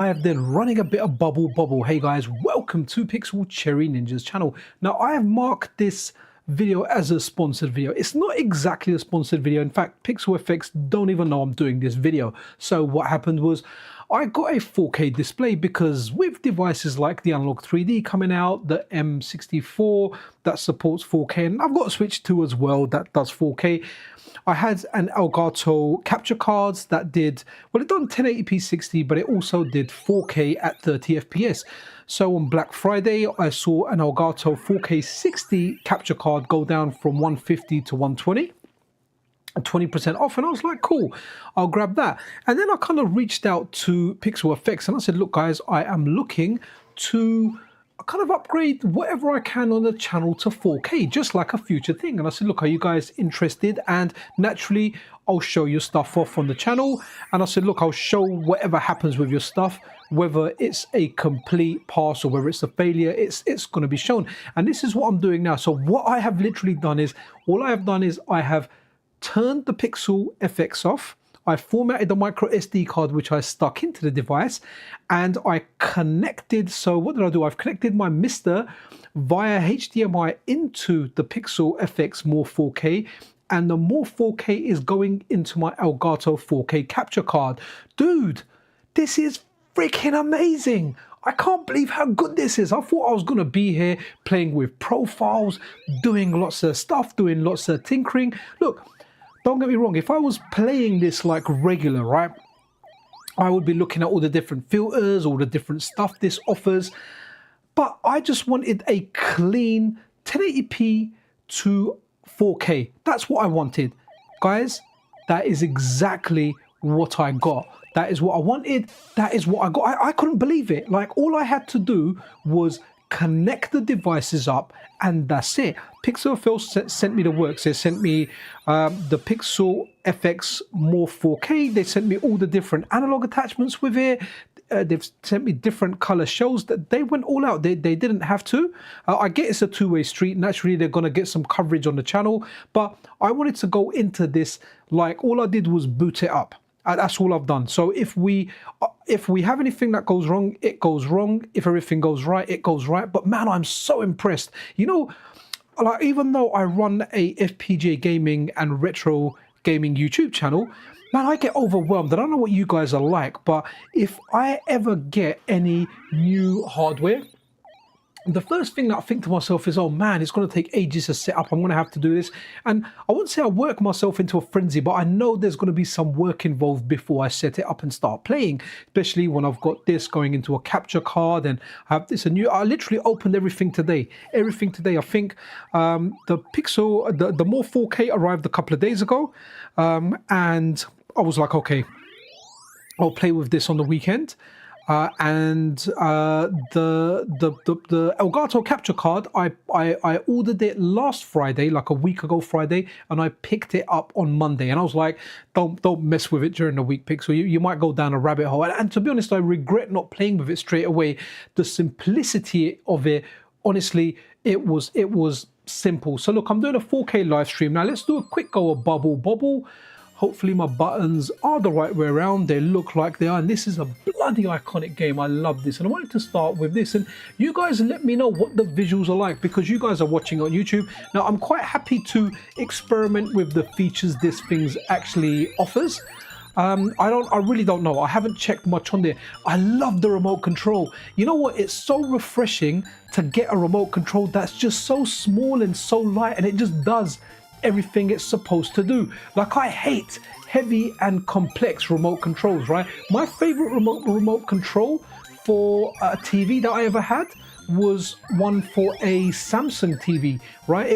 I have been running a bit of bubble. Hey guys, welcome to Pixel Cherry Ninja's channel. Now I have marked this video as a sponsored video. It's not exactly a sponsored video. In fact, PixelFX don't even know I'm doing this video. So what happened was I got a 4K display because with devices like the Analog 3D coming out, the M64 that supports 4K, and I've got a Switch 2 as well that does 4K. I had an Elgato capture cards that did, well, it done 1080p 60, but it also did 4K at 30 FPS. So on Black Friday, I saw an Elgato 4K 60 capture card go down from 150 to 120. 20% off, and I was like, cool, I'll grab that. And then I kind of reached out to PixelFX and I said, look guys, I am looking to kind of upgrade whatever I can on the channel to 4K, just like a future thing. And I said, look, are you guys interested? And naturally, I'll show your stuff off on the channel. And I said, look, I'll show whatever happens with your stuff, whether it's a complete pass or whether it's a failure, it's going to be shown. And this is what I'm doing now. So what I have literally done is, all I have done is I have turned the PixelFX off. I formatted the micro SD card which I stuck into the device, and I connected. So what did I do? I've connected my MiSTer via HDMI into the PixelFX Morph 4K, and the Morph 4K is going into my Elgato 4K capture card. Dude, this is freaking amazing. I can't believe how good this is. I thought I was going to be here playing with profiles, doing lots of stuff, doing lots of tinkering. Look, don't get me wrong, if I was playing this like regular, right, I would be looking at all the different filters, all the different stuff this offers. But I just wanted a clean 1080p to 4K. That's what I wanted. Guys, that is exactly what I got. That is what I wanted. That is what I got. I couldn't believe it. Like, all I had to do was connect the devices up, and that's it. PixelFX sent me the works. They sent me the PixelFX Morph 4K. They sent me all the different analog attachments with it. They've sent me different color shells. That they went all out. They didn't have to. I get it's a two-way street. Naturally, they're going to get some coverage on the channel. But I wanted to go into this like all I did was boot it up. That's all I've done. So if we have anything that goes wrong, it goes wrong. If everything goes right, it goes right. But man, I'm so impressed. You know, like, even though I run a FPGA gaming and retro gaming YouTube channel, man, I get overwhelmed. I don't know what you guys are like, but if I ever get any new hardware, the first thing that I think to myself is, oh man, it's going to take ages to set up. I'm going to have to do this. And I wouldn't say I work myself into a frenzy, but I know there's going to be some work involved before I set it up and start playing, especially when I've got this going into a capture card and I have this I literally opened everything today. Everything today. I think the Morph 4K arrived a couple of days ago. And I was like, okay, I'll play with this on the weekend. And the Elgato capture card, I ordered it last Friday, like a week ago Friday, and I picked it up on Monday. And I was like, don't mess with it during the week, Pixel. You might go down a rabbit hole. And to be honest, I regret not playing with it straight away. The simplicity of it, honestly, it was simple. So look, I'm doing a 4K live stream. Now let's do a quick go of bubble. Hopefully my buttons are the right way around. They look like they are. And this is a bloody iconic game. I love this. And I wanted to start with this. And you guys let me know what the visuals are like, because you guys are watching on YouTube. Now, I'm quite happy to experiment with the features this thing actually offers. I really don't know. I haven't checked much on there. I love the remote control. You know what? It's so refreshing to get a remote control that's just so small and so light, and it just does everything it's supposed to do. Like, I hate heavy and complex remote controls, right? My favorite remote control for a TV that I ever had was one for a Samsung TV, right?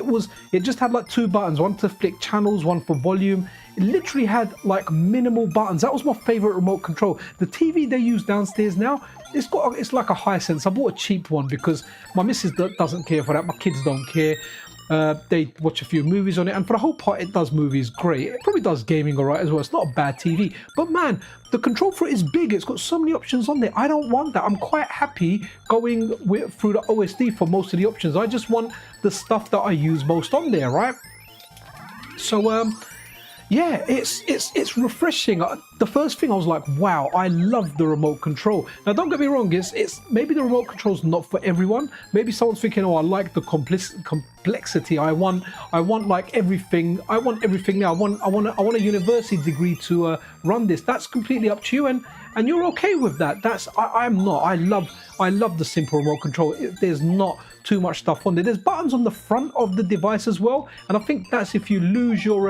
It just had like two buttons, one to flick channels, one for volume. It literally had like minimal buttons. That was my favorite remote control. The TV they use downstairs now, it's like a Hisense. I bought a cheap one because my missus doesn't care for that. My kids don't care. They watch a few movies on it, and for the whole part, it does movies great. It probably does gaming all right as well. It's not a bad TV, but man, the control for it is big. It's got so many options on there. I don't want that. I'm quite happy going through the OSD for most of the options. I just want the stuff that I use most on there, right? So yeah, it's refreshing. The first thing I was like, wow, I love the remote control. Now, don't get me wrong, it's maybe the remote control's not for everyone. Maybe someone's thinking, oh, I like the complexity. I want like everything. I want everything now. I want a university degree to run this. That's completely up to you, and you're okay with that. I'm not. I love the simple remote control. There's not too much stuff on there. There's buttons on the front of the device as well, and I think that's if you lose your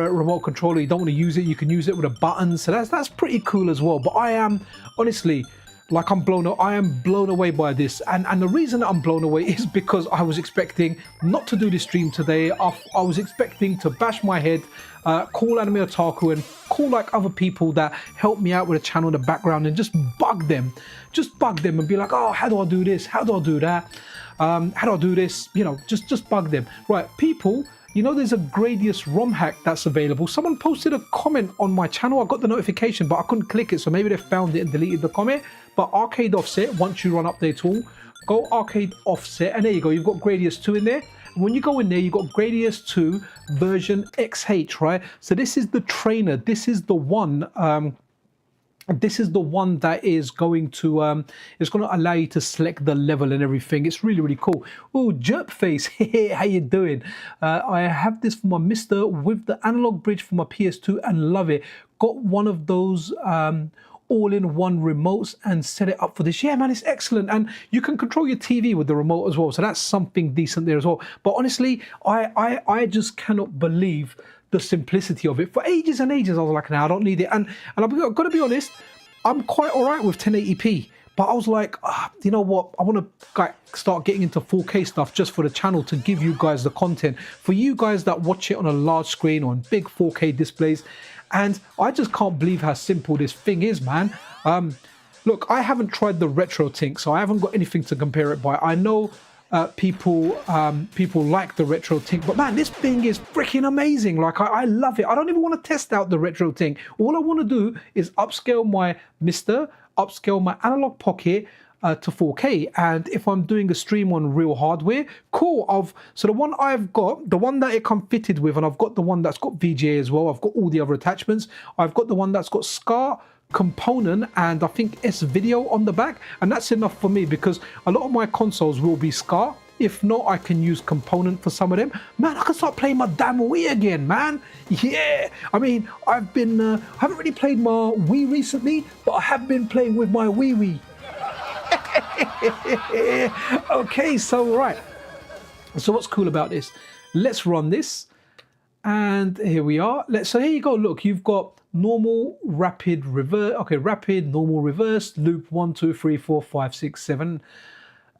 remote controller, you don't want to use it, you can use it with a button. So that's pretty cool as well. But I am honestly, like, I am blown away by this, and the reason that I'm blown away is because I was expecting not to do this stream today. I was expecting to bash my head, call Anime Otaku and call like other people that help me out with a channel in the background and just bug them and be like, oh, how do I do this? How do I do that? How do I do this? You know, just bug them. Right, people, you know, there's a Gradius ROM hack that's available. Someone posted a comment on my channel. I got the notification, but I couldn't click it. So maybe they found it and deleted the comment. But arcade offset, once you run up their tool, go arcade offset. And there you go. You've got Gradius 2 in there. And when you go in there, you've got Gradius 2 version XH, right? So this is the trainer. This is the one. This is the one that is going to allow you to select the level and everything. It's really, really cool. Oh, Jerp Face, how you doing? I have this for my MiSTer with the analog bridge for my PS2 and love it. Got one of those all-in-one remotes and set it up for this. Yeah, man, it's excellent. And you can control your TV with the remote as well. So that's something decent there as well. But honestly, I just cannot believe the simplicity of it. For ages and ages, I was like, no, I don't need it. And I've got to be honest, I'm quite all right with 1080p. But I was like, you know what? I want to start getting into 4K stuff just for the channel to give you guys the content. For you guys that watch it on a large screen or on big 4K displays. And I just can't believe how simple this thing is, man. Look, I haven't tried the Retro Tink, so I haven't got anything to compare it by. I know people like the Retro Tink, but man, this thing is freaking amazing. Like, I love it. I don't even want to test out the Retro Tink. All I want to do is upscale my MiSTer, upscale my analog pocket to 4K. And if I'm doing a stream on real hardware, cool. So the one I've got, the one that it comes fitted with, and I've got the one that's got VGA as well. I've got all the other attachments. I've got the one that's got SCAR component and I think S video on the back, and that's enough for me because a lot of my consoles will be SCAR. If not, I can use component for some of them. Man, I can start playing my damn Wii again, man. Yeah. I mean, I haven't really played my Wii recently, but I have been playing with my Wii. Okay, so right. So what's cool about this? Let's run this. And here we are. So here you go. Look, you've got normal, rapid, reverse. Okay, rapid, normal, reverse, loop 1, 2, 3, 4, 5, 6, 7,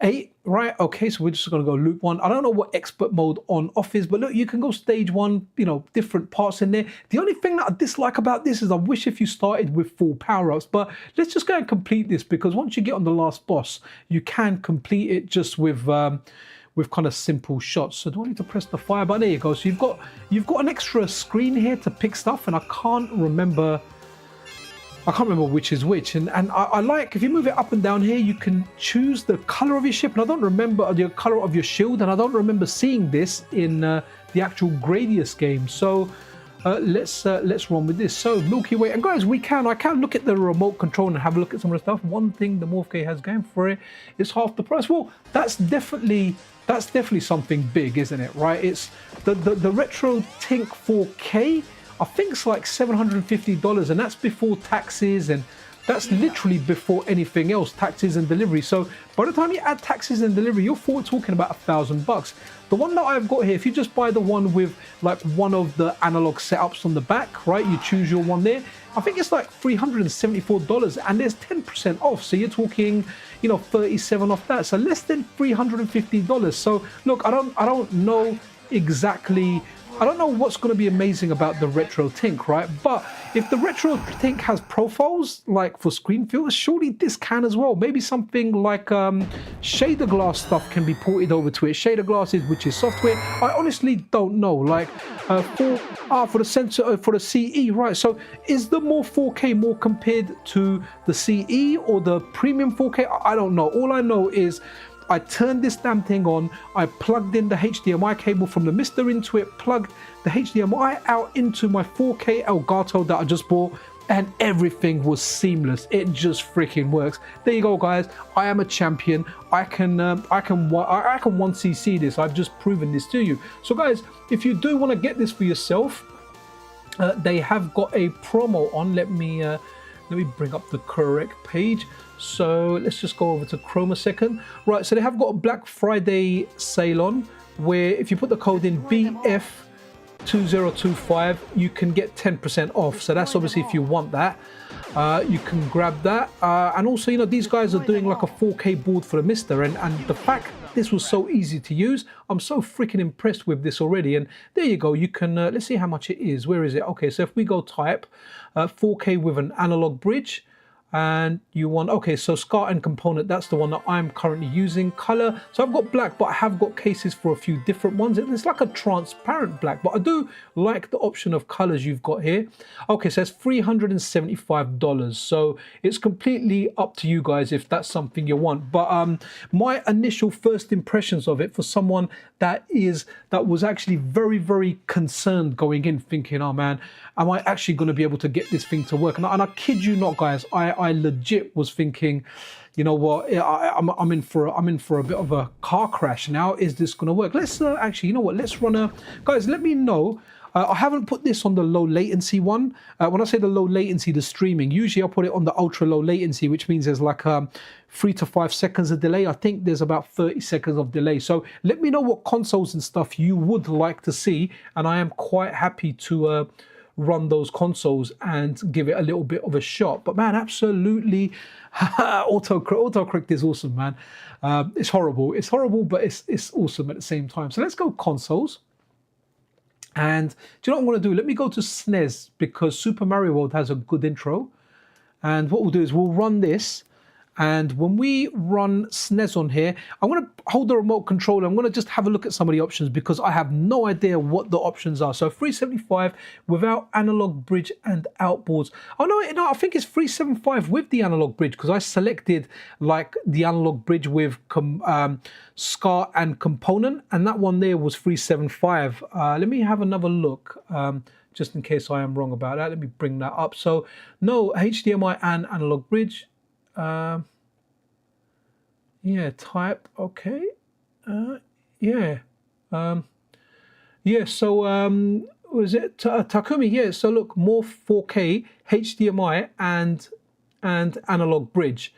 8. Right. Okay, so we're just going to go loop 1. I don't know what expert mode on off is, but look, you can go stage 1, you know, different parts in there. The only thing that I dislike about this is I wish if you started with full power-ups, but let's just go and complete this because once you get on the last boss, you can complete it just with kind of simple shots. So do I need to press the fire button? There you go. So you've got an extra screen here to pick stuff, and I can't remember which is which. And I like, if you move it up and down here, you can choose the color of your ship. And I don't remember the color of your shield, and I don't remember seeing this in the actual Gradius game. So let's run with this. So Milky Way, and guys, I can look at the remote control and have a look at some of the stuff. One thing the MiSTer has going for it is half the price. Well, that's definitely something big, isn't it? Right? It's the Retro Tink 4K. I think it's like $750, and that's before taxes, and that's literally before anything else, taxes and delivery. So by the time you add taxes and delivery, you're talking about $1,000. The one that I've got here, if you just buy the one with like one of the analog setups on the back, right? You choose your one there. I think it's like $374, and there's 10% off. So you're talking, you know, 37 off that. So less than $350. So look, I don't know exactly. I don't know what's going to be amazing about the Retro Tink, right? But if the Retro Tink has profiles, like for screen filters, surely this can as well. Maybe something like shader glass stuff can be ported over to it. Shader glasses, which is software. I honestly don't know. Like for the sensor, for the CE, right? So is the more 4K more compared to the CE or the premium 4K? I don't know. All I know is I turned this damn thing on, I plugged in the HDMI cable from the MiSTer into it, plugged the HDMI out into my 4K Elgato that I just bought, and everything was seamless. It just freaking works. There you go, guys. I am a champion. I can 1cc this. I've just proven this to you. So guys, if you do want to get this for yourself, they have got a promo on. Let me bring up the correct page. So let's just go over to Chrome a second. Right, so they have got a Black Friday sale on, where if you put the code in BF2025, you can get 10% off. So that's obviously if you want that. You can grab that. And also, you know, these guys are doing like a 4K board for the MiSTer, and the fact this was so easy to use, I'm so freaking impressed with this already. And there you go. You can, let's see how much it is. Where is it? Okay, so if we go type 4K with an analog bridge, and you want, okay, so SCART and component, that's the one that I'm currently using. Color, so I've got black, but I have got cases for a few different ones. It's like a transparent black, but I do like the option of colors you've got here. Okay, so it's $375, so it's completely up to you guys if that's something you want. But my initial first impressions of it, for someone that was actually very, very concerned going in, thinking, oh man, am I actually going to be able to get this thing to work? And I kid you not, guys, I legit was thinking, you know what, I'm in for a bit of a car crash now. Is this going to work? Let's actually, you know what, let's run a, guys, let me know. I haven't put this on the low latency one. When I say the low latency, the streaming, usually I put it on the ultra low latency, which means there's like 3 to 5 seconds of delay. I think there's about 30 seconds of delay. So let me know what consoles and stuff you would like to see, and I am quite happy to run those consoles and give it a little bit of a shot. But man, absolutely, autocorrect is awesome, man. It's horrible, but it's awesome at the same time. So let's go consoles. And do you know what I'm going to do? Let me go to SNES, because Super Mario World has a good intro. And what we'll do is we'll run this. And when we run SNES on here, I'm going to hold the remote controller. I'm going to just have a look at some of the options, because I have no idea what the options are. So 375 without analog bridge and outboards. Oh no, I think it's 375 with the analog bridge, because I selected like the analog bridge with SCART and component, and that one there was 375. Let me have another look. Just in case I am wrong about that. Let me bring that up. So no, HDMI and analog bridge. Yeah, type, okay. Yeah. Yeah, so was it Takumi? Yeah, so look, Morph 4K, HDMI and analog bridge.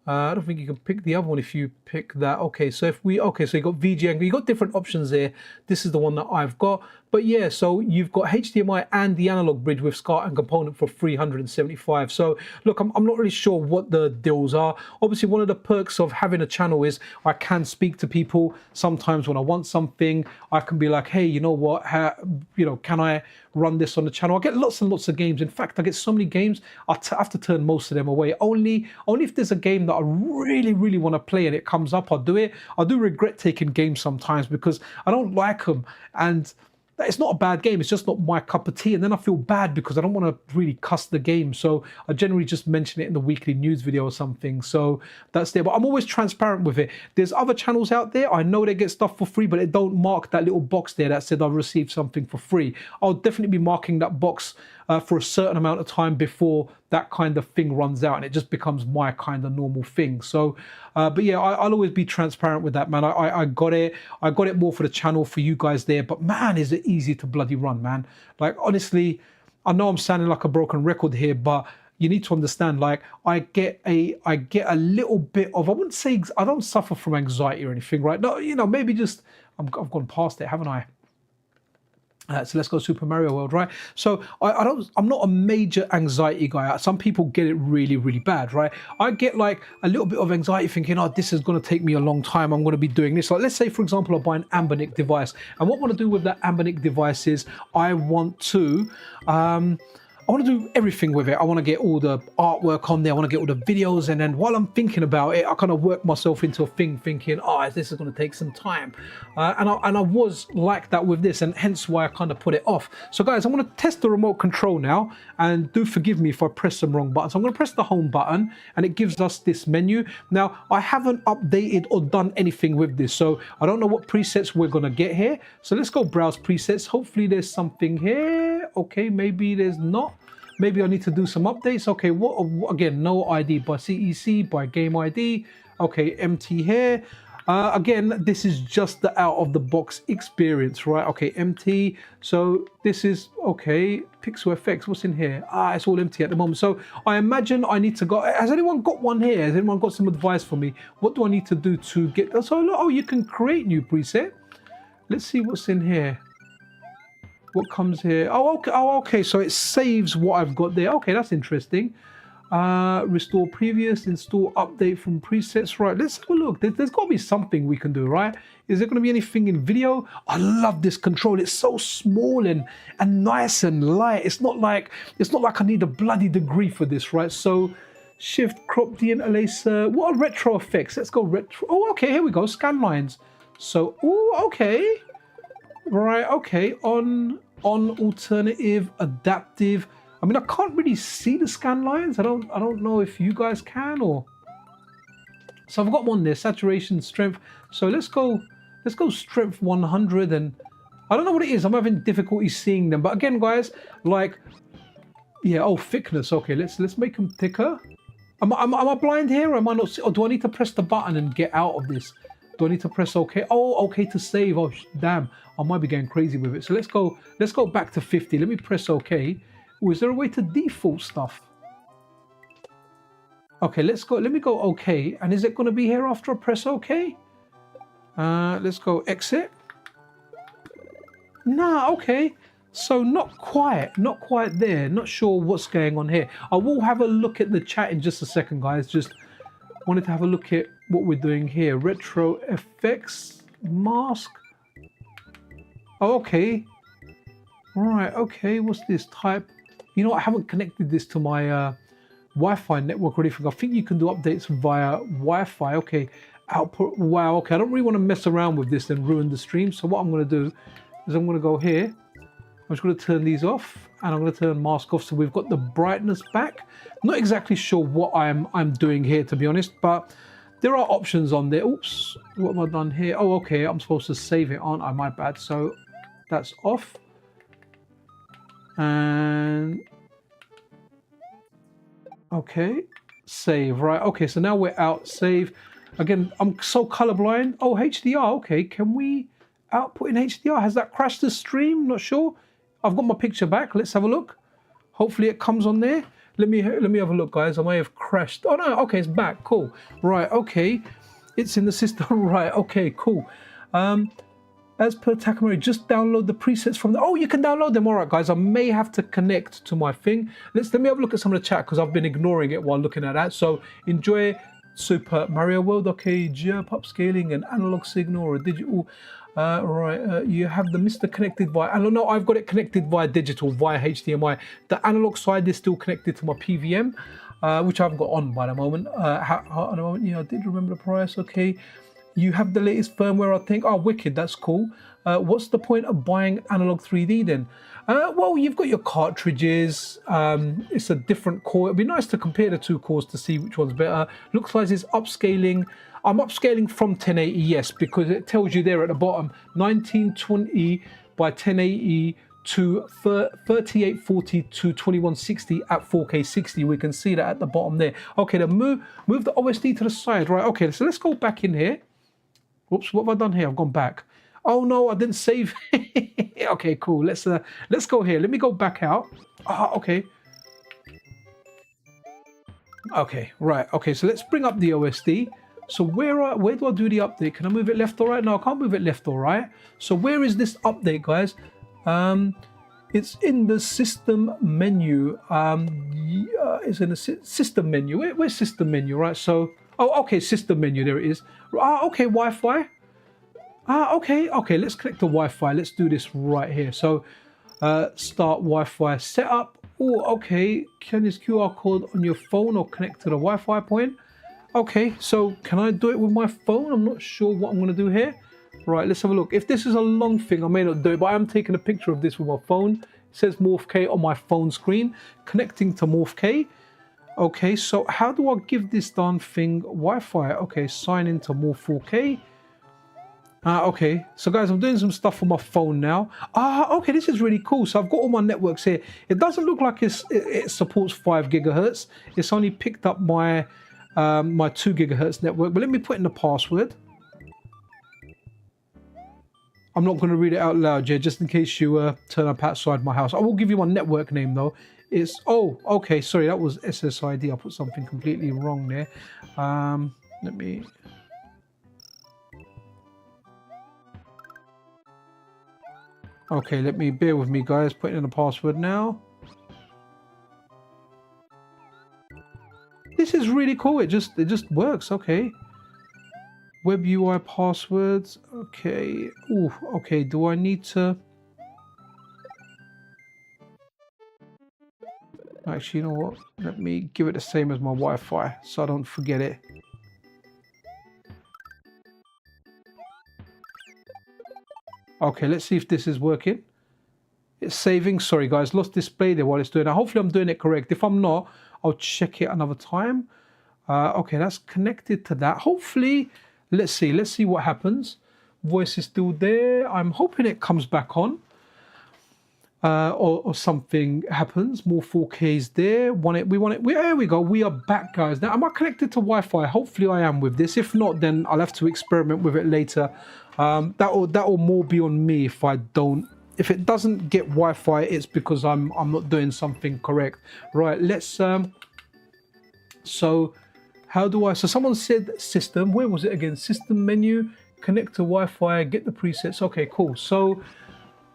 I don't think you can pick the other one if you pick that. Okay, so if we, okay, so you got VGA, you got different options there. This is the one that I've got. But yeah, so you've got HDMI and the analog bridge with SCART and component for 375. So look, I'm not really sure what the deals are. Obviously, one of the perks of having a channel is I can speak to people. Sometimes when I want something, I can be like, hey, you know what, can I run this on the channel? I get lots and lots of games. In fact, I get so many games, I have to turn most of them away. Only if there's a game that I really, really want to play and it comes up, I'll do it. I do regret taking games sometimes because I don't like them. And it's not a bad game, it's just not my cup of tea, and then I feel bad because I don't want to really cuss the game, so I generally just mention it in the weekly news video or something. So that's there, but I'm always transparent with it. There's other channels out there, I know they get stuff for free, but they don't mark that little box there that said I've received something for free. I'll definitely be marking that box for a certain amount of time before that kind of thing runs out, and it just becomes my kind of normal thing. So but yeah, I'll always be transparent with that, man. I got it more for the channel, for you guys there, but man, is it easy to bloody run, man. Like, honestly, I know I'm sounding like a broken record here, but you need to understand, like, I get a little bit of, I wouldn't say I don't suffer from anxiety or anything, right? No, you know, maybe just I've gone past it, haven't I? So let's go Super Mario World, right? So I'm not a major anxiety guy. Some people get it really, really bad, right? I get like a little bit of anxiety thinking, oh, this is going to take me a long time. I'm going to be doing this. Like, let's say, for example, I buy an Anbernic device. And what I want to do with that Anbernic device is I want to I want to do everything with it. I want to get all the artwork on there. I want to get all the videos. And then while I'm thinking about it, I kind of work myself into a thing thinking, oh, this is going to take some time. And I was like that with this, and hence why I kind of put it off. So guys, I'm going to test the remote control now, and do forgive me if I press some wrong buttons. I'm going to press the home button and it gives us this menu. Now, I haven't updated or done anything with this, so I don't know what presets we're going to get here. So let's go browse presets. Hopefully there's something here. Okay, maybe there's not. Maybe I need to do some updates. Okay, what again? No ID by CEC, by game ID. Okay, empty here. Again, this is just the out of the box experience, right? Okay, empty. So this is okay. PixelFX, what's in here? It's all empty at the moment. So I imagine I need to go. Has anyone got one here? Has anyone got some advice for me? What do I need to do to get? So oh, you can create new preset. Let's see what's in here. What comes here? Oh, okay. So it saves what I've got there. Okay, that's interesting. Restore previous, install update from presets. Right, let's have a look. There's got to be something we can do, right? Is there going to be anything in video? I love this control. It's so small and nice and light. It's not like I need a bloody degree for this, right? So shift, crop, deinterlacer. What are retro effects? Let's go retro. Oh, okay. Here we go. Scan lines. So, oh, okay. Right, okay, on alternative, adaptive. I mean, I can't really see the scan lines. I don't know if you guys can, or. So I've got one there, saturation, strength. So let's go strength 100, and I don't know what it is. I'm having difficulty seeing them. But again, guys, like, yeah, oh, thickness. Okay, let's make them thicker. Am I blind here, or am I not? Or do I need to press the button and get out of this? Do I need to press OK? Oh, OK to save. Oh, damn. I might be going crazy with it. So let's go back to 50. Let me press OK. Oh, is there a way to default stuff? Okay, let's go. Let me go OK. And is it going to be here after I press OK? Let's go exit. Nah, OK. So not quite there. Not sure what's going on here. I will have a look at the chat in just a second, guys. Just wanted to have a look at what we're doing here. Retro FX mask. Oh, okay. All right, okay. What's this type? You know, I haven't connected this to my Wi-Fi network or anything. I think you can do updates via Wi-Fi. Okay, output. Wow, okay. I don't really want to mess around with this and ruin the stream. So what I'm going to do is I'm going to go here. I'm just going to turn these off, and I'm going to turn mask off, so we've got the brightness back. Not exactly sure what I'm doing here, to be honest, but there are options on there. Oops, what have I done here? Oh, okay, I'm supposed to save it, aren't I? My bad. So that's off. And okay, save. Right, okay, so now we're out. Save. Again, I'm so colorblind. Oh, HDR. Okay, can we output in HDR? Has that crashed the stream? Not sure. I've got my picture back. Let's have a look. Hopefully it comes on there. Let me have a look, guys. I may have crashed. Oh no, okay, it's back. Cool. Right, okay. It's in the system. Right, okay, cool. As per Takamori, just download the presets from the. Oh, you can download them. All right, guys. I may have to connect to my thing. Let me have a look at some of the chat, because I've been ignoring it while looking at that. So enjoy Super Mario World. Okay, GIF upscaling, an analog signal or a digital. You have the MiSTer connected via. I don't know. I've got it connected via digital, via HDMI. The analog side is still connected to my PVM, which I've got on by the moment. Yeah, I did remember the price. Okay, you have the latest firmware, I think. Oh, wicked. That's cool. What's the point of buying analog 3D then? Well, you've got your cartridges. It's a different core. It'd be nice to compare the two cores to see which one's better. Looks like it's upscaling. I'm upscaling from 1080, yes, because it tells you there at the bottom 1920 by 1080 to 3840 to 2160 at 4K 60. We can see that at the bottom there. Okay, then move the OSD to the side, right? Okay, so let's go back in here. Whoops, what have I done here? I've gone back. Oh no, I didn't save. Okay, cool. Let's go here. Let me go back out. Okay. Okay, right. Okay, so let's bring up the OSD. So where do I do the update? Can I move it left or right? No, I can't move it left or right. So where is this update, guys? It's in the system menu. It's in the system menu. Where's system menu, right? So, oh, okay, system menu. There it is. Okay, Wi-Fi. Okay. Let's connect to Wi-Fi. Let's do this right here. So, start Wi-Fi setup. Oh, okay. Can this QR code on your phone or connect to the Wi-Fi point? Okay, so can I do it with my phone? I'm not sure what I'm going to do here. Right, let's have a look. If this is a long thing, I may not do it, but I am taking a picture of this with my phone. It says ℧𝒾𝓈 on my phone screen, connecting to ℧𝒾𝓈. Okay, so how do I give this darn thing Wi-Fi? Okay, sign into ℧𝒾𝓈. Okay, so guys, I'm doing some stuff on my phone now. Okay, this is really cool. So I've got all my networks here. It doesn't look like it supports 5 gigahertz. It's only picked up my my 2 gigahertz network. But let me put in the password. I'm not going to read it out loud, yeah, just in case you turn up outside my house. I will give you my network name though. It's okay. Sorry, that was SSID. I put something completely wrong there. Let me. Okay, let me bear with me, guys. Putting in the password now. This is really cool. It just works. Okay. Web UI passwords. Okay. Ooh. Okay. Do I need to? Actually, you know what? Let me give it the same as my Wi-Fi, so I don't forget it. Okay, let's see if this is working. It's saving. Sorry, guys, lost display there while it's doing it. Hopefully, I'm doing it correct. If I'm not, I'll check it another time. Okay, that's connected to that. Hopefully, let's see what happens. Voice is still there. I'm hoping it comes back on. Or something happens. More 4Ks there. There we go. We are back, guys. Now, am I connected to Wi-Fi? Hopefully, I am with this. If not, then I'll have to experiment with it later. That will more be on me if I don't. If it doesn't get Wi-Fi, it's because I'm not doing something correct. Right. Let's. So, how do I? So someone said system. Where was it again? System menu. Connect to Wi-Fi. Get the presets. Okay. Cool.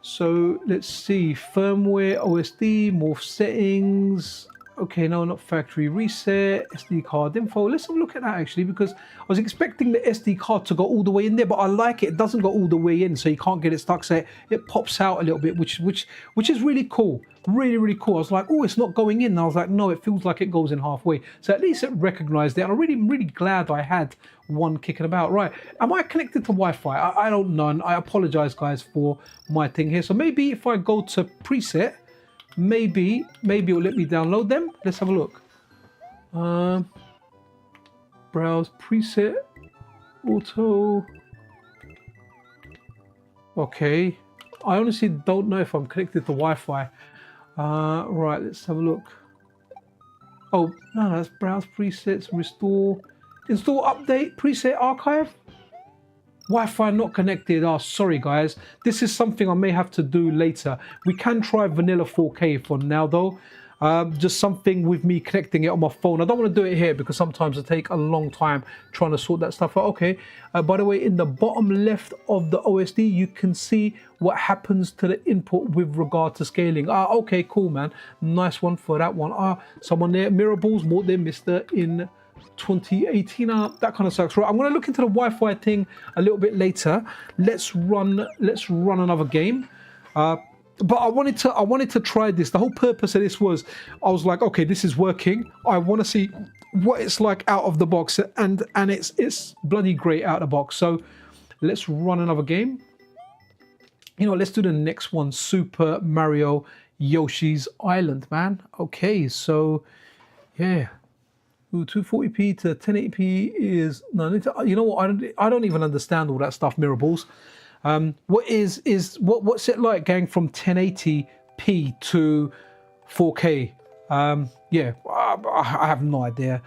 So let's see, firmware, OSD, morph settings. Okay, no, not factory reset, SD card info. Let's have a look at that actually, because I was expecting the SD card to go all the way in there, but I like it. It doesn't go all the way in, so you can't get it stuck. So it pops out a little bit, which is really cool. Really, really cool. I was like, oh, it's not going in. And I was like, no, it feels like it goes in halfway. So at least it recognized it. And I'm really glad I had one kicking about. Right. Am I connected to Wi-Fi? I don't know. And I apologize, guys, for my thing here. So maybe if I go to preset, maybe it'll let me download them. Let's have a look. Browse preset, auto. Okay. I honestly don't know if I'm connected to Wi-Fi. Right, let's have a look. Oh, no, that's browse presets, restore, install, update, preset archive. Wi-Fi not connected. Oh, sorry, guys. This is something I may have to do later. We can try vanilla 4K for now, though. Just something with me connecting it on my phone. I don't want to do it here because sometimes it takes a long time trying to sort that stuff out. Okay. By the way, in the bottom left of the OSD, you can see what happens to the input with regard to scaling. Okay, cool, man. Nice one for that one. Someone there, Mirables, more than MiSTer in 2018. That kind of sucks. Right, I'm going to look into the Wi-Fi thing a little bit later. Let's run another game. But I wanted to try this. The whole purpose of this was, I was like, okay, this is working. I want to see what it's like out of the box, and it's bloody great out of the box. So let's run another game. You know, let's do the next one, Super Mario Yoshi's Island, man. Okay, so yeah. Ooh, 240p to 1080p is no. You know what? I don't even understand all that stuff, Mirables. What's it like going from 1080p to 4K? Yeah, I have no idea.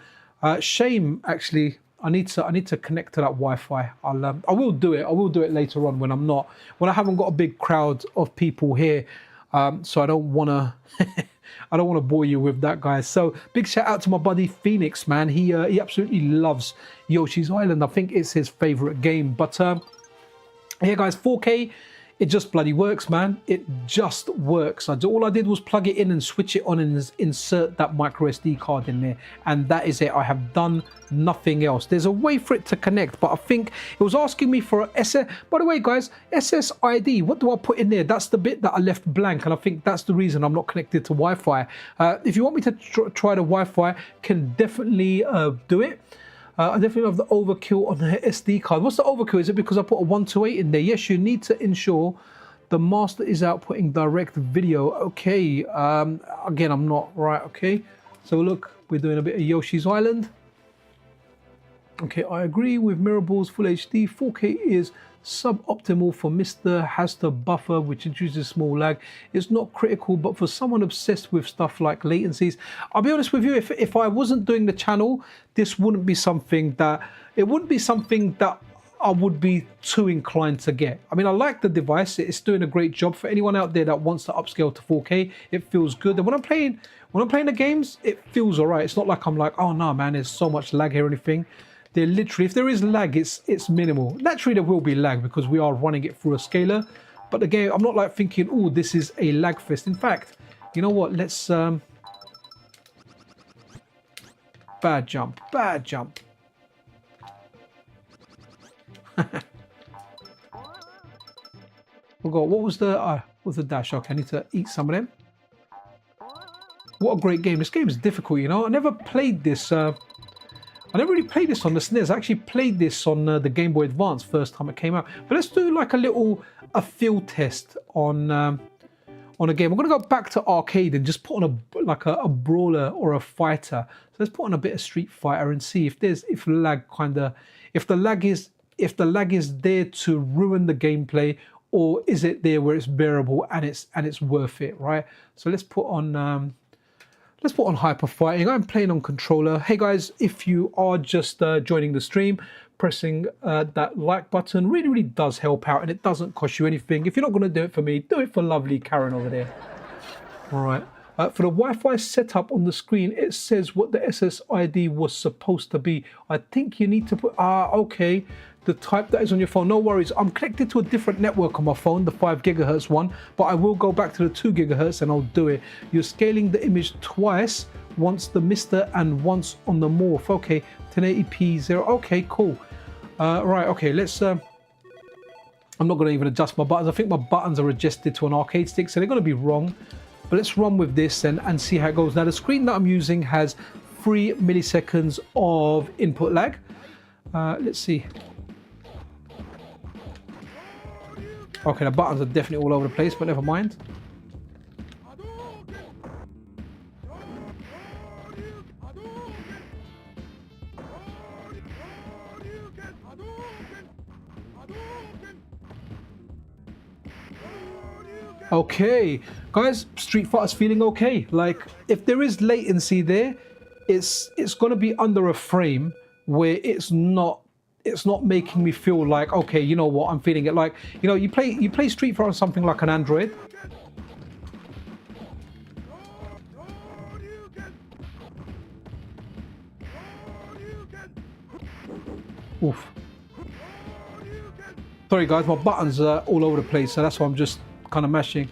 Shame, actually. I need to connect to that Wi-Fi. I will do it. I will do it later on when I haven't got a big crowd of people here. So I don't want to. I don't want to bore you with that, guys. So big shout out to my buddy Phoenix, man. He absolutely loves Yoshi's Island. I think it's his favorite game. But yeah, guys, 4K it just bloody works, man. It just works. All I did was plug it in and switch it on and insert that micro SD card in there, and that is it. I have done nothing else. There's a way for it to connect, but I think it was asking me for a SS. By the way, guys, SSID, what do I put in there? That's the bit that I left blank, and I think that's the reason I'm not connected to Wi-Fi. If you want me to try the Wi-Fi, can definitely do it. I definitely love the overkill on the SD card. What's the overkill? Is it because I put a 128 in there? Yes, you need to ensure the master is outputting direct video. Okay, again, I'm not right. Okay, so look, we're doing a bit of Yoshi's Island. Okay, I agree with Mirrorballs Full HD. 4K is suboptimal for MiSTer, has the buffer which introduces small lag. It's not critical, but for someone obsessed with stuff like latencies, I'll be honest with you, if I wasn't doing the channel, this wouldn't be something that I would be too inclined to get. I mean, I like the device. It's doing a great job for anyone out there that wants to upscale to 4K. It feels good. And when I'm playing the games, it feels all right. It's not like I'm like, oh no, man, there's so much lag here or anything. They're literally, if there is lag, it's minimal. Naturally, there will be lag because we are running it through a scaler. But again, I'm not like thinking, oh, this is a lag fest. In fact, you know what? Let's bad jump. What was the dash? Okay, I need to eat some of them. What a great game. This game is difficult, you know. I never played this. I never really played this on the SNES. I actually played this on the Game Boy Advance first time it came out. But let's do like a field test on a game. I'm gonna go back to arcade and just put on a brawler or a fighter. So let's put on a bit of Street Fighter and see if the lag is there to ruin the gameplay, or is it there where it's bearable and it's worth it, right? So let's put on Hyper Fighting. I'm playing on controller. Hey guys, if you are just joining the stream, pressing that like button really does help out, and it doesn't cost you anything. If you're not going to do it for me, do it for lovely Karen over there. All right. For the Wi-Fi setup on the screen, it says what the SSID was supposed to be. I think you need to put, okay, the type that is on your phone. No worries, I'm connected to a different network on my phone, the 5 GHz one, but I will go back to the 2 GHz and I'll do it. You're scaling the image twice, once the MiSTer and once on the Morph. Okay, 1080p 0. Okay, cool. Right, okay, let's... I'm not going to even adjust my buttons. I think my buttons are adjusted to an arcade stick, so they're going to be wrong. But let's run with this and see how it goes. Now, the screen that I'm using has 3 milliseconds of input lag. Let's see. Okay, the buttons are definitely all over the place, but never mind. Okay, guys, Street Fighter's feeling okay. Like, if there is latency there, it's going to be under a frame where it's not making me feel like, okay, you know what, I'm feeling it. Like, you know, you play Street Fighter on something like an Android. Oof. Sorry guys, my buttons are all over the place, so that's why I'm just kind of mashing.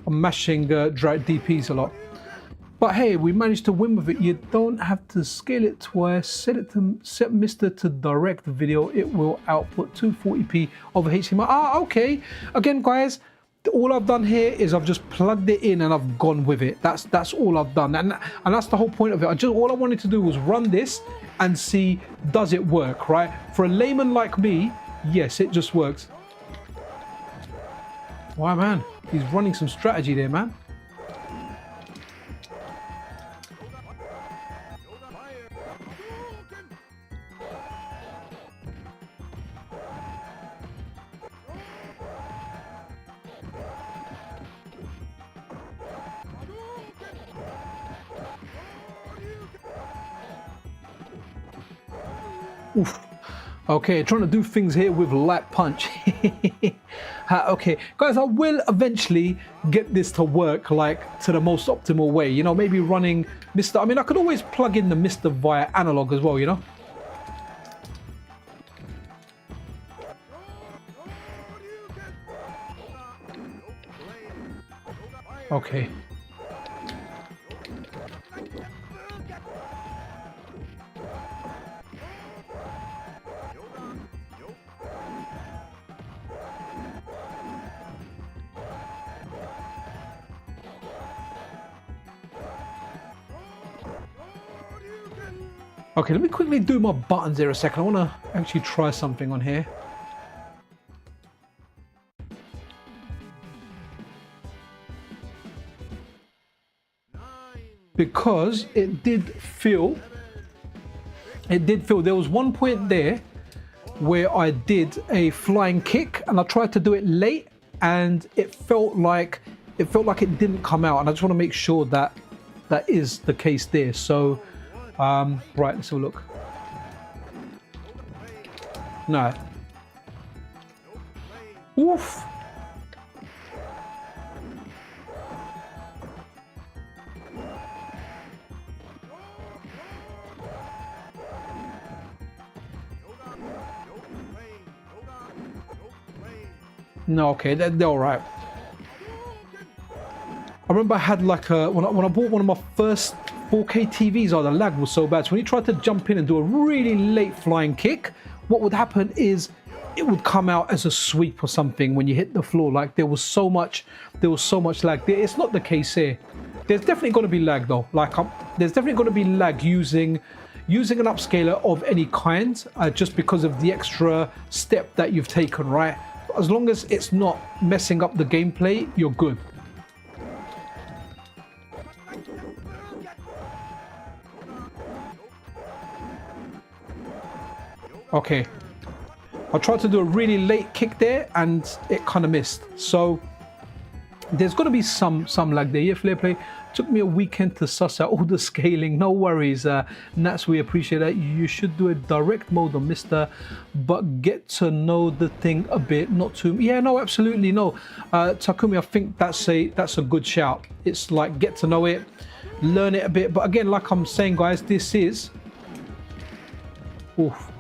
I'm mashing drag DPs a lot. But hey, we managed to win with it. You don't have to scale it twice. Set MiSTer to direct video. It will output 240p over HDMI. Okay. Again, guys, all I've done here is I've just plugged it in and I've gone with it. That's all I've done, and that's the whole point of it. All I wanted to do was run this and see, does it work, right? For a layman like me, yes, it just works. Wow, man, he's running some strategy there, man. Oof. Okay, trying to do things here with light punch. Okay, guys, I will eventually get this to work like to the most optimal way. You know, maybe running MiSTer. I mean, I could always plug in the MiSTer via analog as well, you know. Okay. Okay, let me quickly do my buttons here a second. I want to actually try something on here. Because it did feel there was one point there where I did a flying kick and I tried to do it late and it felt like it didn't come out, and I just want to make sure that that is the case there. So right, let's have a look. No. Oof. No, okay, they're all right. I remember I had like a, when I bought one of my first 4K TVs, the lag was so bad. So when you tried to jump in and do a really late flying kick, what would happen is it would come out as a sweep or something when you hit the floor. Like there was so much lag. It's not the case here. There's definitely going to be lag though. Like there's definitely going to be lag using an upscaler of any kind, just because of the extra step that you've taken, right? As long as it's not messing up the gameplay, you're good. Okay, I tried to do a really late kick there and it kind of missed. So there's got to be some lag there. Yeah, Flare Play. Took me a weekend to suss out all the scaling. No worries, Nats, we appreciate that. You should do a direct mode on MiSTer, but get to know the thing a bit, not too. Yeah, no, absolutely no. Takumi, I think that's a good shout. It's like get to know it, learn it a bit. But again, like I'm saying, guys, this is. Oof.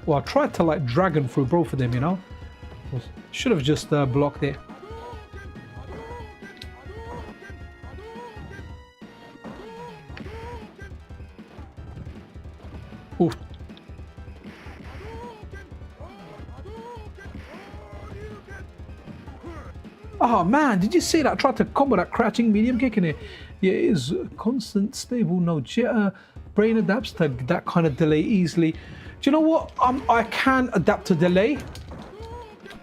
Well, I tried to like dragon through both of them, you know. Should have just blocked it. Oof. Oh man, did you see that? I tried to combo that crouching medium kick in it. Yeah, it is constant, stable, no jitter. Brain adapts to that kind of delay easily. Do you know what? I can adapt to delay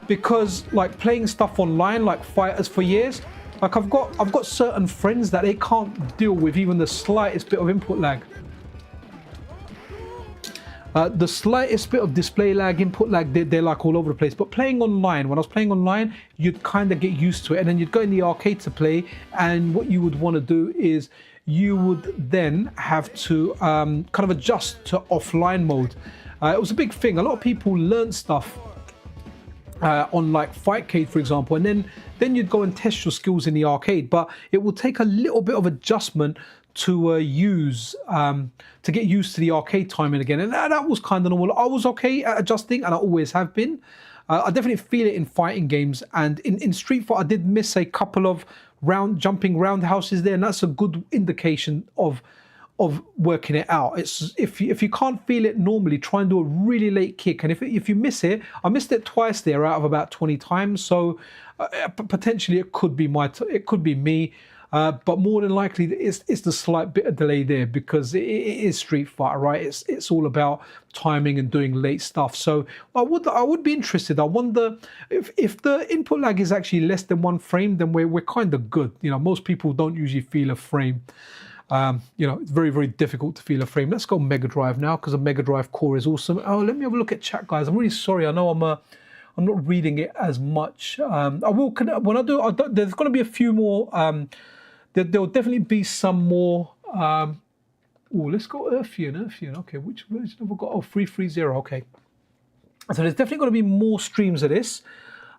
because like playing stuff online, like fighters for years, like I've got certain friends that they can't deal with even the slightest bit of input lag. The slightest bit of display lag, input lag, they're like all over the place. But playing online, when I was playing online, you'd kind of get used to it. And then you'd go in the arcade to play. And what you would want to do is you would then have to kind of adjust to offline mode. It was a big thing. A lot of people learned stuff on like Fightcade, for example. And then you'd go and test your skills in the arcade. But it will take a little bit of adjustment to to get used to the arcade timing again, and that was kind of normal. I was okay at adjusting, and I always have been. I definitely feel it in fighting games, and in Street Fighter I did miss a couple of jumping roundhouses there, and that's a good indication of working it out. It's if you can't feel it normally, try and do a really late kick, and if you miss it, I missed it twice there out of about 20 times, so potentially it could be me. But more than likely, it's the slight bit of delay there because it is Street Fighter, right? It's all about timing and doing late stuff. So I would be interested. I wonder if the input lag is actually less than 1 frame, then we're kind of good. You know, most people don't usually feel a frame. You know, it's very, very difficult to feel a frame. Let's go Mega Drive now because the Mega Drive core is awesome. Oh, let me have a look at chat, guys. I'm really sorry. I know I'm not reading it as much. I will when I do. There's going to be a few more. There'll definitely be some more. Oh, let's go Earthian. Okay, which version have we got? Oh, 330. Okay. So there's definitely going to be more streams of this.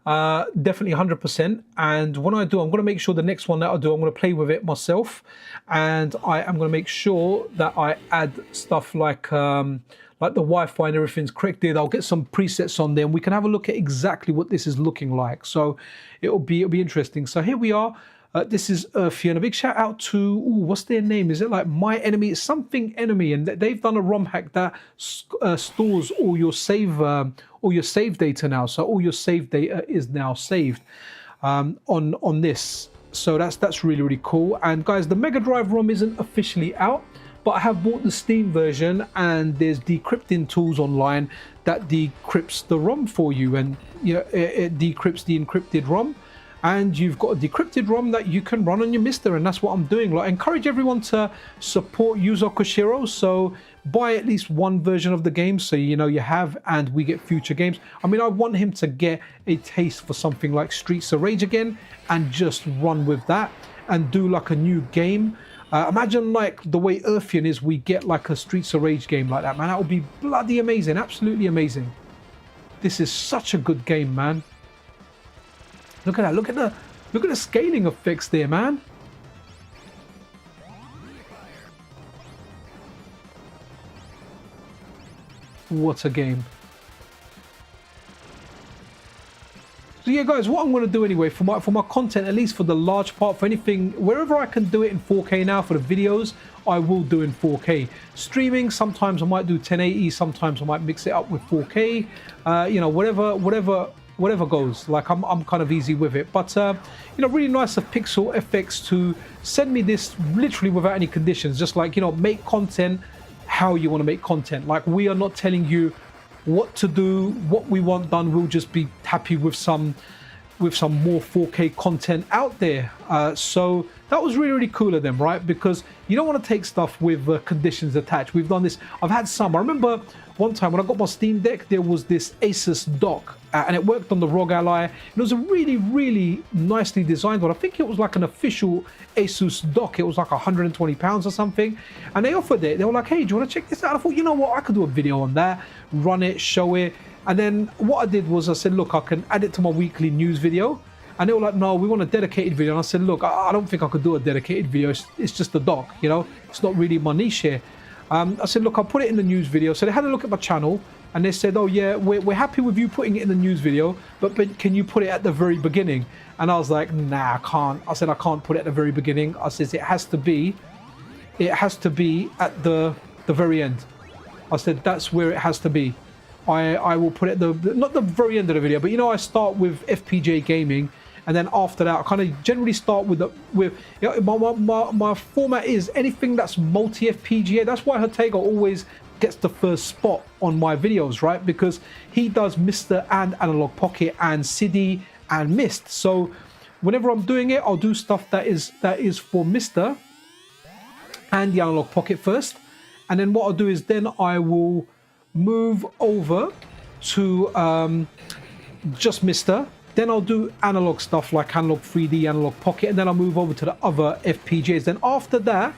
Definitely 100%. And when I do, I'm going to make sure the next one that I do, I'm going to play with it myself, and I am going to make sure that I add stuff like the Wi-Fi and everything's corrected. I'll get some presets on there, and we can have a look at exactly what this is looking like. So it'll be interesting. So here we are. This is ℧𝒆𝒆, and a big shout out to, what's their name? Is it like My Enemy? It's something Enemy, and they've done a ROM hack that stores all your save data now. So all your save data is now saved on this. So that's really cool. And guys, the Mega Drive ROM isn't officially out, but I have bought the Steam version, and there's decrypting tools online that decrypts the ROM for you, and it decrypts the encrypted ROM. And you've got a decrypted ROM that you can run on your MiSTer, and that's what I'm doing. Like, I encourage everyone to support Yuzo Koshiro, so buy at least one version of the game, so you have, and we get future games. I mean, I want him to get a taste for something like Streets of Rage again, and just run with that, and do like a new game. Imagine like the way ℧𝒆𝒆 is, we get like a Streets of Rage game like that, man. That would be bloody amazing, absolutely amazing. This is such a good game, man. Look at that! Look at the scaling effects there, man. What a game! So yeah, guys, what I'm going to do anyway for my content, at least for the large part, for anything, wherever I can do it in 4K now for the videos, I will do in 4K. Streaming, sometimes I might do 1080, sometimes I might mix it up with 4K. Whatever goes. Like, I'm kind of easy with it. But really nice of Pixel FX to send me this literally without any conditions. Just like, make content how you want to make content. Like, we are not telling you what to do, what we want done. We'll just be happy with some more 4K content out there. So that was really cool of them, right? Because you don't want to take stuff with conditions attached. We've done this. I've had some. I remember one time when I got my Steam Deck, there was this Asus dock, and it worked on the ROG Ally. It was a really nicely designed one. I think it was like an official Asus dock. It was like £120 or something, and they offered it. They were like, hey, do you want to check this out? I thought, you know what, I could do a video on that, run it, show it. And then what I did was I said, look, I can add it to my weekly news video. And they were like, no, we want a dedicated video. And I said, look, I don't think I could do a dedicated video. It's just a dock, it's not really my niche here. I said, look, I'll put it in the news video. So they had a look at my channel, and they said, oh yeah, we're happy with you putting it in the news video, but can you put it at the very beginning? And I was like, nah, I can't. I said, I can't put it at the very beginning. I said, it has to be at the very end. I said, that's where it has to be. I will put it at not the very end of the video, but I start with FPGA gaming, and then after that I kind of generally start with my format is anything that's multi FPGA. That's why ℳ𝒆𝒆𝒆 always gets the first spot on my videos, right? Because he does MiSTer and Analog Pocket and SIDI and MIST. So whenever I'm doing it, I'll do stuff that is for MiSTer and the Analog Pocket first, and then what I'll do is then I will move over to just MiSTer. Then I'll do analog stuff like Analog 3D, Analog Pocket, and then I'll move over to the other FPGAs. Then after that,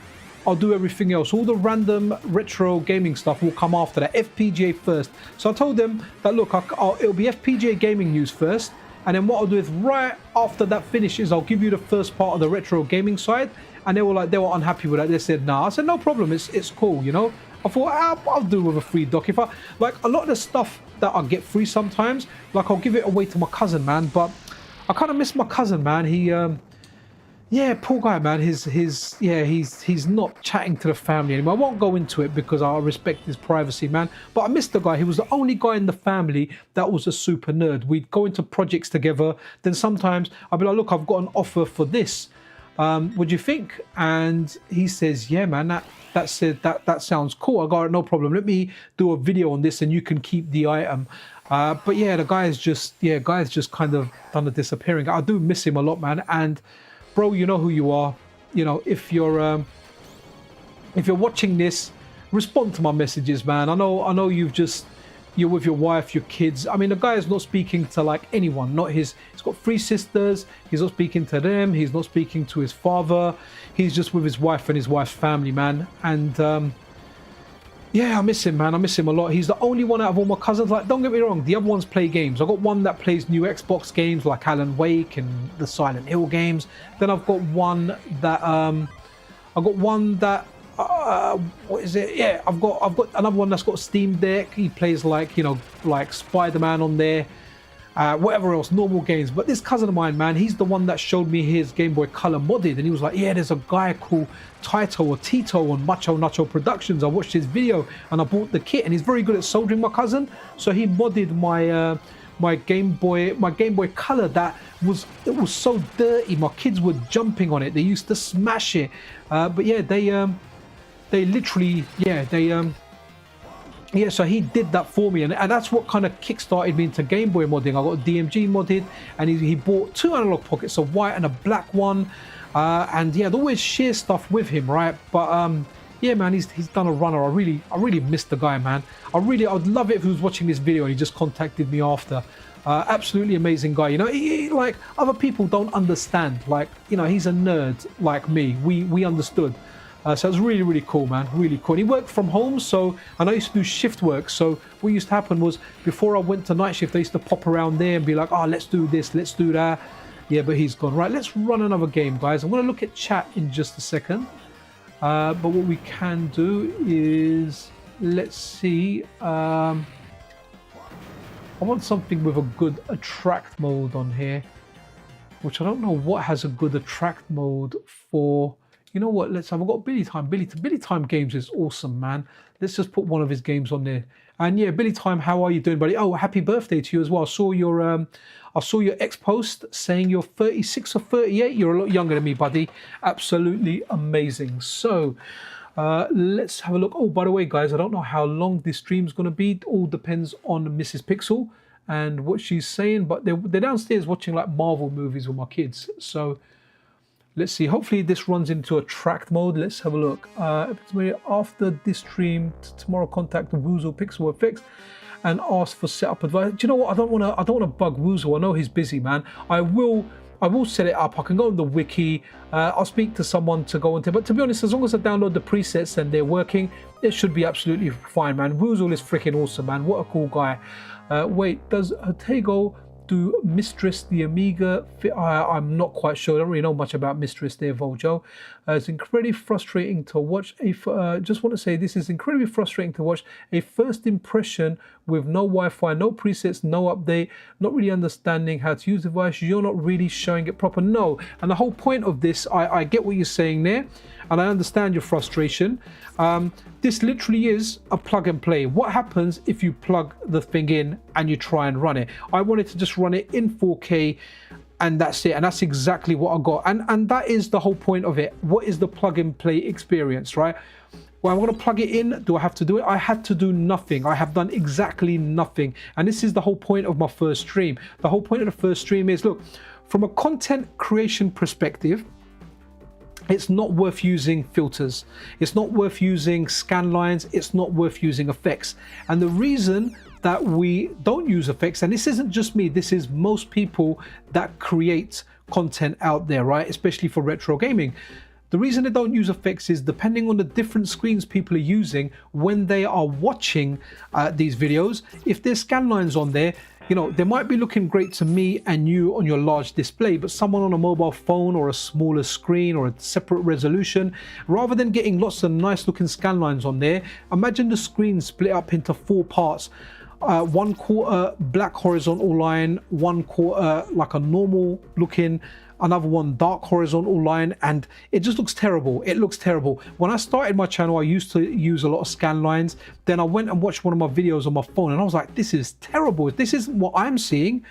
I'll do everything else. All the random retro gaming stuff will come after that. FPGA first. So I told them that, look, it'll be FPGA gaming news first, and then what I'll do is right after that finishes, I'll give you the first part of the retro gaming side. And they were unhappy with that. They said, nah. I said, no problem. It's cool, I thought, I'll do with a free dock. If I like a lot of the stuff that I get free sometimes, like I'll give it away to my cousin, man. But I kind of miss my cousin, man. He, yeah, poor guy, man. He's not chatting to the family anymore. I won't go into it because I respect his privacy, man. But I miss the guy. He was the only guy in the family that was a super nerd. We'd go into projects together. Then sometimes I'd be like, look, I've got an offer for this. What do you think? And he says, yeah, man, that sounds cool. I got no problem. Let me do a video on this and you can keep the item. But yeah, the guy's just kind of done the disappearing. I do miss him a lot, man. And bro, you know who you are. If you're watching this, respond to my messages, man. I know you're with your wife, your kids. I mean, the guy is not speaking to like anyone. He's got 3 sisters. He's not speaking to them. He's not speaking to his father. He's just with his wife and his wife's family, man. And Yeah, I miss him, man. I miss him a lot. He's the only one out of all my cousins. Like, don't get me wrong, the other ones play games. I've got one that plays new Xbox games like Alan Wake and the Silent Hill games. Then I've got one that what is it? Yeah, I've got another one that's got a Steam Deck. He plays like, you know, like Spider-Man on there. Whatever else, normal games. But this cousin of mine, man, he's the one that showed me his Game Boy Color modded, and he was like, yeah, there's a guy called Taito or Tito on Macho Nacho Productions. I watched his video and I bought the kit, and he's very good at soldering, my cousin. So he modded my my Game Boy Color that was so dirty. My kids were jumping on it. They used to smash it. But yeah, they literally, yeah, so he did that for me, and that's what kind of kick-started me into Game Boy modding. I got DMG modded, and he bought 2 analog pockets, a white and a black one, and yeah, I'd always share stuff with him, right? But yeah, man, he's done a runner. I really miss the guy, man. I'd love it if he was watching this video and he just contacted me after. Absolutely amazing guy. You know, he, like, other people don't understand. Like, you know, he's a nerd like me. We understood. So it was really cool, man. Really cool. And he worked from home, so and I used to do shift work. So what used to happen was, before I went to night shift, I used to pop around there and be like, oh, let's do this, let's do that. Yeah, but he's gone. Right, let's run another game, guys. I'm going to look at chat in just a second. But what we can do is, let's see. I want something with a good attract mode on here, which I don't know what has a good attract mode for. You know what? Let's have. I've got Billy Time. Billy Time Games is awesome, man. Let's just put one of his games on there. And yeah, Billy Time, how are you doing, buddy? Oh, happy birthday to you as well. I saw your ex post saying you're 36 or 38. You're a lot younger than me, buddy. Absolutely amazing. So let's have a look. Oh, by the way, guys, I don't know how long this stream's going to be. It all depends on Mrs. Pixel and what she's saying. But they're downstairs watching like Marvel movies with my kids. So let's see. Hopefully this runs into a tracked mode. Let's have a look. After this stream tomorrow, contact Woozle Pixel FX and ask for setup advice. Do you know what? I don't want to bug Woozle. I know he's busy, man. I will set it up. I can go on the wiki. I'll speak to someone to go into. But to be honest, as long as I download the presets and they're working, it should be absolutely fine, man. Woozle is freaking awesome, man. What a cool guy. Wait, does hetego do Mistress the Amiga? I'm not quite sure. I don't really know much about Mistress there, VolJoe. It's incredibly frustrating to watch just want to say this is incredibly frustrating to watch a first impression with no Wi-Fi, no presets, no update, not really understanding how to use the device. You're not really showing it proper. No, and the whole point of this, I get what you're saying there, and I understand your frustration. This literally is a plug and play. What happens if you plug the thing in and you try and run it? I wanted to just run it in 4K and that's it, and that's exactly what I got, and that is the whole point of it. What is the plug and play experience, right? Well, I'm going to plug it in. Do I have to do it? I had to do nothing. I have done exactly nothing, and this is the whole point of my first stream. The whole point of the first stream is, look, from a content creation perspective, it's not worth using filters. It's not worth using scan lines. It's not worth using effects. And the reason that we don't use effects, and this isn't just me, this is most people that create content out there, right? Especially for retro gaming. The reason they don't use effects is depending on the different screens people are using when they are watching these videos. If there's scan lines on there, you know, they might be looking great to me and you on your large display, but someone on a mobile phone or a smaller screen or a separate resolution, rather than getting lots of nice looking scan lines on there, imagine the screen split up into 4 parts. 1/4 black horizontal line, 1/4 like a normal looking, another one dark horizontal line, and it just looks terrible. It looks terrible. When I started my channel, I used to use a lot of scan lines. Then I went and watched one of my videos on my phone and I was like, this is terrible. This isn't what I'm seeing.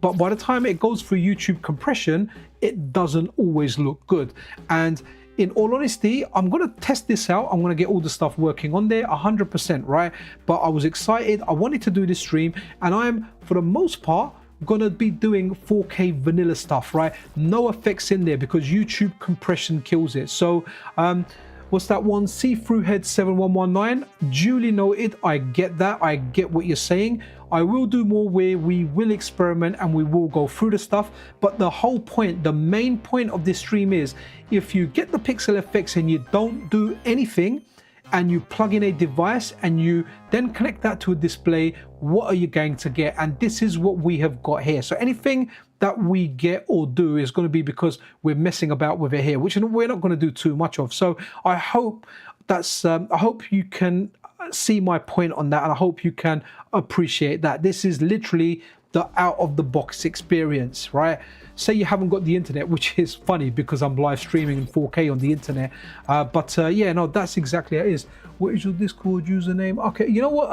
But by the time it goes through YouTube compression, it doesn't always look good. And in all honesty, I'm going to test this out. I'm going to get all the stuff working on there 100%, right? But I was excited. I wanted to do this stream, and I'm, for the most part, gonna be doing 4K vanilla stuff, right? No effects in there because YouTube compression kills it. So what's that one? See-through head 7119, duly noted. I get that. I get what you're saying. I will do more where we will experiment and we will go through the stuff, but the whole point, the main point of this stream is, if you get the Pixel FX and you don't do anything, and you plug in a device and you then connect that to a display, what are you going to get? And this is what we have got here. So anything that we get or do is going to be because we're messing about with it here, which we're not going to do too much of. So I hope that's I hope you can see my point on that, and I hope you can appreciate that. This is literally the out of the box experience, right? Say you haven't got the internet, which is funny because I'm live streaming in 4K on the internet, but yeah, no, that's exactly how it is. What is your Discord username? Okay, you know what,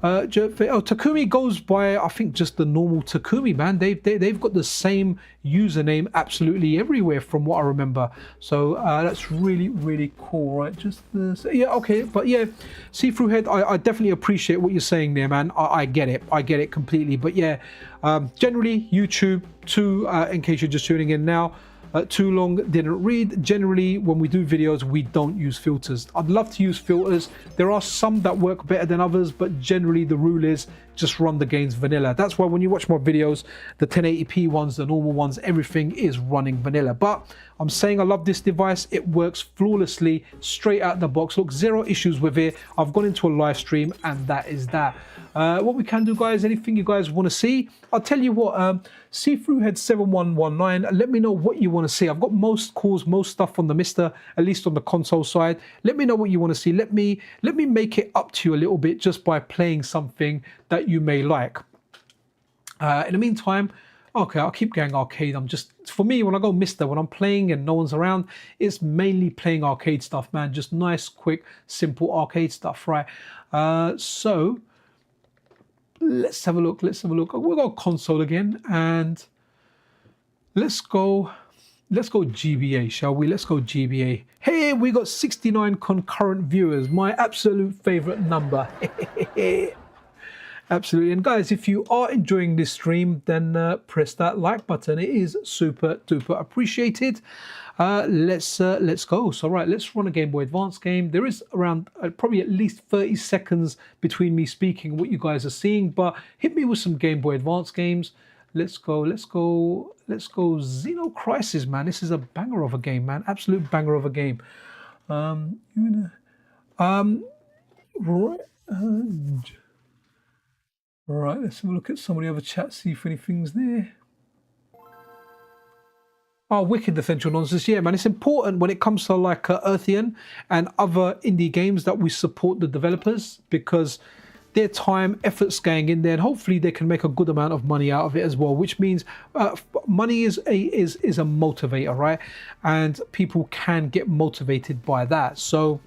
Takumi goes by, I think, just the normal Takumi, man. They've got the same username absolutely everywhere from what I remember. So that's really cool, right? Just yeah, okay, but yeah, see through head, I definitely appreciate what you're saying there, man. I get it completely. But yeah, generally YouTube too, in case you're just tuning in now, too long didn't read. Generally, when we do videos, we don't use filters. I'd love to use filters. There are some that work better than others, but generally the rule is just run the games vanilla. That's why when you watch my videos, the 1080p ones, the normal ones, everything is running vanilla. But I'm saying I love this device. It works flawlessly straight out the box. Look, zero issues with it. I've gone into a live stream and that is that. What we can do, guys, anything you guys want to see, I'll tell you what, see through head 7119, let me know what you want to see. I've got most calls, most stuff on the MiSTer, at least on the console side. Let me know what you want to see. Let me make it up to you a little bit just by playing something that you may like. In the meantime, okay, I'll keep going arcade. I'm just, for me, when I go MiSTer, when I'm playing and no one's around, it's mainly playing arcade stuff, man. Just nice, quick, simple arcade stuff, right? So let's have a look. We'll go console again, and let's go GBA, shall we? Let's go GBA. Hey, we got 69 concurrent viewers, my absolute favorite number. Absolutely. And guys, if you are enjoying this stream, then press that like button. It is super duper appreciated. Let's go. So right, let's run a Game Boy Advance game. There is around probably at least 30 seconds between me speaking and what you guys are seeing, but hit me with some Game Boy Advance games. Let's go Xeno Crisis, man. This is a banger of a game, man. Absolute banger of a game. Right, let's have a look at some of the other chats, see if anything's there. Oh, wicked essential nonsense. Yeah, man, it's important when it comes to like Ⅎ𝒾𝓈𝓈 and other indie games that we support the developers, because their time, effort's going in there, and hopefully they can make a good amount of money out of it as well, which means money is a motivator, right? And people can get motivated by that. So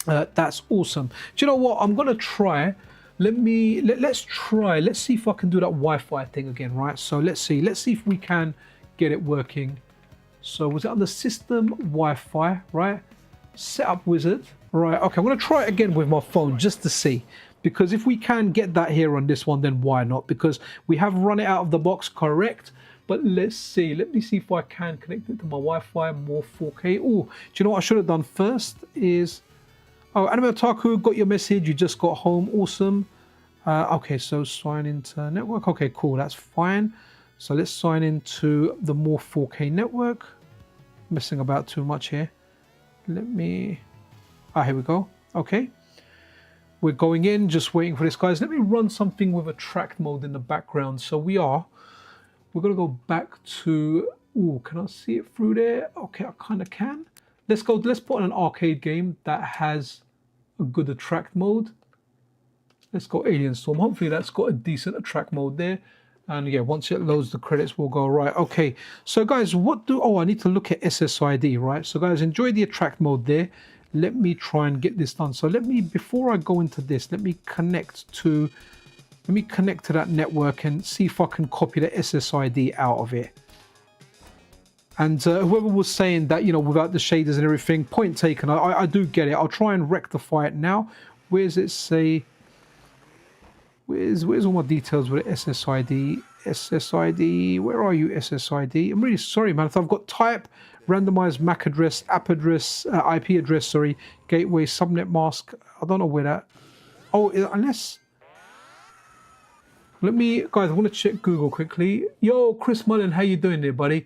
that's awesome. Do you know what? I'm going to try. Let's try. Let's see if I can do that Wi-Fi thing again, right? So let's see if we can get it working. So was it on the system Wi-Fi, right? Setup wizard, right? Okay, I'm gonna try it again with my phone just to see, because if we can get that here on this one, then why not? Because we have run it out of the box, correct? But let's see. Let me see if I can connect it to my Wi-Fi, more 4K. Oh, do you know what I should have done first is, oh, Anime Otaku, got your message. You just got home. Awesome. Okay, so sign into network. Okay, cool. That's fine. So let's sign into the more 4K network. Messing about too much here. Let me... Ah, here we go. Okay. We're going in, just waiting for this, guys. Let me run something with a tracked mode in the background. So we're going to go back to... Ooh, can I see it through there? Okay, I kind of can. Let's put on an arcade game that has a good attract mode. Let's go Alien Storm. Hopefully that's got a decent attract mode there. And yeah, once it loads the credits, we'll go right. Okay, so guys, I need to look at SSID, right? So guys, enjoy the attract mode there. Let me try and get this done. So before I go into this, let me connect to that network and see if I can copy the SSID out of it. And whoever was saying that, you know, without the shaders and everything, point taken. I do get it. I'll try and rectify it now. Where's it say? Where's all my details with SSID? SSID, where are you, SSID? I'm really sorry, man. If I've got type, randomized MAC address, app address, IP address, sorry, gateway, subnet mask. I don't know where that. Oh, unless. Let me, guys, I want to check Google quickly. Yo, Chris Mullen, how you doing there, buddy?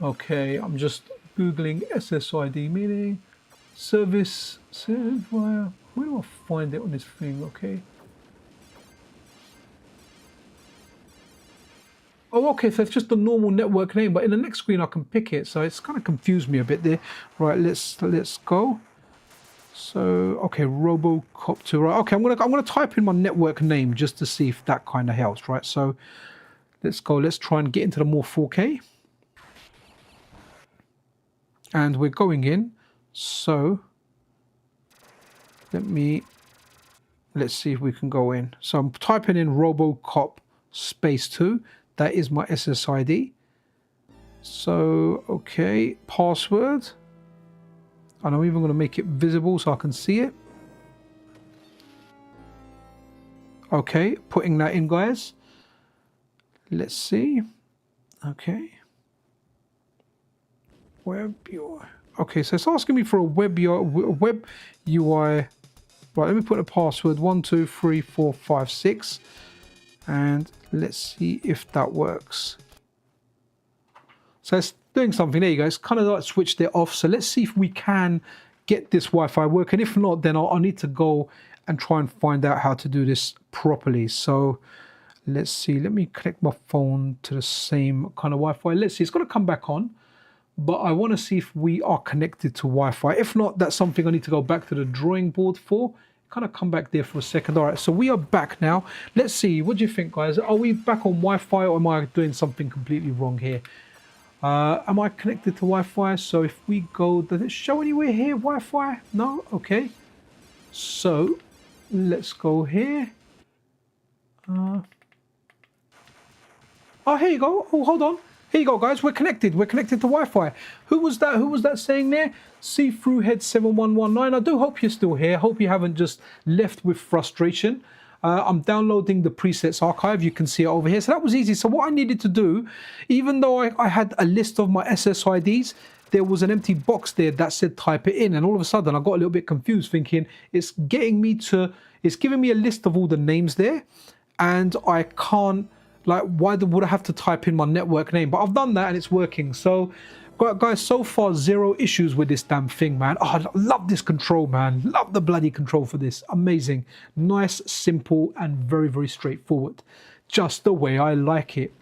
Okay, I'm just Googling SSID meaning. Service via, where do I find it on this thing? Okay. Oh, okay, so it's just a normal network name, but in the next screen I can pick it, so it's kind of confused me a bit there. Right, let's go. So, okay, Robocop2. Right, okay, I'm gonna type in my network name just to see if that kind of helps, right? So let's go. Let's try and get into the more 4K. And we're going in. So let's see if we can go in. So I'm typing in Robocop space 2. That is my SSID. So, okay, password. And I'm even going to make it visible so I can see it. Okay, putting that in, guys. Let's see. Okay. Web UI. Okay, so it's asking me for a web UI. Right, let me put a password 1, 2, 3, 4, 5, 6. And let's see if that works. So it's doing something. There you go. It's kind of like switched it off. So let's see if we can get this Wi-Fi working. If not, then I'll need to go and try and find out how to do this properly. So let's see. Let me connect my phone to the same kind of Wi-Fi. Let's see. It's going to come back on. But I want to see if we are connected to Wi-Fi. If not, that's something I need to go back to the drawing board for. Kind of come back there for a second. All right, so we are back now. Let's see. What do you think, guys? Are we back on Wi-Fi or am I doing something completely wrong here? Am I connected to Wi-Fi? So if we go, does it show anywhere here, Wi-Fi? No? Okay. So let's go here. Oh, here you go. Oh, hold on. Here you go, guys. We're connected. We're connected to Wi-Fi. Who was that? Who was that saying there? See through head 7119. I do hope you're still here. Hope you haven't just left with frustration. I'm downloading the presets archive. You can see it over here. So that was easy. So what I needed to do, even though I had a list of my SSIDs, there was an empty box there that said type it in. And all of a sudden I got a little bit confused thinking it's giving me a list of all the names there. And I can't, like, why would I have to type in my network name? But I've done that and it's working. So guys, so far, 0 issues with this damn thing, man. Oh, I love this control, man. Love the bloody control for this. Amazing. Nice, simple, and very, very straightforward. Just the way I like it.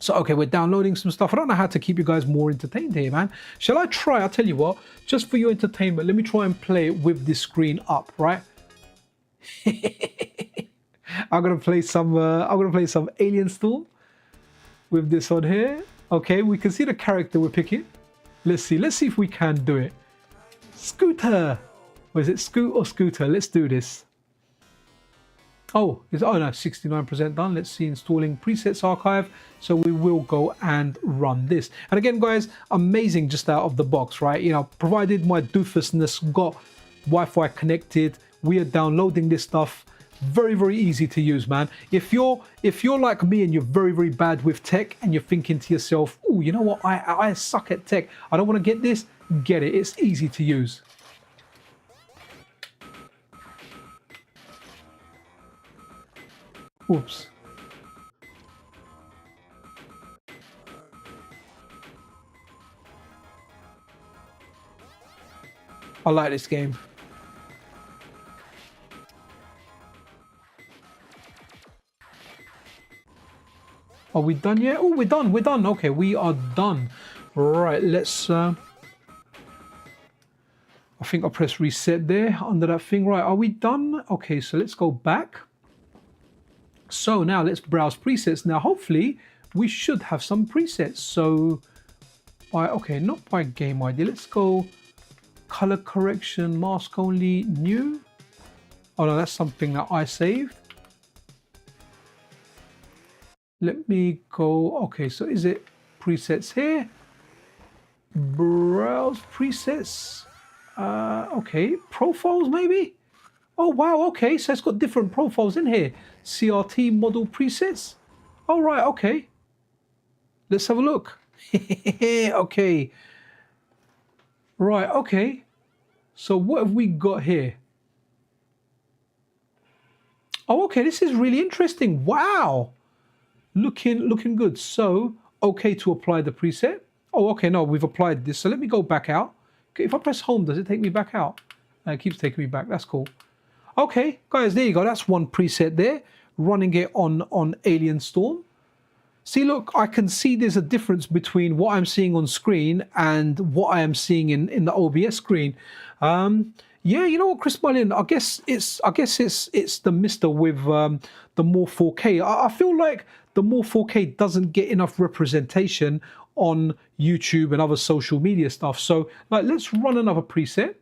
So, okay, we're downloading some stuff. I don't know how to keep you guys more entertained here, man. Shall I try? I'll tell you what. Just for your entertainment, let me try and play it with this screen up, right? I'm gonna play some Alien Storm with this on here. Okay, we can see the character we're picking. Let's see if we can do it. Scooter! Was it Scoot or Scooter? Let's do this. Oh no, 69% done. Let's see, installing presets archive. So we will go and run this. And again, guys, amazing just out of the box, right? You know, provided my doofusness got Wi-Fi connected, we are downloading this stuff. Very, very easy to use, man. If you're like me and you're very, very bad with tech and you're thinking to yourself, oh, you know what, I suck at tech, I don't want to get this, get it. It's easy to use. Oops. I like this game. Are we done yet? Oh, we're done. Okay, we are done. Right, let's... I think I pressed reset there under that thing. Right, are we done? Okay, so let's go back. So now let's browse presets. Now, hopefully, we should have some presets. So, not by game ID. Let's go color correction, mask only, new. Oh, no, that's something that I saved. Let me go, okay, so is it presets here? Browse presets. Okay, profiles maybe? Oh, wow, okay, so it's got different profiles in here. CRT model presets. All right, okay. Let's have a look. Okay. Right, okay. So what have we got here? Oh, okay, this is really interesting. Wow. Looking good. So, okay to apply the preset. Oh, okay, no, we've applied this. So let me go back out. Okay, if I press home, does it take me back out? It keeps taking me back. That's cool. Okay, guys, there you go. That's one preset there, running it on Alien Storm. See, look, I can see there's a difference between what I'm seeing on screen and what I am seeing in the OBS screen. Yeah, you know what, Chris Mullin, I guess it's the MiSTer with the Morph 4K. I feel like the Morph 4K doesn't get enough representation on YouTube and other social media stuff. So, like, let's run another preset.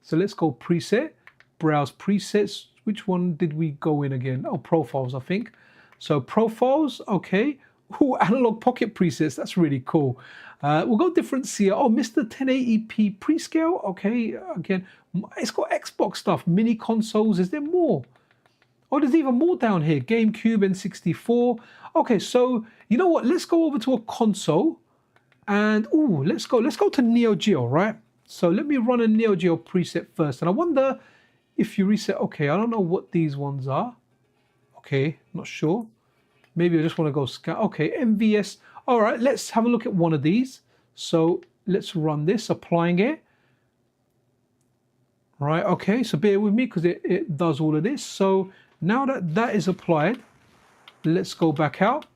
So let's go preset, browse presets. Which one did we go in again? Oh, profiles, I think. So profiles, okay. Ooh, analog pocket presets, that's really cool. We'll go different here. Oh, MiSTer 1080p prescale, okay. Again, it's got Xbox stuff, mini consoles. Is there more? Oh, there's even more down here. GameCube, N64. Okay, so you know what? Let's go over to a console, and ooh, let's go to Neo Geo, right? So let me run a Neo Geo preset first, and I wonder if you reset. Okay, I don't know what these ones are. Okay, not sure. Maybe I just want to go scan. Okay, MVS. All right, let's have a look at one of these. So let's run this, applying it. Right, okay, so bear with me because it does all of this. So now that that is applied, let's go back out.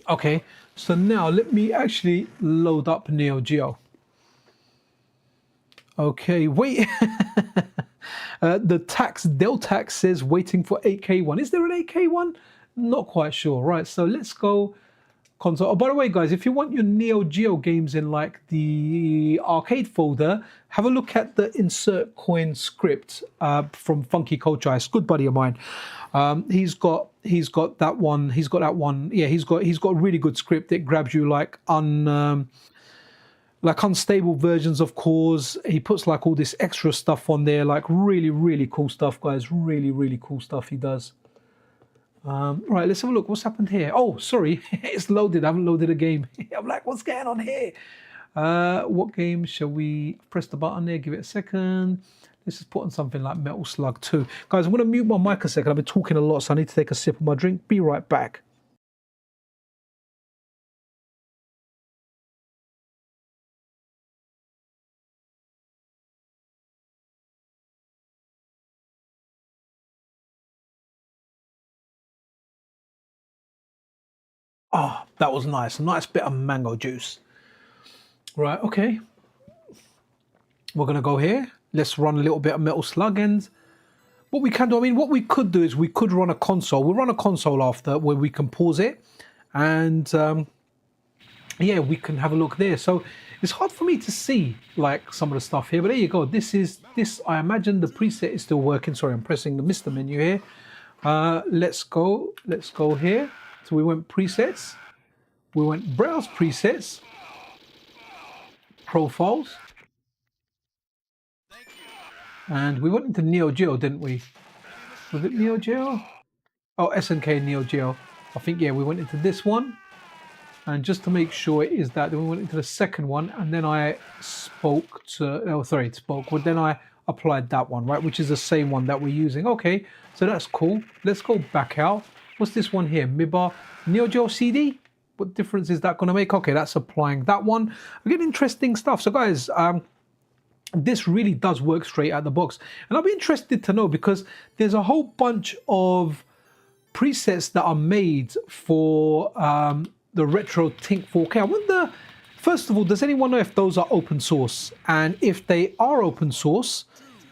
Okay, so now let me actually load up Neo Geo. Okay, wait. The Deltax says waiting for 8K one. Is there an 8K one? Not quite sure. Right, so let's go console. Oh, by the way, guys, if you want your Neo Geo games in like the arcade folder, have a look at the insert coin script from Funky Culture. It's a good buddy of mine. He's got that one. He's got that one. Yeah, he's got a really good script that grabs you like unstable versions of cores. He puts like all this extra stuff on there, like really cool stuff, guys. Really cool stuff he does. Right, let's have a look. What's happened here? Oh, sorry, it's loaded. I haven't loaded a game. I'm like, what's going on here? What game shall we press the button there? Give it a second. Let's just put on something like Metal Slug 2. Guys, I'm going to mute my mic a second. I've been talking a lot, so I need to take a sip of my drink. Be right back. Oh, that was nice. A nice bit of mango juice. Right, okay. We're going to go here. Let's run a little bit of Metal Slug. And what we can do, I mean, what we could do is we could run a console. We'll run a console after where we can pause it. And yeah, we can have a look there. So it's hard for me to see like some of the stuff here. But there you go. This, I imagine the preset is still working. Sorry, I'm pressing the MiSTer menu here. Let's go here. So we went presets, we went browse presets, profiles, and we went into Neo Geo, didn't we? Was it Neo Geo? Oh, SNK Neo Geo. I think, yeah, we went into this one. And just to make sure it is that, then we went into the second one, and then I well, then I applied that one, right? Which is the same one that we're using. Okay, so that's cool. Let's go back out. What's this one here? Miba Neo Geo CD? What difference is that going to make? Okay, that's applying that one. We get interesting stuff. So guys, this really does work straight out the box. And I'll be interested to know because there's a whole bunch of presets that are made for the Retro Tink 4K. I wonder, first of all, does anyone know if those are open source? And if they are open source,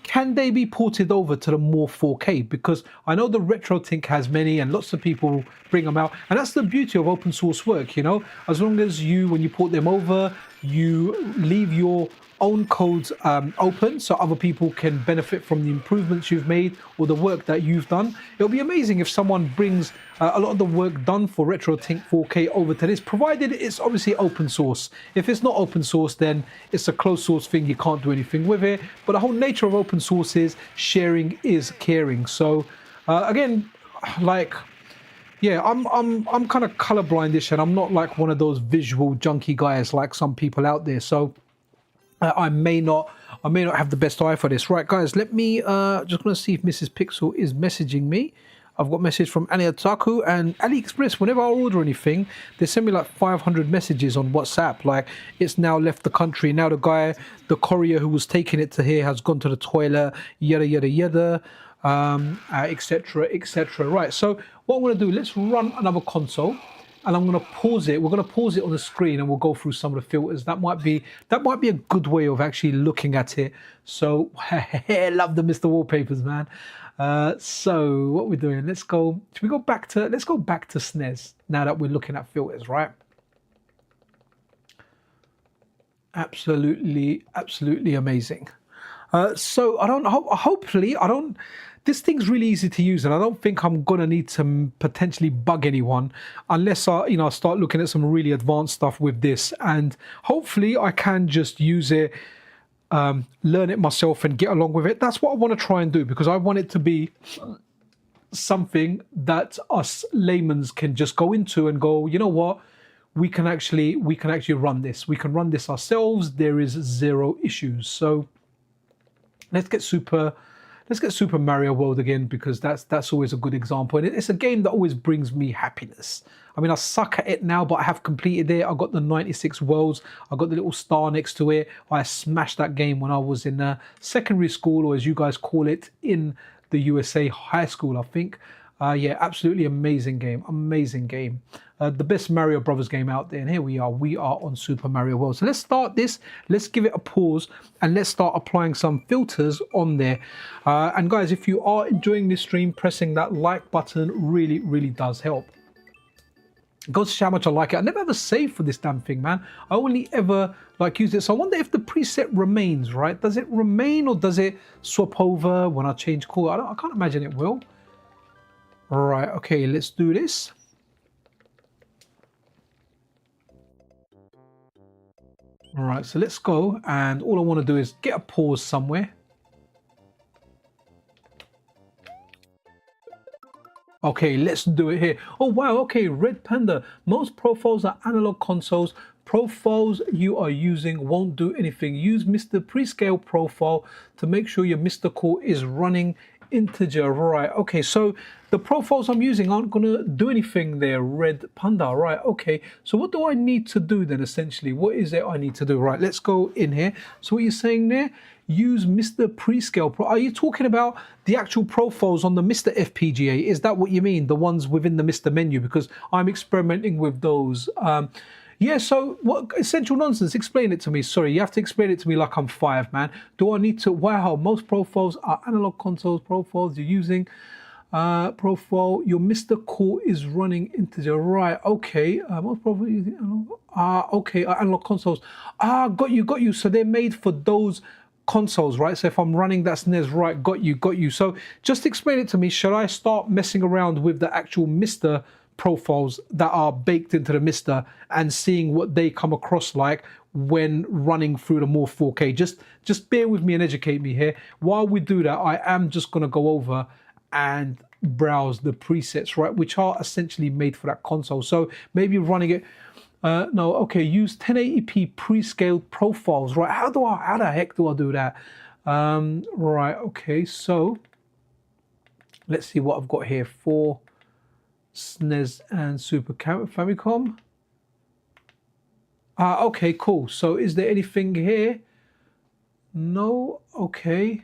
can they be ported over to the Morph 4K? Because I know the Retro Tink has many and lots of people bring them out. And that's the beauty of open source work, you know, as long as you, when you port them over, you leave your own codes open so other people can benefit from the improvements you've made or the work that you've done. It'll be amazing if someone brings a lot of the work done for Retro Tink 4K over to this, provided it's obviously open source. If it's not open source, then it's a closed source thing. You can't do anything with it. But the whole nature of open source is sharing is caring. So again, like, yeah, I'm kind of colorblindish, and I'm not like one of those visual junkie guys like some people out there. So I may not have the best eye for this. Right, guys, let me just going to see if Mrs. Pixel is messaging me. I've got a message from Aniataku and AliExpress. Whenever I order anything, they send me like 500 messages on WhatsApp. Like, it's now left the country. Now the guy, the courier who was taking it to here has gone to the toilet, yada, yada, yada, etc., etc. Right, so what I'm going to do, let's run another console. And I'm going to pause it. We're going to pause it on the screen and we'll go through some of the filters. That might be a good way of actually looking at it. So, love the MiSTer wallpapers, man. So what we're doing, let's go back to SNES now that we're looking at filters, right? Absolutely amazing. So hopefully this thing's really easy to use, and I don't think I'm gonna need to potentially bug anyone unless I start looking at some really advanced stuff with this. And hopefully I can just use it, learn it myself and get along with it. That's what I want to try and do, because I want it to be something that us laymen can just go into and go, you know what, we can actually run this. We can run this ourselves. There is zero issues. So let's get Super Mario World again, because that's always a good example, and it's a game that always brings me happiness. I mean, I suck at it now, but I have completed it. I got the 96 worlds. I got the little star next to it. I smashed that game when I was in secondary school, or as you guys call it in the USA, high school, I think. Yeah, absolutely amazing game. Amazing game. The best Mario Brothers game out there. And here we are on Super Mario World. So let's start this. Let's give it a pause and let's start applying some filters on there. And guys, if you are enjoying this stream, pressing that like button really does help. It goes to show how much I like it. I never ever saved for this damn thing, man. I only ever use it. So I wonder if the preset remains, right? Does it remain or does it swap over when I change chord? I can't imagine it will. All right, okay, let's do this. All right, so let's go, and all I want to do is get a pause somewhere. Okay, let's do it here. Oh wow, okay, Red Panda. Most profiles are analog consoles. Profiles you are using won't do anything. Use MiSTer Prescale profile to make sure your MiSTer core is running integer. Right, okay, so the profiles I'm using aren't going to do anything there, Red Panda. Right, okay, so what do I need to do then, essentially? What is it I need to do? Right, let's go in here. So what you're saying there, use MiSTer Prescale. Are you talking about the actual profiles on the MiSTer FPGA? Is that what you mean, the ones within the MiSTer menu? Because I'm experimenting with those. Yeah, so what essential nonsense? Explain it to me. Sorry, you have to explain it to me like I'm 5, man. Do I need to? Wow, most profiles are analog consoles. Profiles you're using. Profile, your MiSTer core is running integer. Right, okay. Most profiles using analog. Okay, analog consoles. Got you. So they're made for those consoles, right? So if I'm running that SNES, right, got you. So just explain it to me. Should I start messing around with the actual MiSTer profiles that are baked into the MiSTer and seeing what they come across like when running through the Morph 4K? Just bear with me and educate me here. While we do that, I am just going to go over and browse the presets, right, which are essentially made for that console. So maybe running it, no, okay, use 1080p prescaled profiles, right? How the heck do I do that? Right, okay, so let's see what I've got here for SNES and Super Famicom. Okay, cool. So is there anything here? No, okay.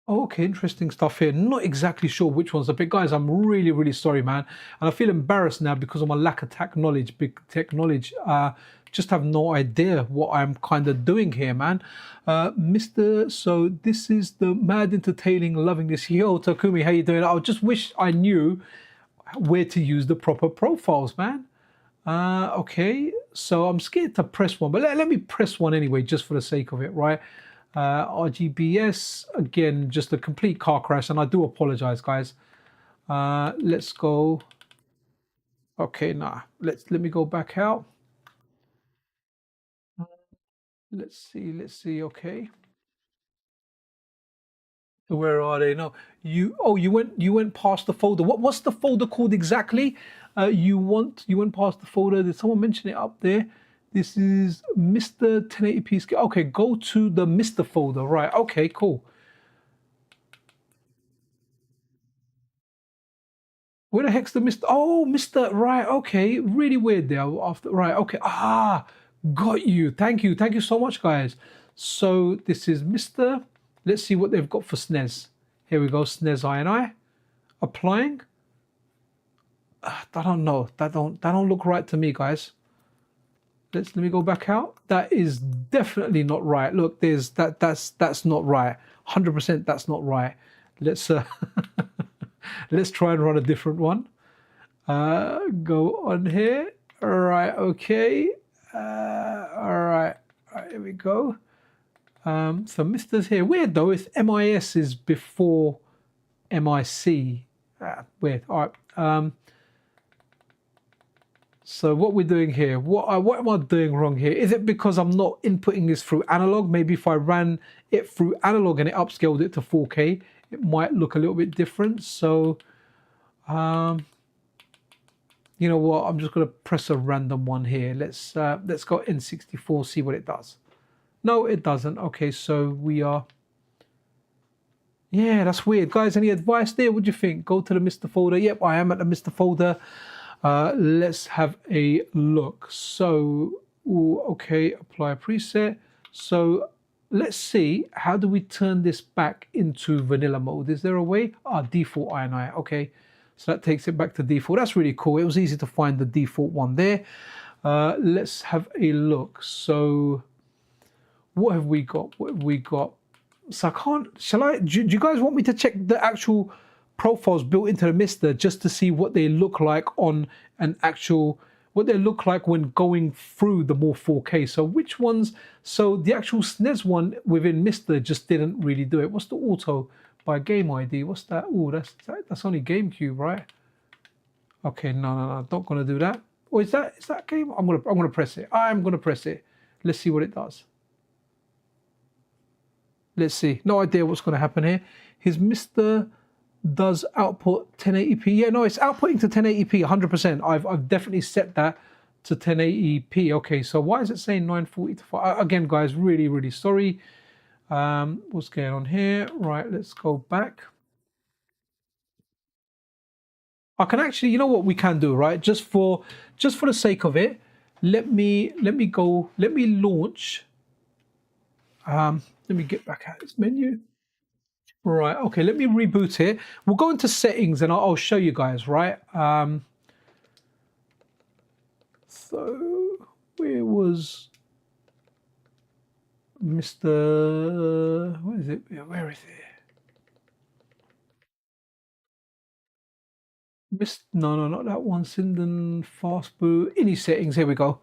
Okay, interesting stuff here. Not exactly sure which one's the big guys. I'm really sorry, man, and I feel embarrassed now because of my lack of tech knowledge. Just have no idea what I'm kind of doing here, man. MiSTer, so this is the mad entertaining, loving this. Yo, Takumi, how you doing? I just wish I knew where to use the proper profiles, man. Okay, so I'm scared to press one, but let me press one anyway, just for the sake of it, right? RGBS, again, just a complete car crash, and I do apologize, guys. Let's go. Okay, nah, let me go back out. Let's see, okay. Where are they? No, you went past the folder. What's the folder called exactly? You went past the folder. Did someone mention it up there? This is MiSTer 1080p scale. Okay, go to the MiSTer folder. Right, okay, cool. Where the heck's the MiSTer? Oh, MiSTer, right, okay. Really weird there. After, right, okay. Ah, got you. Thank you. Thank you so much, guys. So this is MiSTer. Let's see what they've got for SNES. Here we go, SNES INI. Applying. I don't know. That don't look right to me, guys. Let me go back out. That is definitely not right. Look, that's not right. 100% that's not right. Let's let's try and run a different one. Go on here. All right, okay. All right, here we go. So MiSTer's here. Weird though, if MIS is before MIC. Weird. All right. So what we're doing here, what am I doing wrong here? Is it because I'm not inputting this through analog? Maybe if I ran it through analog and it upscaled it to 4K, it might look a little bit different. So, you know what? I'm just going to press a random one here. Let's go N64, see what it does. No, it doesn't. Okay, so we are. Yeah, that's weird, guys. Any advice there? What do you think? Go to the MiSTer folder. Yep, I am at the MiSTer folder. Let's have a look. So, okay, apply a preset. So let's see, how do we turn this back into vanilla mode? Is there a way? Default INI. Okay, so that takes it back to default. That's really cool. It was easy to find the default one there. Let's have a look. So what have we got? What have we got? So I can't, do you guys want me to check the actual profiles built into the MiSTer just to see what they look like on an actual, what they look like when going through the more 4K? So which ones? So the actual SNES one within MiSTer just didn't really do it. What's the auto by game ID? What's that? Oh, that's only GameCube, right? Okay, no, not gonna do that. Or is that game? I'm gonna press it. I'm gonna press it. Let's see what it does. Let's see. No idea what's gonna happen here. His MiSTer does output 1080p. Yeah, no, it's outputting to 1080p 100%. I've definitely set that to 1080p. Okay, so why is it saying 940 to 5? Again, guys, really sorry. What's going on here? Right, let's go back. I can actually, you know what we can do, right? Just for the sake of it, let me launch. Let me get back at this menu. Right, okay, let me reboot it. We'll go into settings and I'll show you guys, right? So where was MiSTer? Where is it? Where is it? No, not that one. Sinden, fast boot, any settings. Here we go.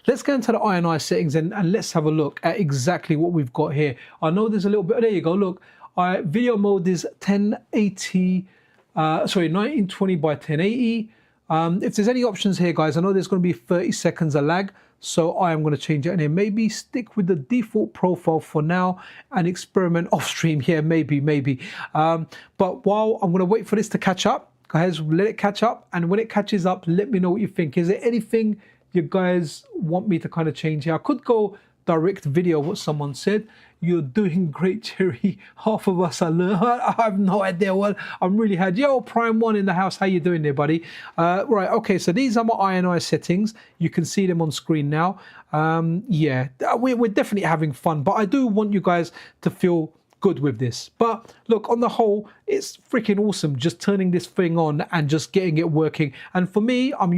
Let's go into the INI settings and let's have a look at exactly what we've got here. I know there's a little bit. There you go. Look, video mode is 1080. 1920 by 1080. If there's any options here, guys, I know there's going to be 30 seconds of lag, so I am going to change it in here. Maybe stick with the default profile for now and experiment off stream. Yeah, maybe. But while I'm going to wait for this to catch up, guys, let it catch up, and when it catches up, let me know what you think. Is there anything you guys want me to kind of change here? I could go direct video, what someone said. You're doing great, Jerry. Half of us are learning. I have no idea what I'm really had. Yo, Prime One in the house. How you doing there, buddy? Right, okay, so these are my INI settings. You can see them on screen now. Yeah, we're definitely having fun, but I do want you guys to feel good with this. But look, on the whole, it's freaking awesome just turning this thing on and just getting it working. And for me, I'm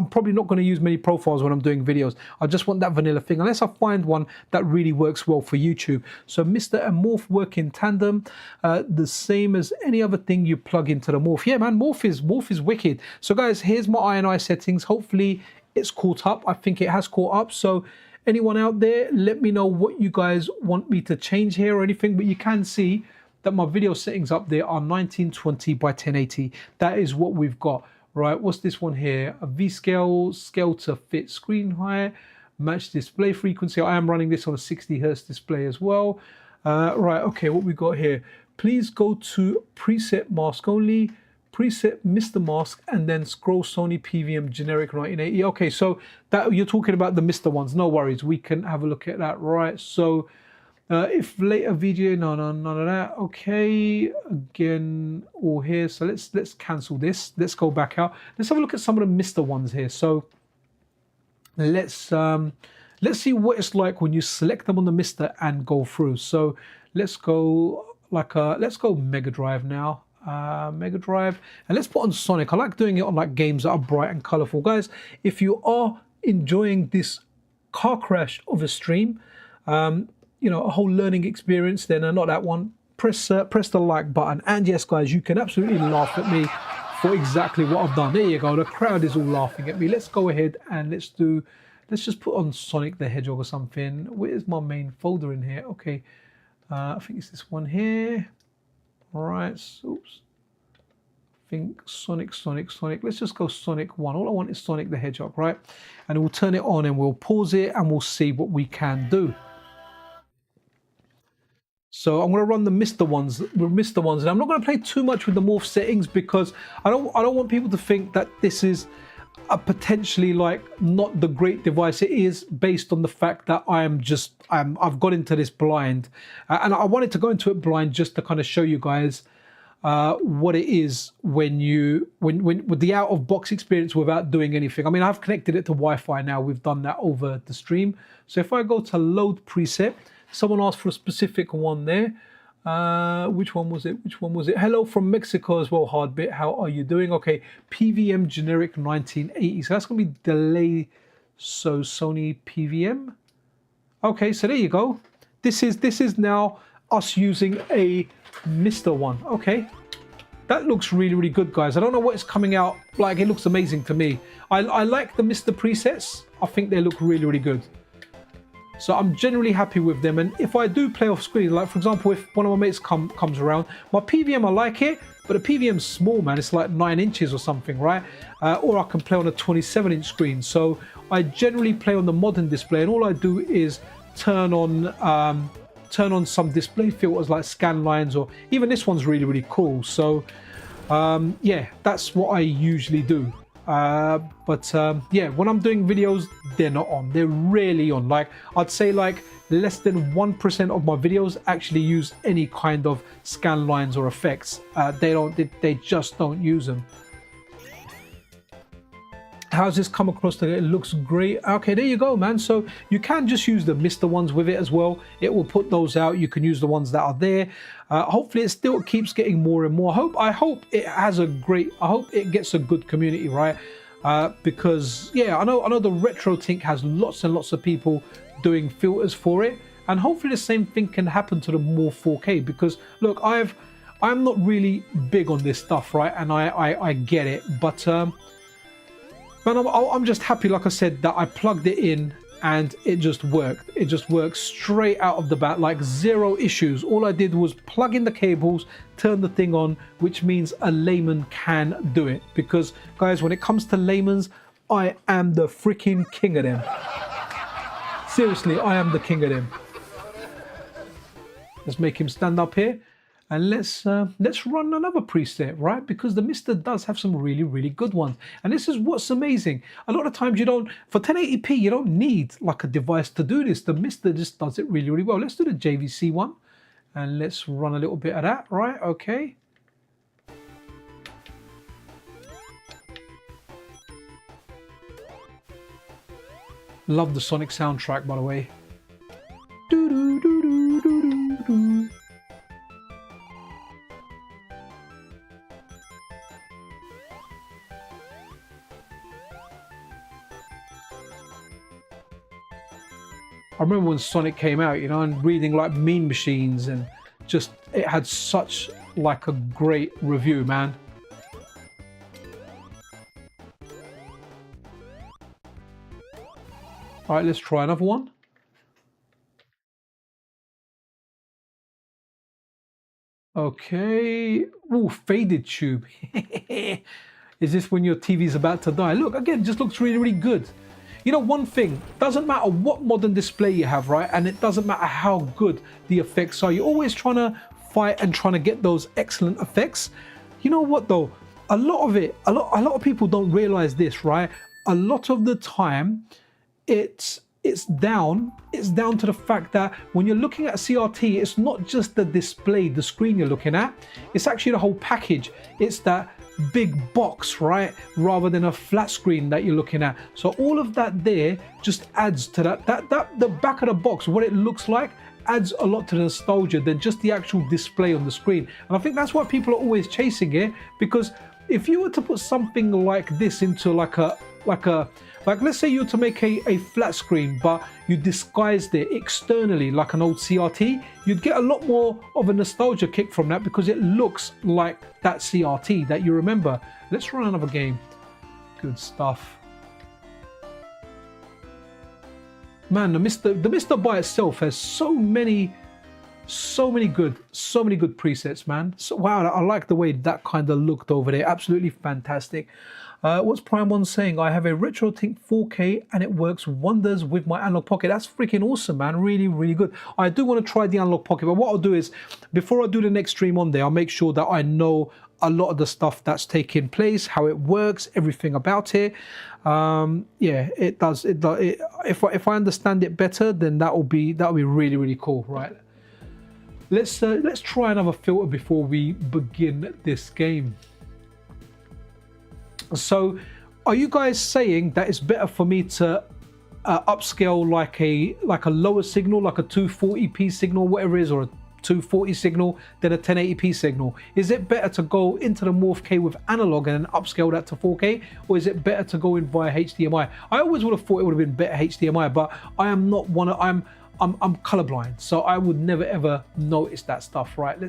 probably not going to use many profiles when I'm doing videos. I just want that vanilla thing, unless I find one that really works well for YouTube. So MiSTer and Morph work in tandem, the same as any other thing you plug into the Morph. Yeah, man, Morph is wicked. So guys, here's my INI settings. Hopefully it's caught up. I think it has caught up. So anyone out there, let me know what you guys want me to change here or anything. But you can see that my video settings up there are 1920 by 1080. That is what we've got, right? What's this one here? A V-scale, scale to fit screen height, match display frequency. I am running this on a 60 Hz display as well. Right, okay, what we got here? Please go to preset mask only, preset MiSTer mask, and then scroll Sony PVM generic 1980. Okay, so that you're talking about the MiSTer ones. No worries, we can have a look at that. Right, so If later VGA, no, none of that. Okay, again, all here. So let's cancel this. Let's go back out. Let's have a look at some of the MiSTer ones here. So let's see what it's like when you select them on the MiSTer and go through. So let's go let's go Mega Drive now. Mega Drive, and let's put on Sonic. I like doing it on like games that are bright and colorful. Guys, if you are enjoying this car crash of a stream, you know, a whole learning experience, then not that one, press the like button. And yes, guys, you can absolutely laugh at me for exactly what I've done. There you go, the crowd is all laughing at me. Let's go ahead and let's just put on Sonic the Hedgehog or something. Where's my main folder in here? Okay, I think it's this one here. All right, oops. I think Sonic. Let's just go Sonic 1. All I want is Sonic the Hedgehog, right? And we'll turn it on and we'll pause it and we'll see what we can do. So I'm going to run the MiSTer ones, and I'm not going to play too much with the morph settings because I don't want people to think that this is a potentially like not the great device. It is based on the fact that I've got into this blind, and I wanted to go into it blind just to kind of show you guys what it is when with the out of box experience without doing anything. I mean, I've connected it to Wi-Fi now. We've done that over the stream. So if I go to load preset. Someone asked for a specific one there. Which one was it? Hello from Mexico as well, Hardbit. How are you doing? Okay, PVM generic 1980. So that's going to be delay. So Sony PVM. Okay, so there you go. This is now us using a MiSTer one. Okay, that looks really, really good, guys. I don't know what it's coming out like. It looks amazing to me. I like the MiSTer presets. I think they look really, really good. So I'm generally happy with them. And if I do play off screen, like for example, if one of my mates comes around, my PVM, I like it, but the PVM's small, man. It's like 9 inches or something, right? Or I can play on a 27-inch screen. So I generally play on the modern display, and all I do is turn on some display filters like scan lines, or even this one's really, really cool. So yeah, that's what I usually do. Yeah, when I'm doing videos, they're not on. They're rarely on. Like, I'd say like less than 1% of my videos actually use any kind of scan lines or effects. They just don't use them. How's this come across today? It looks great. Okay, there you go, man. So you can just use the MiSTer ones with it as well. It will put those out. You can use the ones that are there. Hopefully it still keeps getting more and more. I hope it gets a good community, right? Because yeah, I know the retro Tink has lots and lots of people doing filters for it, and hopefully the same thing can happen to the more 4K. Because look, I'm not really big on this stuff, right? And I get it, but man, I'm just happy, like I said, that I plugged it in and it just worked. It just worked straight out of the bat, like zero issues. All I did was plug in the cables, turn the thing on, which means a layman can do it. Because, guys, when it comes to laymans, I am the freaking king of them. Seriously, I am the king of them. Let's make him stand up here. And let's run another preset, right? Because the MiSTer does have some really, really good ones. And this is what's amazing. A lot of times for 1080p, you don't need like a device to do this. The MiSTer just does it really, really well. Let's do the JVC one. And let's run a little bit of that, right? Okay. Love the Sonic soundtrack, by the way. Do-do-do-do-do-do-do. I remember when Sonic came out, you know, and reading like Mean Machines, and just it had such like a great review, man. All right, let's try another one. Okay. Oh, faded tube. Is this when your TV's about to die? Look, again, just looks really, really good. You know, one thing, doesn't matter what modern display you have, right? And it doesn't matter how good the effects are. You're always trying to fight and trying to get those excellent effects. You know what though? A lot of people don't realize this, right? A lot of the time, it's it's down to the fact that when you're looking at a CRT, it's not just the display, the screen you're looking at, it's actually the whole package. It's that big box, right, rather than a flat screen that you're looking at. So all of that there just adds to that the back of the box, what it looks like, adds a lot to the nostalgia than just the actual display on the screen. And I think that's why people are always chasing it, because if you were to put something like this into like let's say you were to make a flat screen, but you disguised it externally like an old CRT, you'd get a lot more of a nostalgia kick from that, because it looks like that CRT that you remember. Let's run another game. Good stuff. Man, the MiSTer by itself has so many good presets, man. So wow, I like the way that kind of looked over there. Absolutely fantastic. What's Prime One saying? I have a RetroTink 4K and it works wonders with my Analog Pocket. That's freaking awesome, man. Really good. I do want to try the Analog Pocket, but what I'll do is, before I do the next stream on there, I'll make sure that I know a lot of the stuff that's taking place, how it works, everything about it. Yeah, it does. If I understand it better, then that'll be really cool, right? Let's try another filter before we begin this game. So, are you guys saying that it's better for me to upscale like a lower signal, like a 240p signal, whatever it is, or a 240 signal, than a 1080p signal? Is it better to go into the Morph-K with analog and then upscale that to 4K, or is it better to go in via HDMI? I always would have thought it would have been better HDMI, but I am not one of, I'm colorblind, so I would never ever notice that stuff, right?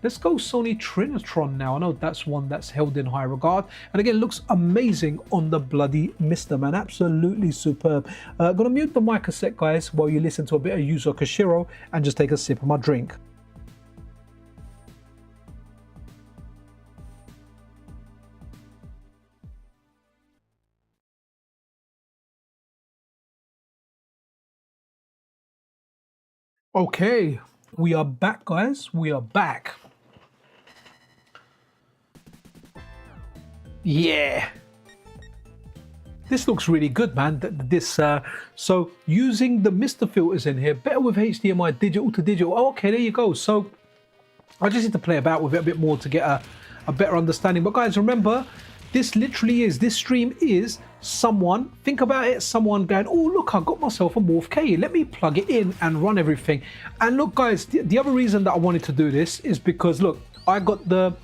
Let's go Sony Trinitron now. I know that's one that's held in high regard, and again looks amazing on the bloody MiSTer, man. Absolutely superb. Gonna mute the mic a sec, guys, while you listen to a bit of Yuzo Koshiro and just take a sip of my drink. Okay, we are back, guys. We are back. Yeah, this looks really good, man. So using the MiSTer filters in here, better with HDMI, digital to digital. Oh, okay, there you go. So I just need to play about with it a bit more to get a better understanding. But guys, remember, this stream is someone, think about it, someone going, oh look, I got myself a Morph-K, let me plug it in and run everything. And look, guys, the other reason that I wanted to do this is because, look, I got the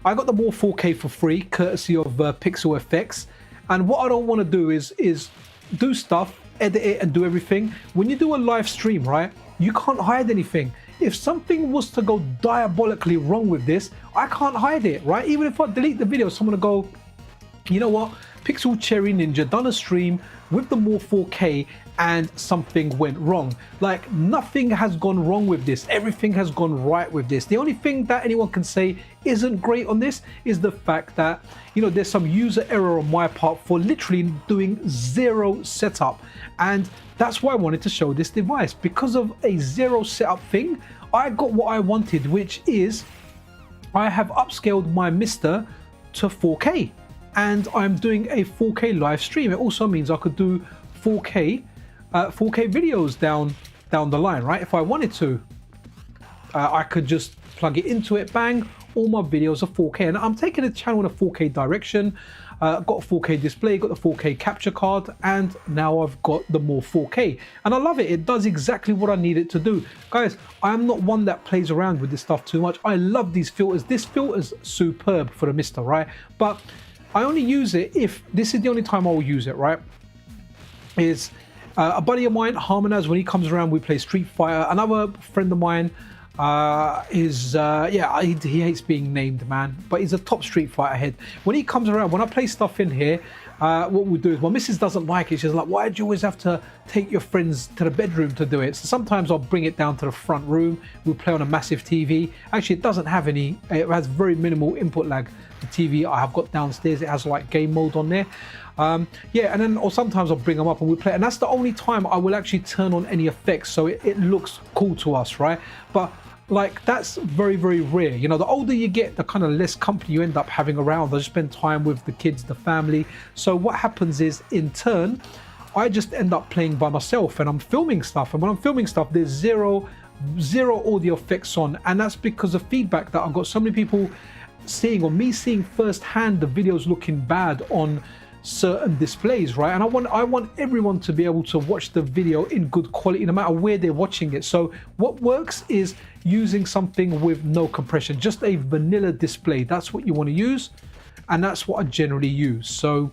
Morph 4K for free, courtesy of Pixel FX. And what I don't want to do is do stuff, edit it and do everything. When you do a live stream, right, you can't hide anything. If something was to go diabolically wrong with this, I can't hide it, right? Even if I delete the video, someone will go, you know what, Pixel Cherry Ninja done a stream with the Morph 4K and something went wrong. Like, nothing has gone wrong with this. Everything has gone right with this. The only thing that anyone can say isn't great on this is the fact that, you know, there's some user error on my part for literally doing zero setup. And that's why I wanted to show this device. Because of a zero setup thing, I got what I wanted, which is I have upscaled my MiSTer to 4K. And I'm doing a 4K live stream. It also means I could do 4K videos down the line, right? If I wanted to, I could just plug it into it, bang, all my videos are 4K. And I'm taking the channel in a 4K direction. Got a 4K display, got the 4K capture card, and now I've got the Morph 4K. And I love it. It does exactly what I need it to do. Guys, I'm not one that plays around with this stuff too much. I love these filters. This filter's superb for the MiSTer, right? But I only use it if, this is the only time I will use it, right? Is a buddy of mine, Harmonize, when he comes around, we play Street Fighter. Another friend of mine he hates being named, man, but he's a top Street Fighter head. When he comes around, when I play stuff in here, what we'll do is, my missus doesn't like it. She's like, why do you always have to take your friends to the bedroom to do it? So sometimes I'll bring it down to the front room. We'll play on a massive TV. Actually, it doesn't have any, it has very minimal input lag. The TV I have got downstairs, it has like game mode on there. Yeah, and then, or sometimes I'll bring them up and we play, and that's the only time I will actually turn on any effects, so it looks cool to us, right? But like, that's very, very rare. You know, the older you get, the kind of less company you end up having around. I just spend time with the kids, the family. So what happens is, in turn, I just end up playing by myself and I'm filming stuff. And when I'm filming stuff, there's zero audio effects on. And that's because of feedback that I've got so many people seeing, or me seeing firsthand, the videos looking bad on certain displays, right? And I want everyone to be able to watch the video in good quality no matter where they're watching it. So what works is using something with no compression, just a vanilla display. That's what you want to use, and that's what I generally use. So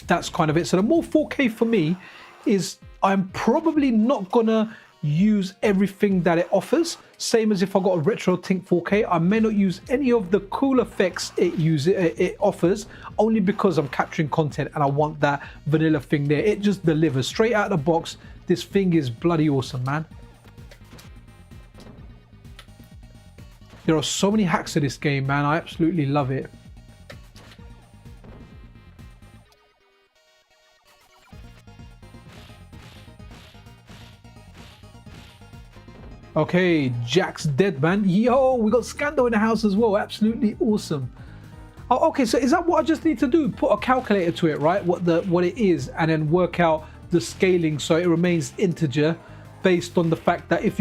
that's kind of it. So the more 4K for me is, I'm probably not gonna use everything that it offers. Same as if I got a Retro Tink 4K, I may not use any of the cool effects it offers, only because I'm capturing content and I want that vanilla thing there. It just delivers straight out of the box. This thing is bloody awesome, man. There are so many hacks to this game, man. I absolutely love it. Okay, Jack's dead, man. Yo, we got Scando in the house as well. Absolutely awesome. Oh, okay, so is that what I just need to do? Put a calculator to it, right? What it is, and then work out the scaling so it remains integer, based on the fact that if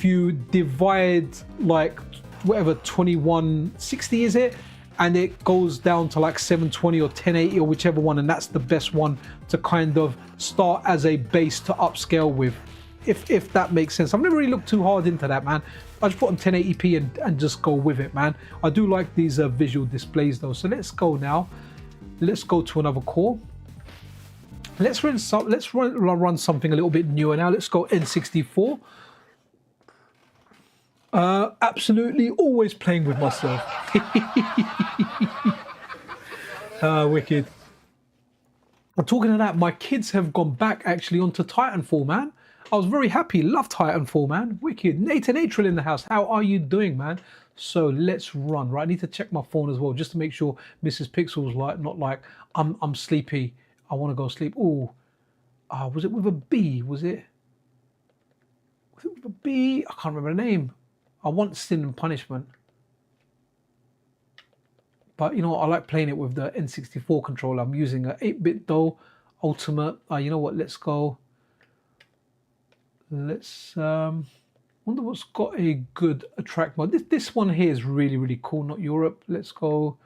you divide like whatever 2160 is it, and it goes down to like 720 or 1080 or whichever one, and that's the best one to kind of start as a base to upscale with. If that makes sense. I've never really looked too hard into that, man. I just put on 1080p and just go with it, man. I do like these visual displays though. So let's go now. Let's go to another core. Let's run something a little bit newer now. Let's go N64. Absolutely always playing with myself. Wicked. I'm talking to that. My kids have gone back actually onto Titanfall, man. I was very happy. Love Titanfall, man. Wicked. Nathan Atrill in the house. How are you doing, man? So let's run. Right, I need to check my phone as well, just to make sure Mrs. Pixel's not like I'm sleepy. I want to go sleep. Oh, was it with a B? Was it with a B? I can't remember the name. I want Sin and Punishment. But you know what? I like playing it with the N64 controller. I'm using a 8-bit though. Ultimate. You know what? Let's go. Let's wonder what's got a good track mode. This one here is really cool. Not Europe. Let's go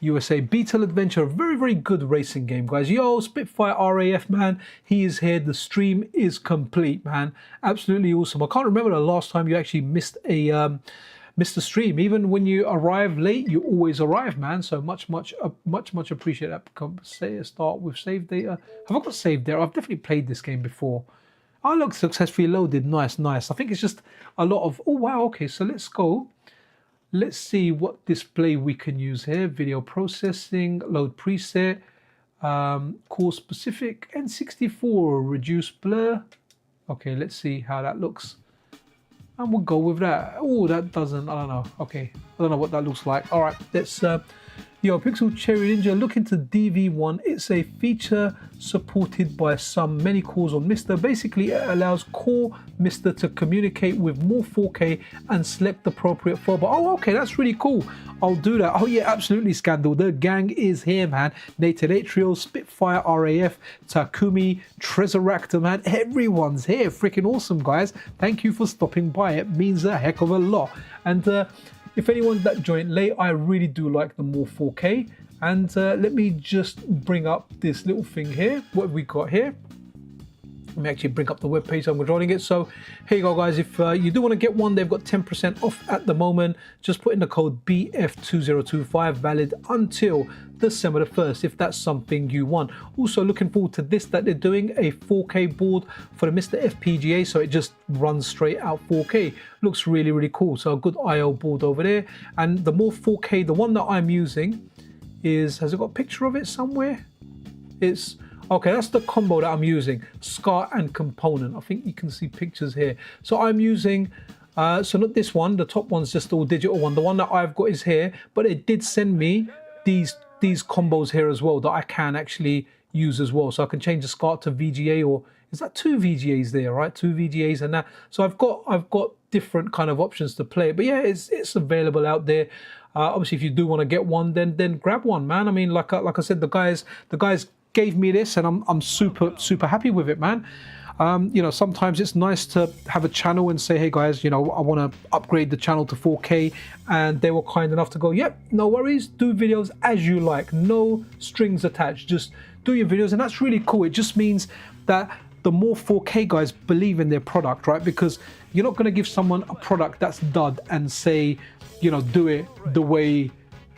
USA. Beetle Adventure, very good racing game, guys. Yo, Spitfire RAF, man, he is here. The stream is complete, man. Absolutely awesome. I can't remember the last time you actually missed a stream. Even when you arrive late, you always arrive, man. So much appreciate that. Start with save data. Have I got save data? I've definitely played this game before. Oh, look, successfully loaded. Nice. I think it's just a lot of, oh wow, okay, so let's go. Let's see what display we can use here. Video processing, load preset, core specific, N64, reduce blur. Okay, let's see how that looks. And we'll go with that. Oh, that doesn't, I don't know. Okay, I don't know what that looks like. All right, let's, yo, Pixel Cherry Ninja, look into DV1. It's a feature supported by many cores on MiSTer. Basically, it allows core MiSTer to communicate with more 4K and select the appropriate file. Oh, okay, that's really cool. I'll do that. Oh yeah, absolutely, Scandal. The gang is here, man. Nathan Atrial, Spitfire RAF, Takumi, Tresuractor, man. Everyone's here. Freaking awesome, guys. Thank you for stopping by. It means a heck of a lot. And if anyone that joined late, I really do like the more 4K. And let me just bring up this little thing here. What have we got here? Let me actually bring up the web page I'm controlling it. So here you go, guys. If you do want to get one, they've got 10% off at the moment. Just put in the code BF2025, valid until December the 1st, if that's something you want. Also looking forward to this, that they're doing a 4K board for the MiSTer FPGA, so it just runs straight out 4K. Looks really cool. So a good IO board over there. And the more 4K, the one that I'm using is, has it got a picture of it somewhere? It's okay, that's the combo that I'm using, SCART and component. I think you can see pictures here. So I'm using, so not this one, the top one's just all digital one. The one that I've got is here, but it did send me these combos here as well that I can actually use as well. So I can change the SCART to VGA, or is that 2 VGAs there, right? 2 VGAs and that. So I've got different kind of options to play. But yeah, it's available out there. Obviously, if you do want to get one, then grab one, man. I mean, like I said, the guys gave me this, and I'm super happy with it, man. You know, sometimes it's nice to have a channel and say, hey guys, you know, I want to upgrade the channel to 4K, and they were kind enough to go, yep, no worries, do videos as you like, no strings attached, just do your videos. And that's really cool. It just means that the more 4K guys believe in their product, right? Because you're not going to give someone a product that's dud and say, you know, do it the way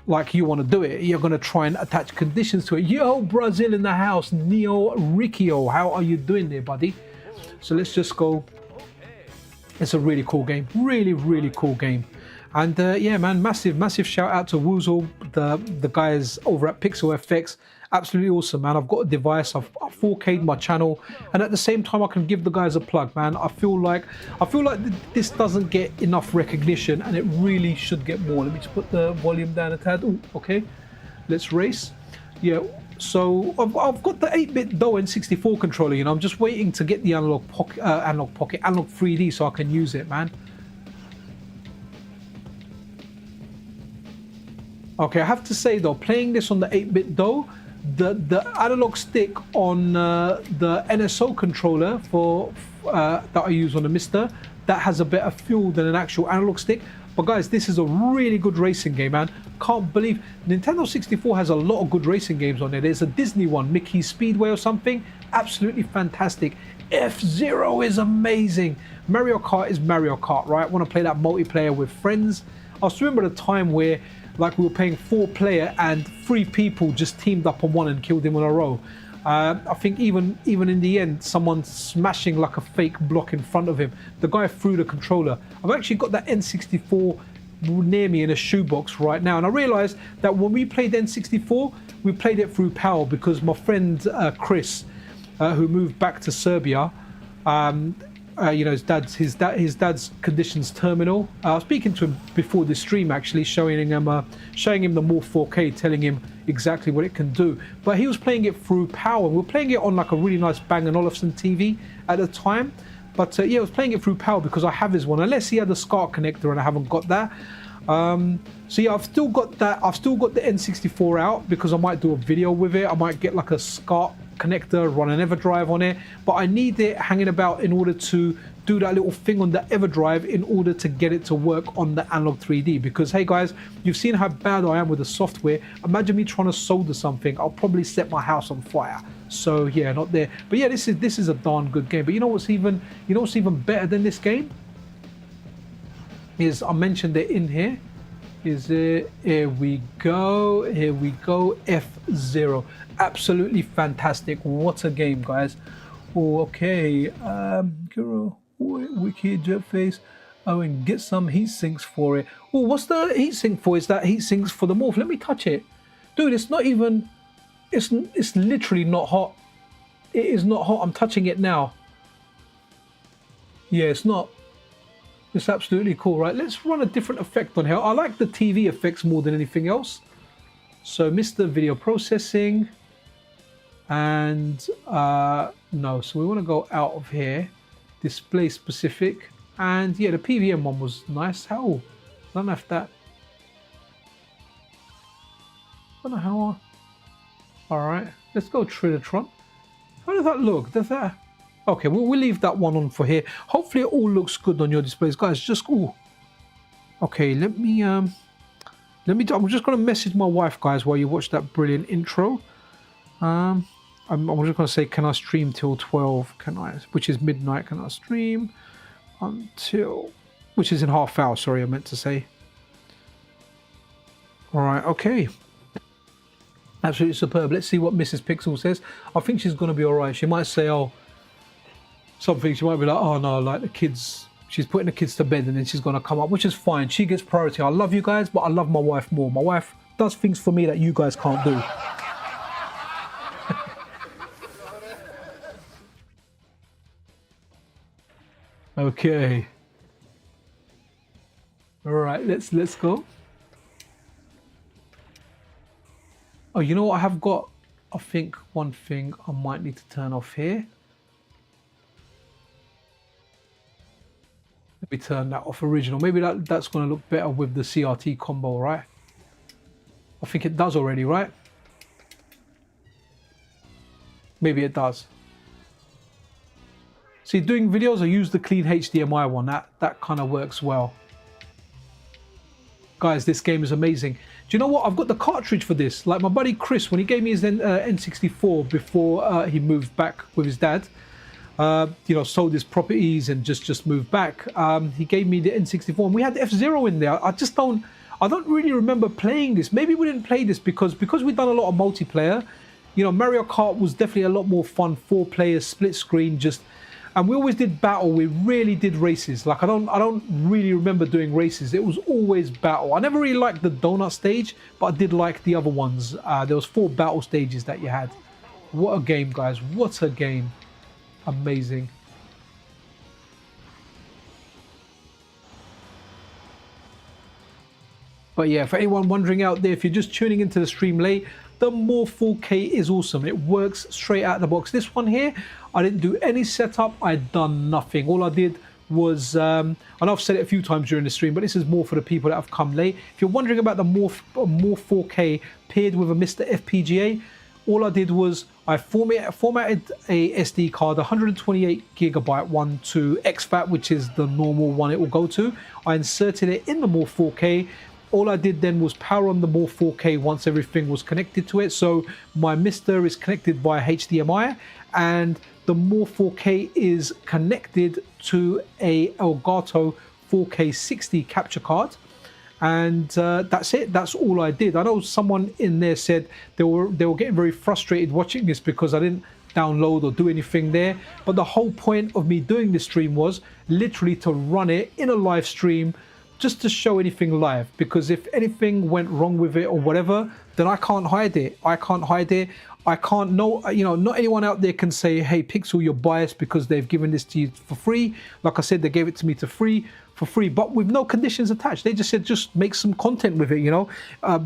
like you want to do it. You're going to try and attach conditions to it. Yo, Brazil in the house, Neo Riccio, how are you doing there, buddy? So let's just go. It's a really cool game, really cool game. And yeah, man, massive shout out to Woozle, the guys over at PixelFX. Absolutely awesome, man. I've got a device, I've 4K'd my channel, and at the same time I can give the guys a plug, man. I feel like this doesn't get enough recognition, and it really should get more. Let me just put the volume down a tad. Ooh, okay, let's race. Yeah, so I've got the 8-bit De10 N64 controller, you know. I'm just waiting to get the analog 3D so I can use it, man. Okay, I have to say though, playing this on the 8-bit De10, the analog stick on the NSO controller for that I use on the MiSTer, that has a better feel than an actual analog stick. But guys, this is a really good racing game, man. Can't believe Nintendo 64 has a lot of good racing games on there. There's a Disney one, Mickey's Speedway or something, absolutely fantastic. F-Zero is amazing. Mario Kart is Mario Kart, right? I want to play that multiplayer with friends. I still remember the time where like we were playing 4-player and 3 people just teamed up on one and killed him in a row. I think even in the end, someone smashing like a fake block in front of him. The guy threw the controller. I've actually got that N64 near me in a shoebox right now, and I realized that when we played N64, we played it through PAL because my friend Chris, who moved back to Serbia, you know, his dad's condition's terminal. I was speaking to him before the stream, actually, showing him the Morph 4K, telling him exactly what it can do. But he was playing it through PAL, and we were playing it on like a really nice Bang & Olufsen TV at the time. But yeah, I was playing it through PAL because I have his one, unless he had a SCART connector and I haven't got that. So yeah, I've still got that. I've still got the N64 out because I might do a video with it. I might get like a SCART connector, run an EverDrive on it, but I need it hanging about in order to do that little thing on the EverDrive in order to get it to work on the analog 3D. Because hey guys, you've seen how bad I am with the software. Imagine me trying to solder something, I'll probably set my house on fire. So yeah, not there. But yeah, this is a darn good game. But you know what's even better than this game is, I mentioned it in here, is it, here we go, F-Zero. Absolutely fantastic. What a game, guys. Oh, okay, wicked jet face. Oh, and get some heat sinks for it. Oh, what's the heat sink for? Is that heat sinks for the Morph? Let me touch it. Dude, it's not even, it's literally not hot. It is not hot. I'm touching it now. Yeah, it's not. It's absolutely cool, right? Let's run a different effect on here. I like the TV effects more than anything else. So MiSTer video processing, and no, so we want to go out of here, display specific, and yeah, the PVM one was nice. How? I don't know if that, I don't know how. All right, let's go Trinitron. How does that look? Does that? Okay, we'll leave that one on for here. Hopefully it all looks good on your displays, guys. Just ooh. Okay, let me I'm just gonna message my wife, guys, while you watch that brilliant intro. I'm just gonna say, can I stream till 12? Can I? Which is midnight. Can I stream until? Which is in half hour. Sorry, I meant to say. All right. Okay. Absolutely superb. Let's see what Mrs. Pixel says. I think she's gonna be all right. She might say, oh, something. She might be like, oh no, like the kids. She's putting the kids to bed and then she's gonna come up, which is fine. She gets priority. I love you guys, but I love my wife more. My wife does things for me that you guys can't do. Okay. All right, let's go. Oh, you know what? I have got, I think, one thing I might need to turn off here. Let me turn that off original. Maybe that's going to look better with the CRT combo, right? I think it does already, right? Maybe it does. See, doing videos, I use the clean HDMI one. That kind of works well. Guys, this game is amazing. Do you know what? I've got the cartridge for this. Like my buddy Chris, when he gave me his N64 before he moved back with his dad, you know, sold his properties and just moved back. He gave me the N64 and we had the F-Zero in there. I don't really remember playing this. Maybe we didn't play this because we've done a lot of multiplayer. You know, Mario Kart was definitely a lot more fun. 4 players, split screen, and we always did battle. We rarely did races. Like I don't really remember doing races. It was always battle. I never really liked the donut stage, but I did like the other ones. There was 4 battle stages that you had. What a game, guys. What a game. Amazing. But yeah, for anyone wondering out there, if you're just tuning into the stream late, the Morph 4K is awesome. It works straight out of the box. This one here, I didn't do any setup. I'd done nothing. All I did was, and I've said it a few times during the stream, but this is more for the people that have come late. If you're wondering about the Morph 4K paired with a MiSTer FPGA, all I did was I formatted a SD card, 128GB one to exFAT, which is the normal one it will go to. I inserted it in the Morph 4K. All I did then was power on the Morph 4K once everything was connected to it. So my MiSTer is connected via HDMI and the Morph 4K is connected to a Elgato 4K 60 capture card. And that's it. That's all I did. I know someone in there said they were getting very frustrated watching this because I didn't download or do anything there. But the whole point of me doing this stream was literally to run it in a live stream, just to show anything live, because if anything went wrong with it or whatever, then I can't hide it. I can't hide it. I can't know, you know, not anyone out there can say, hey, Pixel, you're biased because they've given this to you for free. Like I said, they gave it to me for free, but with no conditions attached. They just said, just make some content with it, you know.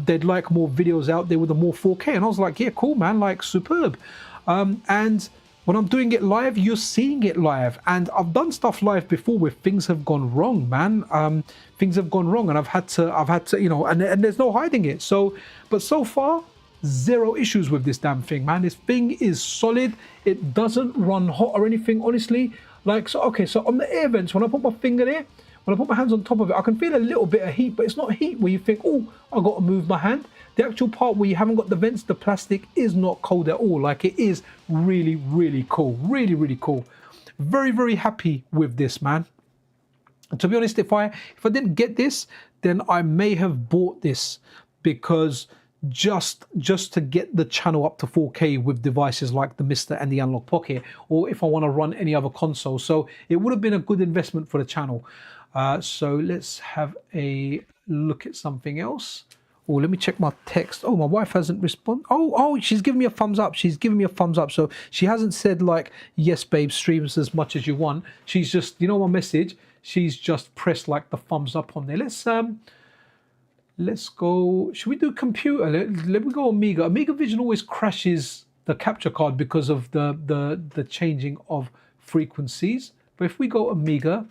They'd like more videos out there with a more 4K. And I was like, yeah, cool, man, like superb. And when I'm doing it live, you're seeing it live. And I've done stuff live before where things have gone wrong, man. Things have gone wrong and I've had to, you know, and there's no hiding it. So, but so far, zero issues with this damn thing, man. This thing is solid. It doesn't run hot or anything, honestly. Like, so, okay, so on the air vents, when I put my finger there, when I put my hands on top of it, I can feel a little bit of heat, but it's not heat where you think, oh, I got to move my hand. The actual part where you haven't got the vents, the plastic is not cold at all. Like, it is really, really cool. Really, really cool. Very, very happy with this, man. And to be honest, if I didn't get this, then I may have bought this, because just to get the channel up to 4K with devices like the MiSTer and the Analog Pocket, or if I want to run any other console. So it would have been a good investment for the channel. So let's have a look at something else. Oh, let me check my text. Oh, my wife hasn't responded. Oh, she's giving me a thumbs up. She's giving me a thumbs up. So she hasn't said like, yes, babe, streams as much as you want. She's just, you know, my message, she's just pressed like the thumbs up on there. Let's go. Should we do computer? Let me go Amiga. Amiga Vision always crashes the capture card because of the changing of frequencies. But if we go Amiga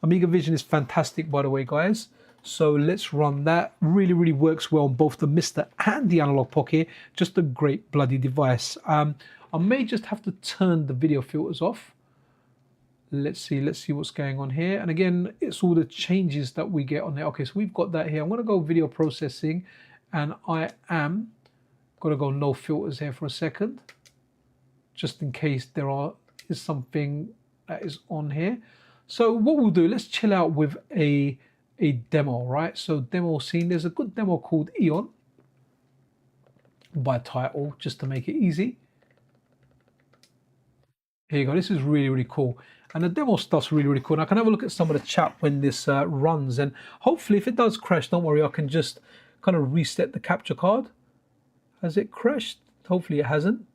Vision is fantastic, by the way, guys. So let's run that. Really, really works well on both the MiSTer and the Analog Pocket. Just a great bloody device. I may just have to turn the video filters off. Let's see what's going on here. And again, it's all the changes that we get on there. Okay, so we've got that here. I'm going to go video processing, and I am going to go no filters here for a second, just in case there is something that is on here. So what we'll do, let's chill out with a demo, right? So demo scene, there's a good demo called Eon by title, just to make it easy. Here you go. This is really, really cool. And the demo stuff's really, really cool. And I can have a look at some of the chat when this runs. And hopefully, if it does crash, don't worry, I can just kind of reset the capture card. Has it crashed? Hopefully it hasn't.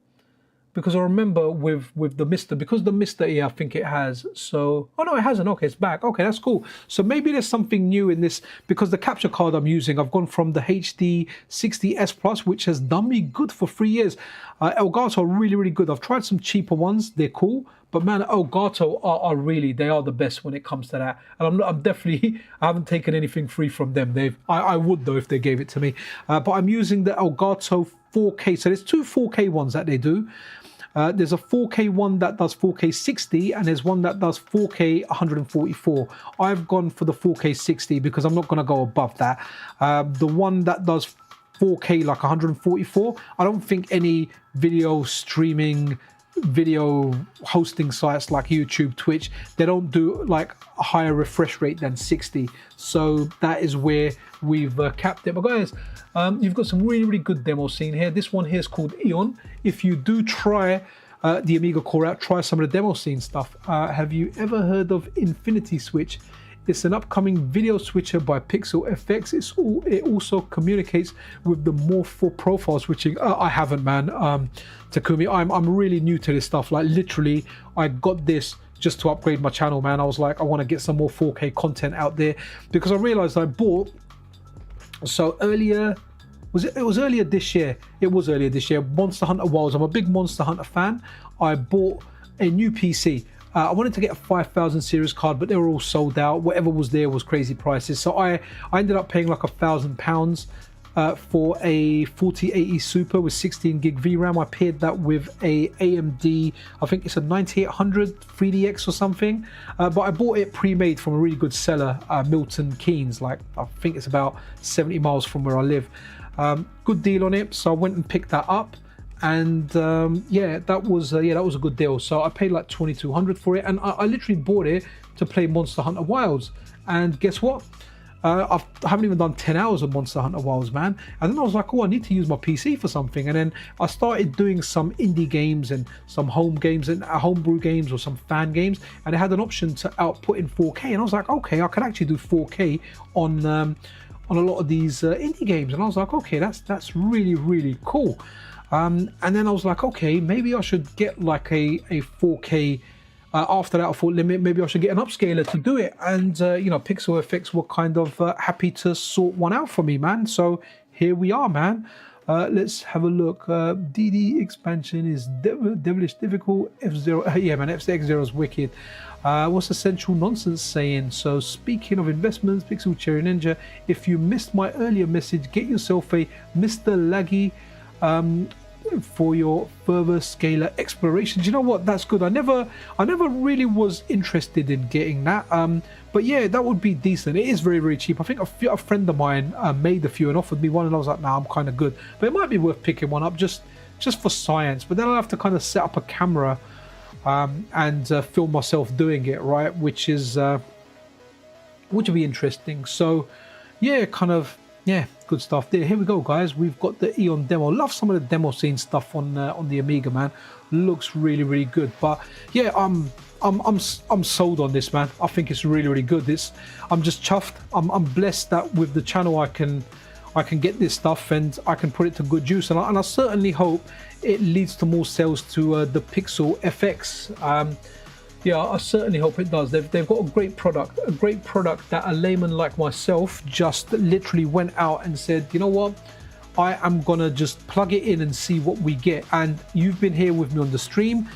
Because I remember with the MiSTer, because the MiSTer here, I think it has. So, oh no, it hasn't. Okay, it's back. Okay, that's cool. So maybe there's something new in this, because the capture card I'm using, I've gone from the HD 60S Plus, which has done me good for 3 years. Elgato are really, really good. I've tried some cheaper ones. They're cool. But man, Elgato are really, they are the best when it comes to that. And I'm definitely, I haven't taken anything free from them. I would though if they gave it to me. But I'm using the Elgato 4K. So there's two 4K ones that they do. There's a 4K one that does 4K 60, and there's one that does 4K 144. I've gone for the 4K 60 because I'm not going to go above that. The one that does 4K like 144, I don't think any video streaming, video hosting sites like YouTube, Twitch, they don't do like a higher refresh rate than 60. So that is where we've capped it. But guys, you've got some really good demo scene here. This one here is called Eon. If you do try the Amiga core out, try some of the demo scene stuff. Have you ever heard of Infinity Switch? It's an upcoming video switcher by Pixel FX. It also communicates with the Morph for profile switching. I haven't, man. Takumi, I'm really new to this stuff. Like literally, I got this just to upgrade my channel, man. I was like, I want to get some more 4K content out there because I realized I bought. So earlier, it was earlier this year. It was earlier this year. Monster Hunter Wilds. I'm a big Monster Hunter fan. I bought a new PC. I wanted to get a 5000 series card, but they were all sold out. Whatever was there was crazy prices. So I ended up paying like £1,000 for a 4080 Super with 16 gig VRAM. I paired that with a AMD, I think it's a 9800 3DX or something. But I bought it pre-made from a really good seller, Milton Keynes. Like I think it's about 70 miles from where I live. Good deal on it. So I went and picked that up. And yeah, that was a good deal. So I paid like 2200 for it, and I literally bought it to play Monster Hunter Wilds. And guess what? I haven't even done 10 hours of Monster Hunter Wilds, man. And then I was like, oh, I need to use my PC for something. And then I started doing some indie games and some home games and homebrew games or some fan games. And it had an option to output in 4K. And I was like, okay, I can actually do 4K on a lot of these indie games. And I was like, okay, that's really cool. And then I was like, okay, maybe I should get like a 4K. After that, I thought maybe I should get an upscaler to do it. And, you know, Pixel FX were kind of happy to sort one out for me, man. So here we are, man. Let's have a look. DD expansion is devilish difficult. F0, yeah, man, F0 is wicked. What's the Central Nonsense saying? So speaking of investments, Pixel Cherry Ninja, if you missed my earlier message, get yourself a MiSTer FPGA for your further scalar explorations. You know what, that's good. I never really was interested in getting that, but yeah, that would be decent. It is very cheap. I think a friend of mine made a few and offered me one, and I was like, nah, I'm kind of good, but it might be worth picking one up just for science. But then I'll have to kind of set up a camera and film myself doing it, right, which would be interesting. So yeah, kind of, yeah, good stuff there. Here we go, guys. We've got the Eon demo. Love some of the demo scene stuff on the Amiga, man. Looks really good. But yeah, I'm sold on this, man. I think it's really good. I'm just chuffed. I'm blessed that with the channel I can get this stuff and I can put it to good use. And I certainly hope it leads to more sales to the Pixel FX. Yeah, I certainly hope it does. They've got a great product that a layman like myself just literally went out and said, you know what, I am gonna just plug it in and see what we get. And you've been here with me on the stream.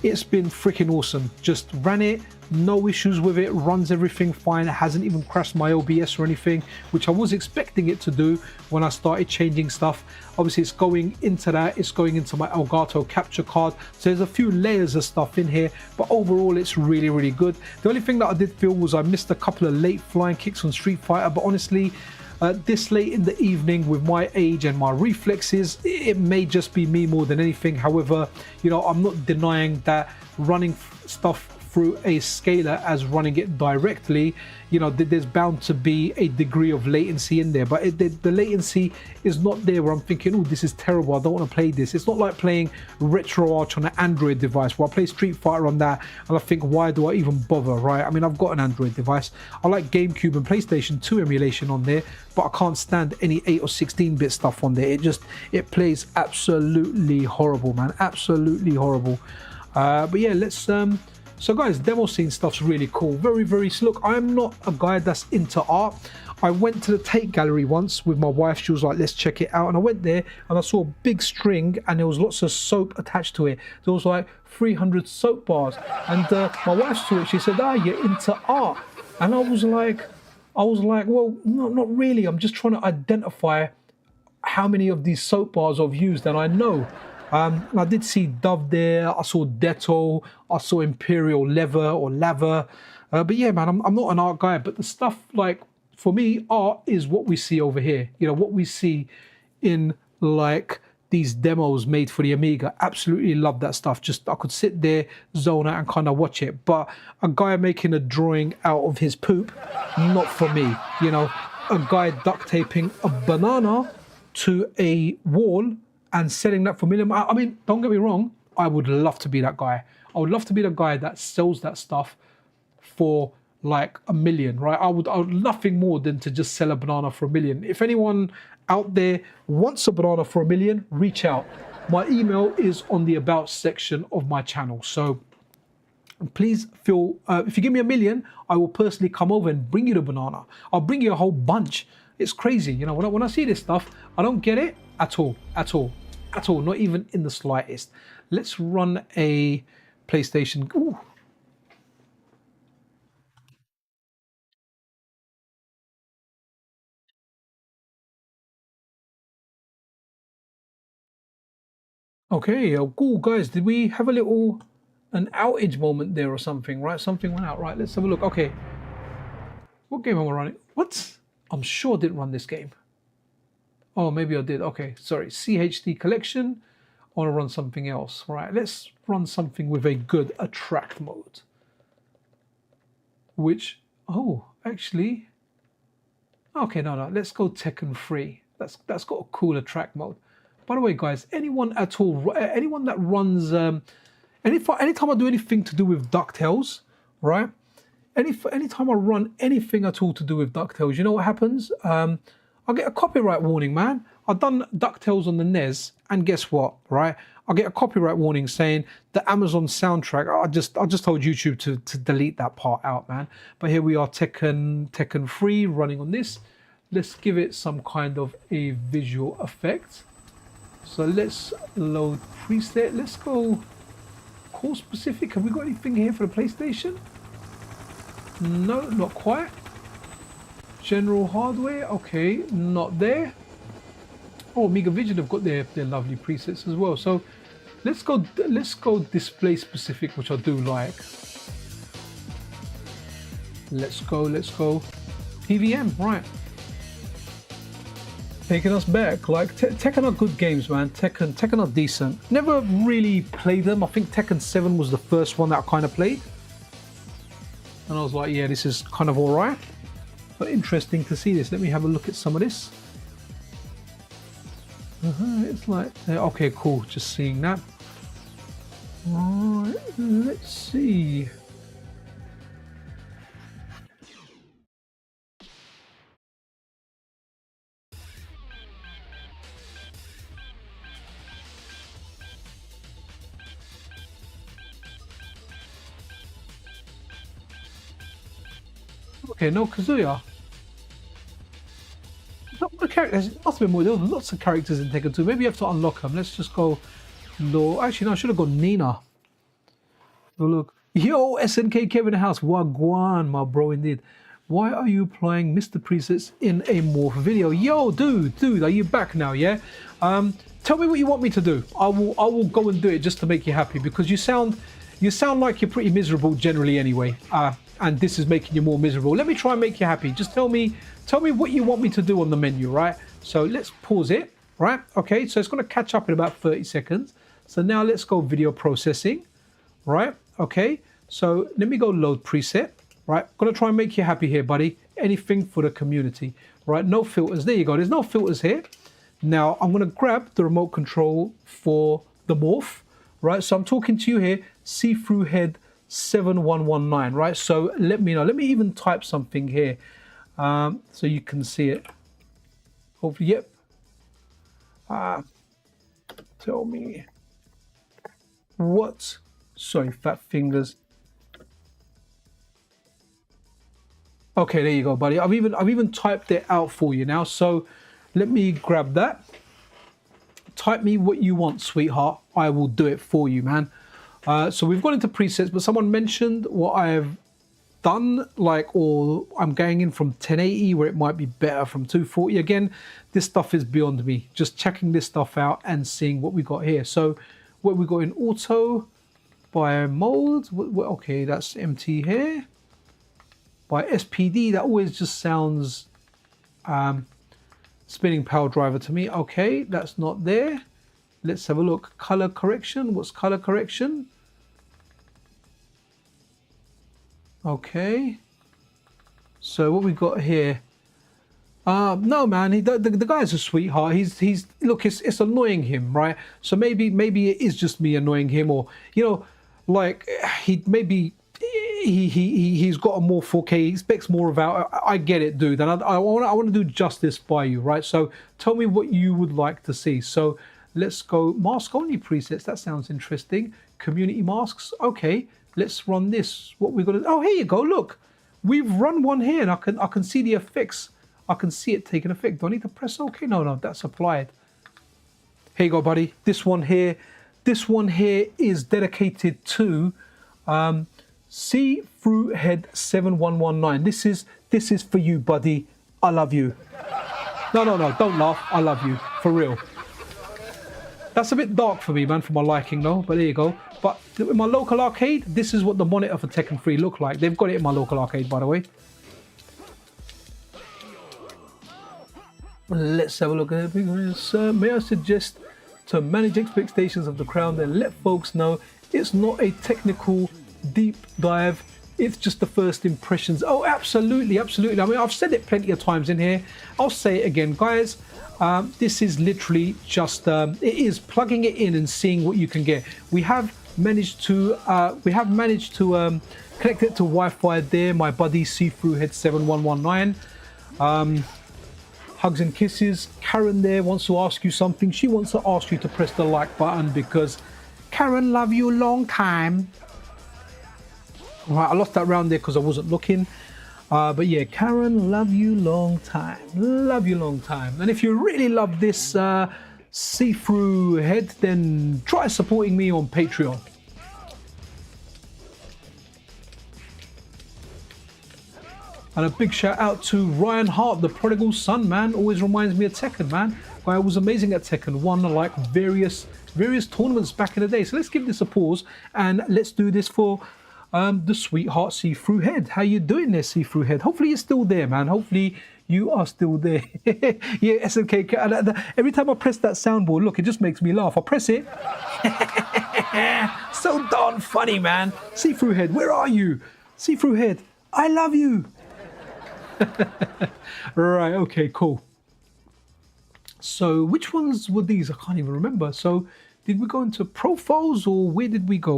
It's been freaking awesome. Just ran it, no issues with it, runs everything fine. It hasn't even crashed my OBS or anything, which I was expecting it to do when I started changing stuff. Obviously it's going into that, it's going into my Elgato capture card, so there's a few layers of stuff in here, but overall it's really good. The only thing that I did feel was I missed a couple of late flying kicks on Street Fighter, but honestly, this late in the evening with my age and my reflexes, it may just be me more than anything. However, you know, I'm not denying that running stuff through a scaler as running it directly, you know, there's bound to be a degree of latency in there, but the latency is not there where I'm thinking, oh, this is terrible, I don't want to play this. It's not like playing RetroArch on an Android device where I play Street Fighter on that and I think, why do I even bother, right? I mean, I've got an Android device. I like GameCube and PlayStation 2 emulation on there, but I can't stand any 8 or 16-bit stuff on there. It plays absolutely horrible, man, absolutely horrible. But yeah, let's so guys, demo scene stuff's really cool. Very look, I'm not a guy that's into art. I went to the Tate gallery once with my wife. She was like, let's check it out, and I went there and I saw a big string and there was lots of soap attached to it. There was like 300 soap bars, and my wife saw it. She said, ah, you're into art. And I was like, well, no, not really. I'm just trying to identify how many of these soap bars I've used, and I know I did see Dove there. I saw Detto. I saw Imperial Leather or Lava. But yeah, man, I'm not an art guy. But the stuff, like, for me, art is what we see over here. You know, what we see in, like, these demos made for the Amiga. Absolutely love that stuff. Just, I could sit there, zone out and kind of watch it. But a guy making a drawing out of his poop, not for me. You know, a guy duct taping a banana to a wall and selling that for million. I mean, don't get me wrong, I would love to be that guy. I would love to be the guy that sells that stuff for like $1 million, right? I would nothing more than to just sell a banana for $1 million. If anyone out there wants a banana for $1 million, reach out. My email is on the about section of my channel. So please feel, if you give me $1 million, I will personally come over and bring you the banana. I'll bring you a whole bunch. It's crazy. You know, when I see this stuff, I don't get it at all, not even in the slightest. Let's run a PlayStation. Ooh. Okay, cool, guys. Did we have an outage moment there or something, right? Something went out, right? Let's have a look. Okay. What game am I running? What? I'm sure I didn't run this game. Oh, maybe I did. Okay, sorry. CHD collection. I want to run something else. Right, let's run something with a good attract mode. Which, oh, actually, okay, no. Let's go Tekken 3. That's got a cool attract mode. By the way, guys, anyone at all, anyone that runs, anytime I do anything to do with DuckTales, right? Anytime I run anything at all to do with DuckTales, you know what happens? I get a copyright warning, man. I've done DuckTales on the NES, and guess what, right? I get a copyright warning saying the Amazon soundtrack. I just told YouTube to delete that part out, man. But here we are, Tekken 3 running on this. Let's give it some kind of a visual effect. So let's load preset. Let's go core specific. Have we got anything here for the PlayStation? No, not quite. General hardware, okay, not there. Oh, Amiga Vision have got their lovely presets as well. So let's go display specific, which I do like. Let's go. PVM, right. Taking us back, like Tekken are good games, man. Tekken are decent. Never really played them. I think Tekken 7 was the first one that I kind of played. And I was like, yeah, this is kind of all right. But interesting to see this. Let me have a look at some of this. It's like, okay, cool. Just seeing that. Right, let's see. Okay, no Kazuya. What the characters? There must have been more. There were lots of characters in Tekken 2. Maybe you have to unlock them. Let's just go. No, actually, no. I should have gone Nina. Oh, look. Yo, SNK Kevin in the house. Wagwan, my bro, indeed. Why are you playing MiSTer presets in a Morph video? Yo, dude, are you back now? Yeah. Tell me what you want me to do. I will go and do it just to make you happy, because you sound like you're pretty miserable generally anyway. And this is making you more miserable. Let me try and make you happy. Just tell me what you want me to do on the menu, right? So let's pause it, right? Okay, so it's going to catch up in about 30 seconds. So now let's go video processing, right? Okay, so let me go load preset, right? Going to try and make you happy here, buddy. Anything for the community, right? No filters. There you go. There's no filters here. Now I'm going to grab the remote control for the Morph, right? So I'm talking to you here, see-through head 7119, right? So let me know. Let me even type something here so you can see it. Hopefully, yep. Tell me what. Sorry, fat fingers. Okay, there you go, buddy. I've even typed it out for you now. So let me grab that. Type me what you want, sweetheart. I will do it for you, man. So we've gone into presets, but someone mentioned what I've done, like, or I'm going in from 1080 where it might be better from 240. Again, this stuff is beyond me. Just checking this stuff out and seeing what we got here. So what we got in auto, by mode, okay, that's MT here. By SPD, that always just sounds spinning power driver to me. Okay, that's not there. Let's have a look. Color correction. What's color correction? Okay. So what we got here? No, man. The guy's a sweetheart. He's look. It's annoying him, right? So maybe it is just me annoying him, or you know, like he's got a more 4K. He expects more of out. I get it, dude. And I want to do justice by you, right? So tell me what you would like to see. So let's go mask only presets. That sounds interesting. Community masks. Okay, let's run this. What we got to? Oh, here you go. Look, we've run one here, and I can see the effects. I can see it taking effect. Do I need to press OK? No, that's applied. Here you go, buddy. This one here is dedicated to See-Through Head 7119. This is for you, buddy. I love you. No, don't laugh. I love you. For real. That's a bit dark for me, man, for my liking, though. But there you go. But in my local arcade, this is what the monitor for Tekken 3 look like. They've got it in my local arcade, by the way. Let's have a look at it. Sir, may I suggest to manage expectations of the crowd and let folks know it's not a technical deep dive, it's just the first impressions. Oh, absolutely. I mean, I've said it plenty of times in here. I'll say it again, guys. This is literally just it is plugging it in and seeing what you can get. We have managed to connect it to Wi-Fi there. My buddy See-Through Head 7119. Hugs and kisses. Karen there wants to ask you something. She wants to ask you to press the like button because Karen, love you long time. Right, I lost that round there because I wasn't looking. But yeah, Karen, love you long time. Love you long time. And if you really love this See-Through Head, then try supporting me on Patreon. And a big shout out to Ryan Hart, the prodigal son, man. Always reminds me of Tekken, man. Guy was amazing at Tekken. Won like various tournaments back in the day. So let's give this a pause and let's do this for the sweetheart See-Through Head. How you doing there, See-Through Head? Hopefully you're still there, man. Hopefully you are still there. Yeah, SMK. Every time I press that soundboard, look, it just makes me laugh. I press it. So darn funny, man. See-Through Head, where are you? See-Through Head, I love you. Right, okay, cool. So which ones were these? I can't even remember. So did we go into profiles or where did we go?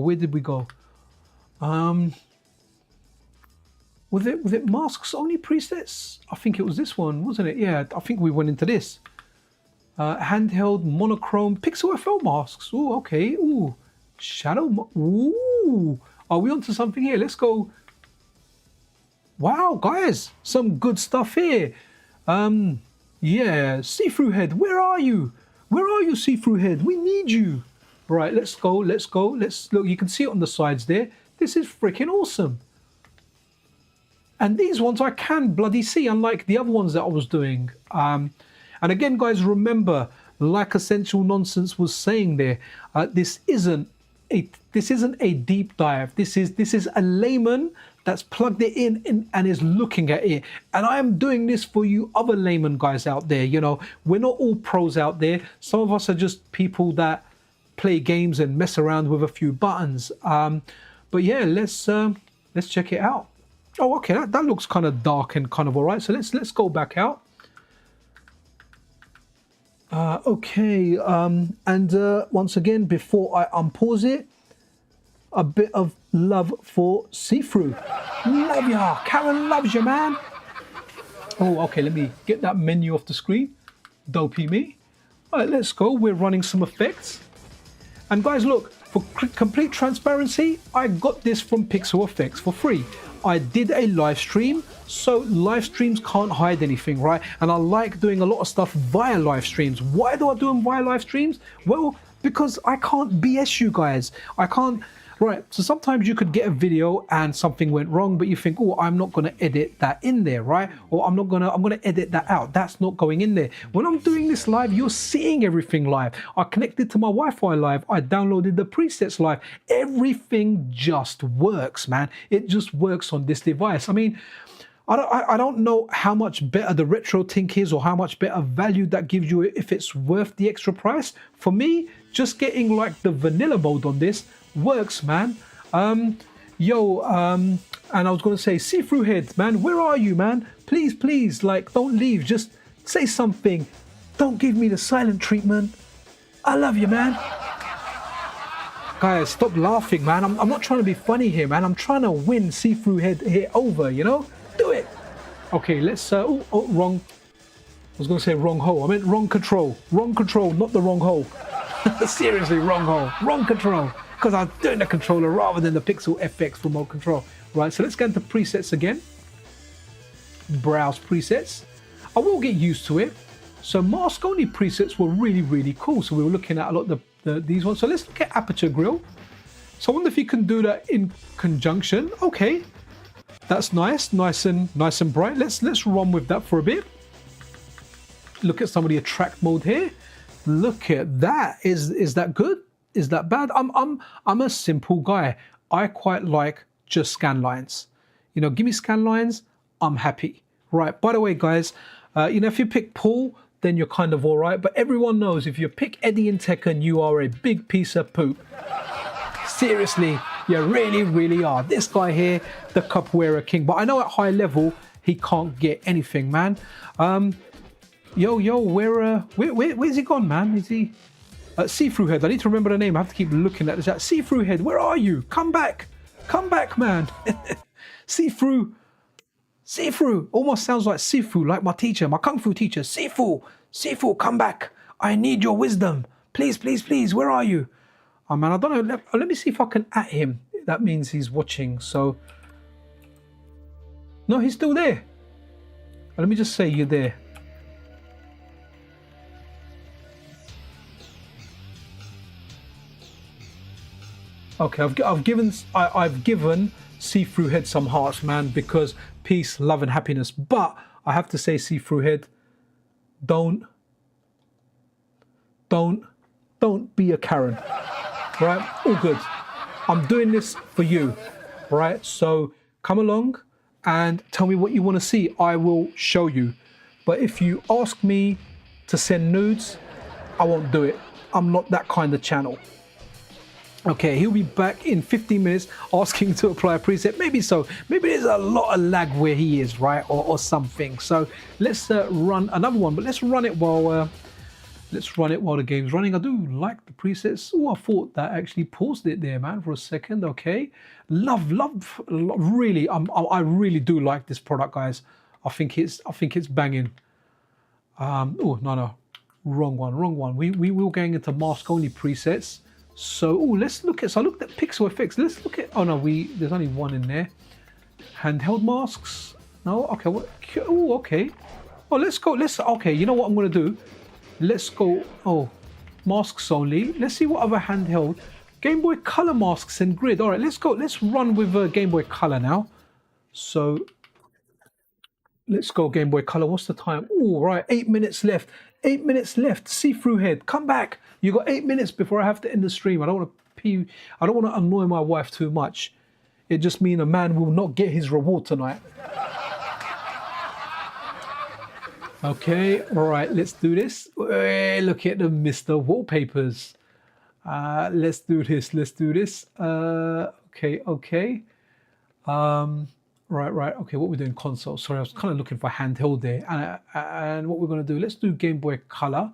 Was it masks only presets? I think it was this one, wasn't it? Yeah, I think we went into this. Handheld monochrome pixel FL masks. Oh, okay. Ooh, shadow. Ooh, are we onto something here? Let's go. Wow, guys, some good stuff here. Yeah, See-Through Head, where are you? Where are you, See-Through Head? We need you. Right, let's go. Let's look. You can see it on the sides there. This is freaking awesome. And these ones I can bloody see, unlike the other ones that I was doing. And again, guys, remember, like Essential Nonsense was saying there, this isn't a deep dive. This is a layman that's plugged it in and is looking at it. And I am doing this for you other layman guys out there. You know, we're not all pros out there. Some of us are just people that play games and mess around with a few buttons. But yeah, let's check it out. Oh, okay, that looks kind of dark and kind of all right. So let's go back out. Okay, and once again, before I unpause it, a bit of love for See-Through. Love ya. Karen loves you, man. Oh, okay, let me get that menu off the screen. Dopey me. All right, let's go. We're running some effects. And guys, look, for complete transparency, I got this from Pixel Effects for free. I did a live stream, so live streams can't hide anything, right? And I like doing a lot of stuff via live streams. Why do I do them via live streams? Well, because I can't BS you guys. I can't Right, so sometimes you could get a video and something went wrong, but you think, oh, I'm not going to edit that in there, right? Or I'm going to edit that out. That's not going in there. When I'm doing this live, you're seeing everything live. I connected to my Wi-Fi live. I downloaded the presets live. Everything just works, man. It just works on this device. I mean, I don't know how much better the RetroTink is or how much better value that gives you if it's worth the extra price. For me, just getting like the vanilla mode on this works, man. And I was going to say, see-through head, man, where are you, man? Please, like, don't leave. Just say something. Don't give me the silent treatment. I love you, man. Guys, stop laughing, man. I'm not trying to be funny here, man. I'm trying to win see-through head here over, you know? Do it. Okay, let's, wrong. I was going to say wrong hole. I meant wrong control. Wrong control, not the wrong hole. Seriously, wrong hole. Wrong control. Because I'm doing the controller rather than the Pixel FX remote control. Right, so let's get into presets again. Browse presets. I will get used to it. So mask only presets were really cool. So we were looking at a lot of these ones. So let's look at aperture grill. So I wonder if you can do that in conjunction. Okay. That's nice and bright. Let's run with that for a bit. Look at some of the attract mode here. Look at that. Is that good? Is that bad? I'm a simple guy. I quite like just scan lines. You know, give me scan lines, I'm happy. Right. By the way, guys, you know, if you pick Paul, then you're kind of all right. But everyone knows if you pick Eddie in Tekken, you are a big piece of poop. Seriously. You really are. This guy here, the capoeira king. But I know at high level, he can't get anything, man. Where's he gone, man? Is he... see-through head. I need to remember the name. I have to keep looking at this. See-through head, where are you? Come back. Come back, man. See-through. See-through. Almost sounds like Sifu, like my teacher, my Kung Fu teacher. Sifu. Sifu, come back. I need your wisdom. Please, where are you? Oh man, I don't know. Let me see if I can at him. That means he's watching. So, no, he's still there. Let me just say you're there. Okay, I've given see-through head some hearts, man, because peace, love, and happiness. But I have to say, see-through head, don't be a Karen. Right, all good. I'm doing this for you, right? So come along and tell me what you want to see. I will show you. But if you ask me to send nudes, I won't do it. I'm not that kind of channel. Okay, he'll be back in 15 minutes asking to apply a preset. Maybe so. Maybe there's a lot of lag where he is, right? Or something. So let's run another one, but let's run it while the game's running. I do like the presets. Oh, I thought that actually paused it there, man, for a second. Okay, love, really. I really do like this product, guys. I think it's banging. Oh no, wrong one. We were going into mask only presets. So let's look at. So I looked at Pixel FX. Let's look at. Oh no, there's only one in there. Handheld masks. No, okay. What? Oh, okay. Oh, let's go. Okay. You know what I'm gonna do? Let's go, masks only. Let's see what other handheld. Game Boy Color masks and grid. All right, let's go. Let's run with Game Boy Color now. So let's go Game Boy Color. What's the time? Oh, right, 8 minutes left. 8 minutes left. See-through head, come back. You got 8 minutes before I have to end the stream. I don't want to pee. I don't want to annoy my wife too much. It just means a man will not get his reward tonight. Okay, all right, let's do this. Hey, look at the MiSTer wallpapers. Let's do this. Okay. Right. Okay, what we're doing, console. Sorry, I was kind of looking for handheld there. And what we're going to do, let's do Game Boy Color.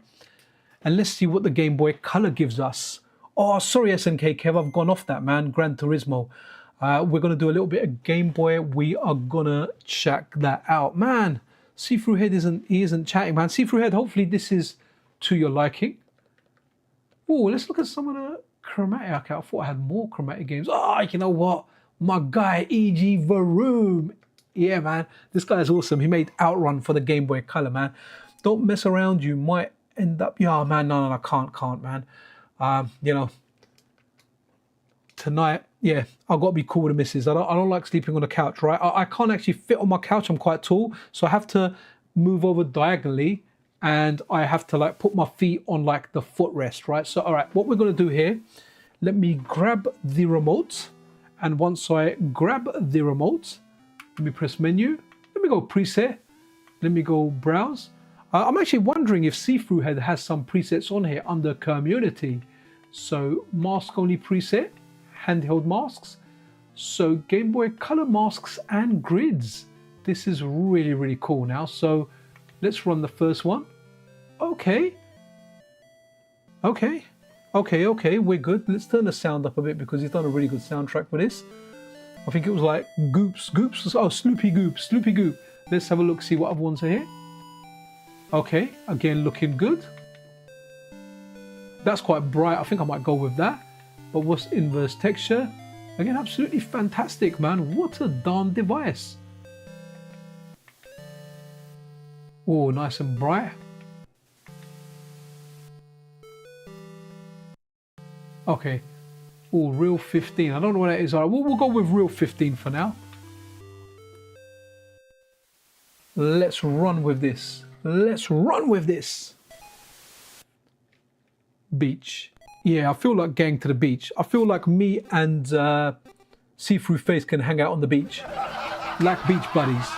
And let's see what the Game Boy Color gives us. Oh, sorry, SNK Kev, I've gone off that, man. Gran Turismo. We're going to do a little bit of Game Boy. We are going to check that out. Man, See-through head isn't chatting, man. See-through head, hopefully this is to your liking. Oh, let's look at some of the chromatic. Okay, I thought I had more chromatic games. Oh, you know what? My guy, E.G. Varoom. Yeah, man. This guy is awesome. He made Outrun for the Game Boy Color, man. Don't mess around. You might end up... Yeah, man. No, can't, man. You know. tonight, yeah, I've got to be cool with the missus. I don't like sleeping on the couch, right? I can't actually fit on my couch. I'm quite tall, so I have to move over diagonally, and I have to like put my feet on like the footrest, right? So, all right, what we're going to do here, let me grab the remote, and once I grab the remote, let me press menu, let me go preset, let me go browse. I'm actually wondering if See-Through Head has some presets on here under community. So mask only preset, handheld masks, so Game Boy Color masks and grids. This is really, really cool now. So let's run the first one. Okay, we're good. Let's turn the sound up a bit because he's done a really good soundtrack for this. I think it was like Goops, oh, Sloopy Goop. Let's have a look, see what other ones are here. Okay, again, looking good. That's quite bright. I think I might go with that. But what's inverse texture? Again, absolutely fantastic, man. What a darn device. Oh, nice and bright. Okay. Oh, Real 15. I don't know what that is. All right, we'll go with Real 15 for now. Let's run with this. Let's run with this. Beach. Yeah, I feel like going to the beach. I feel like me and See-Through Face can hang out on the beach. Like beach buddies.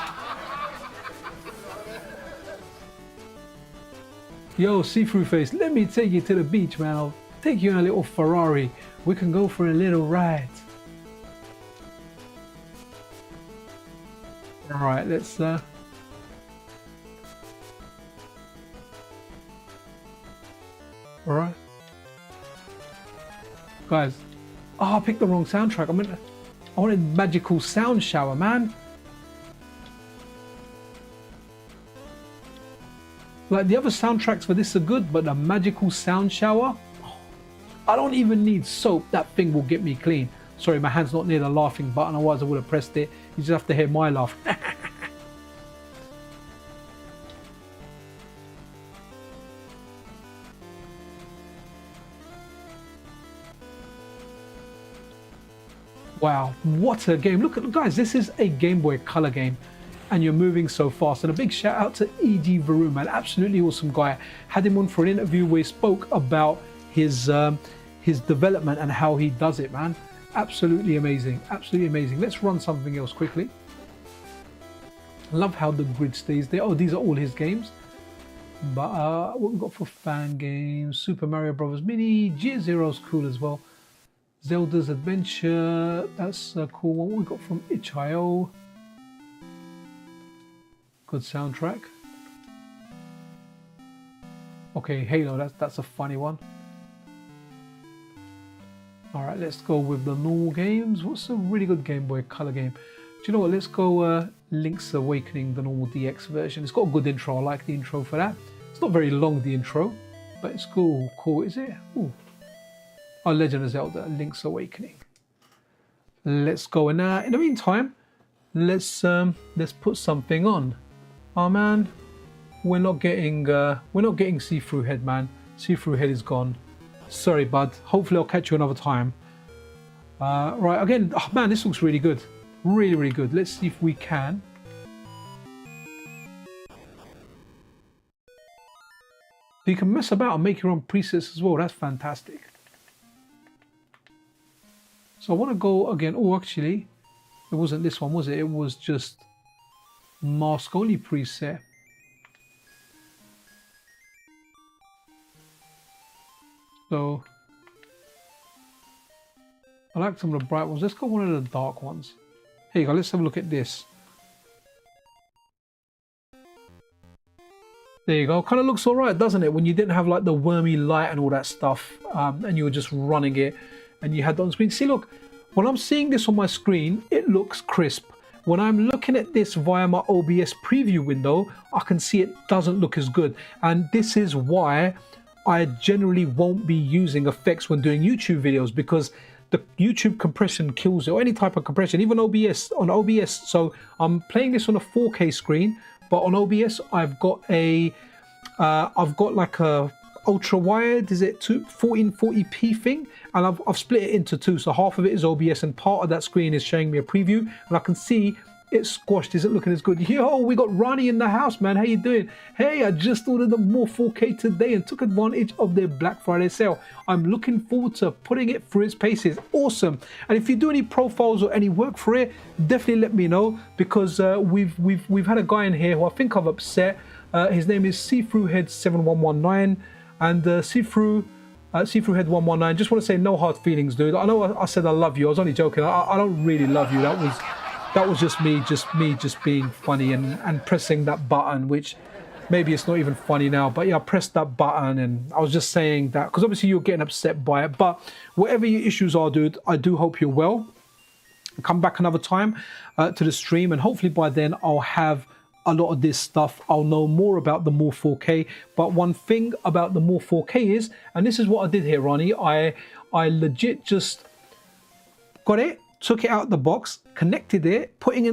Yo, See-Through Face, let me take you to the beach, man. I'll take you in a little Ferrari. We can go for a little ride. All right, let's... All right. Guys, oh, I picked the wrong soundtrack. I wanted Magical Sound Shower, man. Like the other soundtracks for this are good, but the Magical Sound Shower, I don't even need soap. That thing will get me clean. Sorry, my hand's not near the laughing button, otherwise I would have pressed it. You just have to hear my laugh. Wow, what a game. Look at, guys, this is a Game Boy Color game and you're moving so fast. And a big shout out to E.G. Varun, man, absolutely awesome guy. Had him on for an interview where he spoke about his development and how he does it, man. Absolutely amazing, absolutely amazing. Let's run something else quickly. Love how the grid stays there. Oh, these are all his games. But what we've got for fan games, Super Mario Bros. Mini, Gear Zero's cool as well. Zelda's Adventure, that's a cool one. What we got from itch.io. Good soundtrack. Okay, Halo, that's a funny one. All right, let's go with the normal games. What's a really good Game Boy Color game? Do you know what? Let's go Link's Awakening, the normal DX version. It's got a good intro. I like the intro for that. It's not very long, the intro, but it's cool. Cool, is it? Ooh. Oh, Legend of Zelda, Link's Awakening. Let's go. And in the meantime, let's put something on. Oh man, we're not getting See-Through Head, man. See-Through Head is gone. Sorry, bud. Hopefully I'll catch you another time. Right, again, oh man, this looks really good. Really, really good. Let's see if we can. So you can mess about and make your own presets as well. That's fantastic. So I want to go again. Oh, actually, it wasn't this one, was it? It was just mask only preset. So I like some of the bright ones. Let's go one of the dark ones. Here you go. Let's have a look at this. There you go. Kind of looks all right, doesn't it? When you didn't have like the wormy light and all that stuff, and you were just running it, and you had that on screen. See, look, when I'm seeing this on my screen, it looks crisp. When I'm looking at this via my OBS preview window, I can see it doesn't look as good. And this is why I generally won't be using effects when doing YouTube videos, because the YouTube compression kills it, or any type of compression, even OBS, on OBS. So I'm playing this on a 4K screen, but on OBS, I've got like a ultra wide, is it 1440p thing, and I've split it into two, so half of it is OBS and part of that screen is showing me a preview, and I can see it's squashed. Is it looking as good? Yo, we got Ronnie in the house, man. How you doing? Hey, I just ordered the Morph 4K today and took advantage of their Black Friday sale. I'm looking forward to putting it through its paces. Awesome. And if you do any profiles or any work for it, definitely let me know, because we've had a guy in here who I think I've upset. His name is See-Through Head 7119, and See-Through Head 119. Just want to say no hard feelings, dude. I know I said I love you. I was only joking. I don't really love you. That was just me being funny and pressing that button, which maybe it's not even funny now, but yeah, I pressed that button and I was just saying that because obviously you're getting upset by it. But whatever your issues are, dude, I do hope you're well. Come back another time to the stream, and hopefully by then I'll have a lot of this stuff. I'll know more about the Morph 4K. But one thing about the Morph 4K is, and this is what I did here, Ronnie, I legit just got it, took it out the box, connected it, put in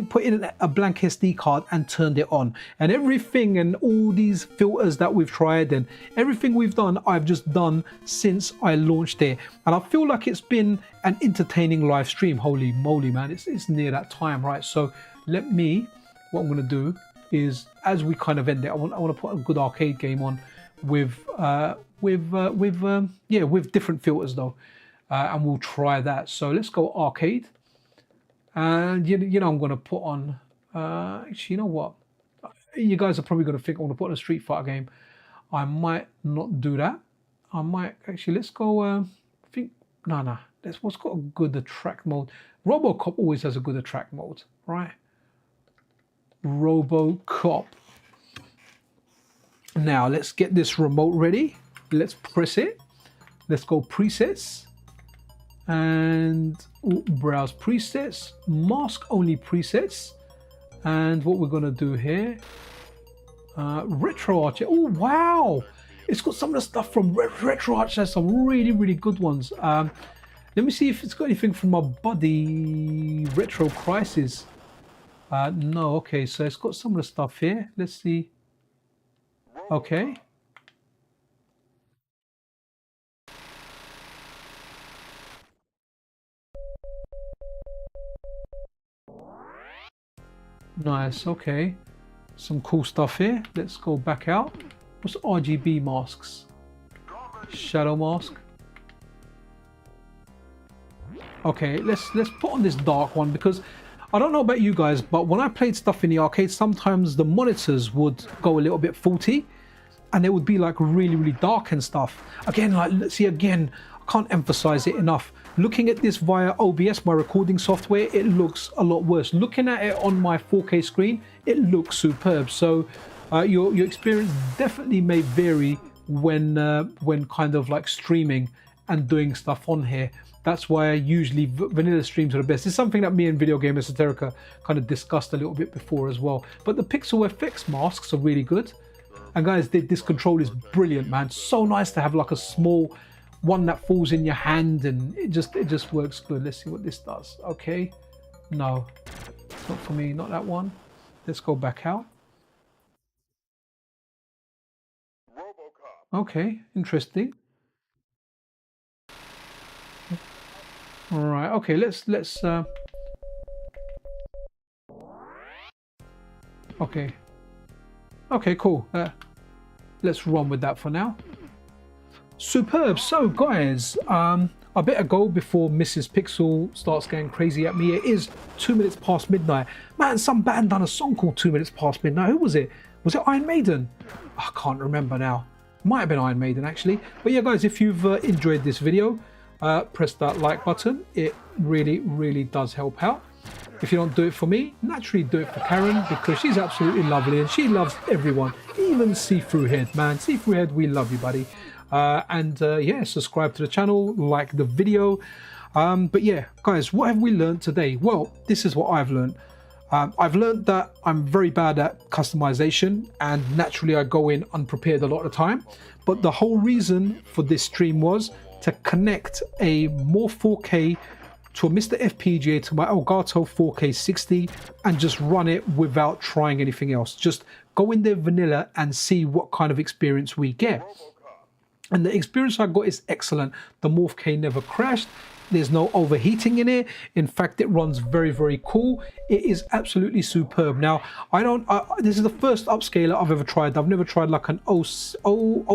a blank SD card and turned it on. And everything and all these filters that we've tried and everything we've done, I've just done since I launched it. And I feel like it's been an entertaining live stream. Holy moly, man, it's near that time, right? So what I'm gonna do is, as we kind of end it, I want to put a good arcade game on with different filters though. And we'll try that. So let's go arcade. And you know I'm going to put on, actually, you know what? You guys are probably going to think I want to put on a Street Fighter game. I might not do that. I might, actually, let's go, what's got a good attract mode? RoboCop always has a good attract mode, right? RoboCop. Now, let's get this remote ready. Let's press it. Let's go presets. And browse presets, mask only presets, and what we're going to do here, RetroArch. Oh wow, it's got some of the stuff from RetroArch. Has some really good ones. Let me see if it's got anything from my buddy Retro Crisis. No. Okay, so it's got some of the stuff here. Let's see. Okay. Nice, okay. Some cool stuff here. Let's go back out. What's RGB masks? Shadow mask. Okay, let's put on this dark one, because I don't know about you guys, but when I played stuff in the arcade, sometimes the monitors would go a little bit faulty and it would be like really dark and stuff. Again, like, let's see, again, I can't emphasize it enough. Looking at this via OBS, my recording software, it looks a lot worse. Looking at it on my 4K screen, it looks superb. So your experience definitely may vary when kind of like streaming and doing stuff on here. That's why usually vanilla streams are the best. It's something that me and Video Game ℳ𝒾𝓈 kind of discussed a little bit before as well. But the Pixel FX masks are really good. And guys, this control is brilliant, man. So nice to have like a small one that falls in your hand, and it just works good. Let's see what this does. Okay, no, it's not for me, not that one. Let's go back out. Okay, interesting. All right, okay, let's okay, cool. Let's run with that for now. Superb. So guys, I better go before Mrs. Pixel starts going crazy at me. It is 2 minutes past midnight. Man, some band done a song called 2 minutes past midnight. Who was it? Was it Iron Maiden? I can't remember now. Might have been Iron Maiden actually. But yeah guys, if you've enjoyed this video, press that like button. It really does help out. If you don't do it for me, naturally do it for Karen, because she's absolutely lovely and she loves everyone, even See-Through Head, man. See-Through Head, we love you, buddy. Yeah, subscribe to the channel, like the video. But yeah, guys, what have we learned today? Well, this is what I've learned. I've learned that I'm very bad at customization, and naturally I go in unprepared a lot of the time. But the whole reason for this stream was to connect a Morph 4K to a MiSTer FPGA to my Elgato 4K60 and just run it without trying anything else. Just go in there vanilla and see what kind of experience we get. And the experience I got is excellent. The Morph never crashed. There's no overheating in it. In fact, it runs very, very cool. It is absolutely superb. Now, this is the first upscaler I've ever tried. I've never tried like an OCCS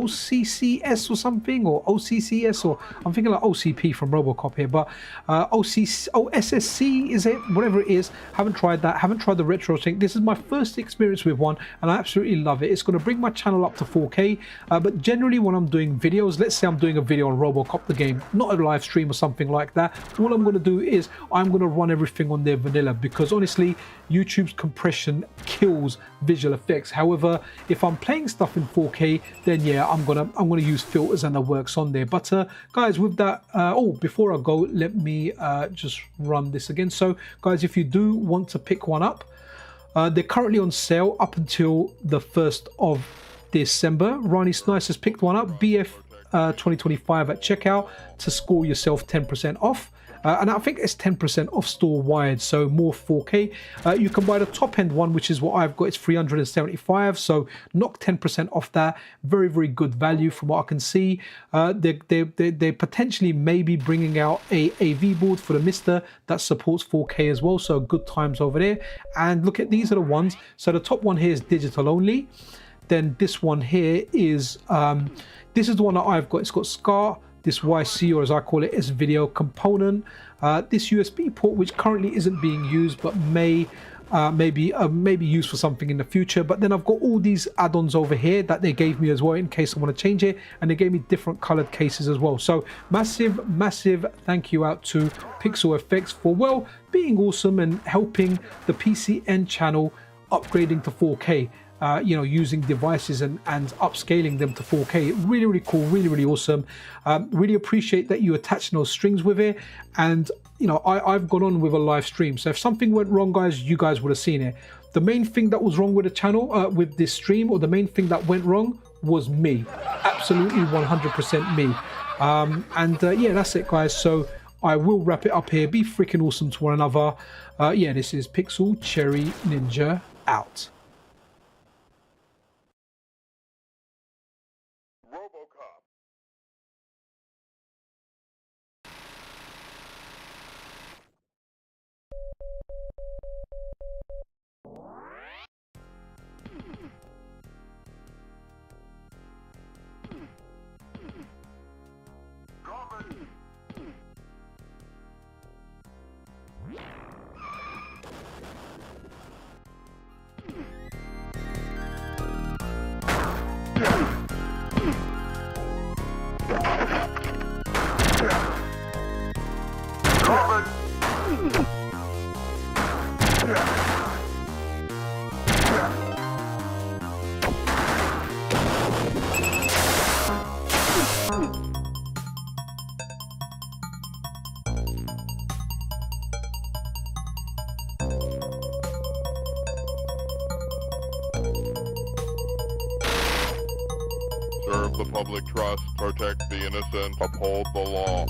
or something, or OCCS, or I'm thinking like OCP from RoboCop here, but OSSC, is it? Whatever it is, haven't tried that. Haven't tried the retro thing. This is my first experience with one, and I absolutely love it. It's going to bring my channel up to 4K, but generally when I'm doing videos, let's say I'm doing a video on RoboCop the game, not a live stream or something like that, all I'm going to do is I'm going to run everything on their vanilla, because honestly YouTube's compression kills visual effects. However, if I'm playing stuff in 4K, then yeah, I'm gonna use filters and the works on there. But guys, with that, before I go, let me just run this again. So guys, if you do want to pick one up, they're currently on sale up until the 1st of December. Ronnie Snice has picked one up, BF 2025 at checkout, to score yourself 10% off. And I think it's 10% off store wide, so more 4K. You can buy the top end one, which is what I've got. It's 375, so knock 10% off that. Very, very good value from what I can see. They potentially may be bringing out a AV board for the MiSTer that supports 4K as well, so good times over there. And look at, these are the ones. So the top one here is digital only. Then this one here is this is the one that I've got. It's got SCAR, this YC, or as I call it, is video component. This USB port, which currently isn't being used, but may be used for something in the future. But then I've got all these add-ons over here that they gave me as well in case I want to change it, and they gave me different colored cases as well. So massive thank you out to PixelFX for, well, being awesome and helping the PCN channel upgrading to 4K. You know, using devices and upscaling them to 4K. Really cool, really awesome. Really appreciate that you attach those strings with it. And you know, I've gone on with a live stream, so if something went wrong, guys, you guys would have seen it. The main thing that was wrong with the channel, with this stream, or the main thing that went wrong, was me. Absolutely 100% me. Yeah, that's it, guys. So I will wrap it up here. Be freaking awesome to one another. Yeah, this is Pixel Cherry Ninja out. Serve the public trust, protect the innocent, uphold the law.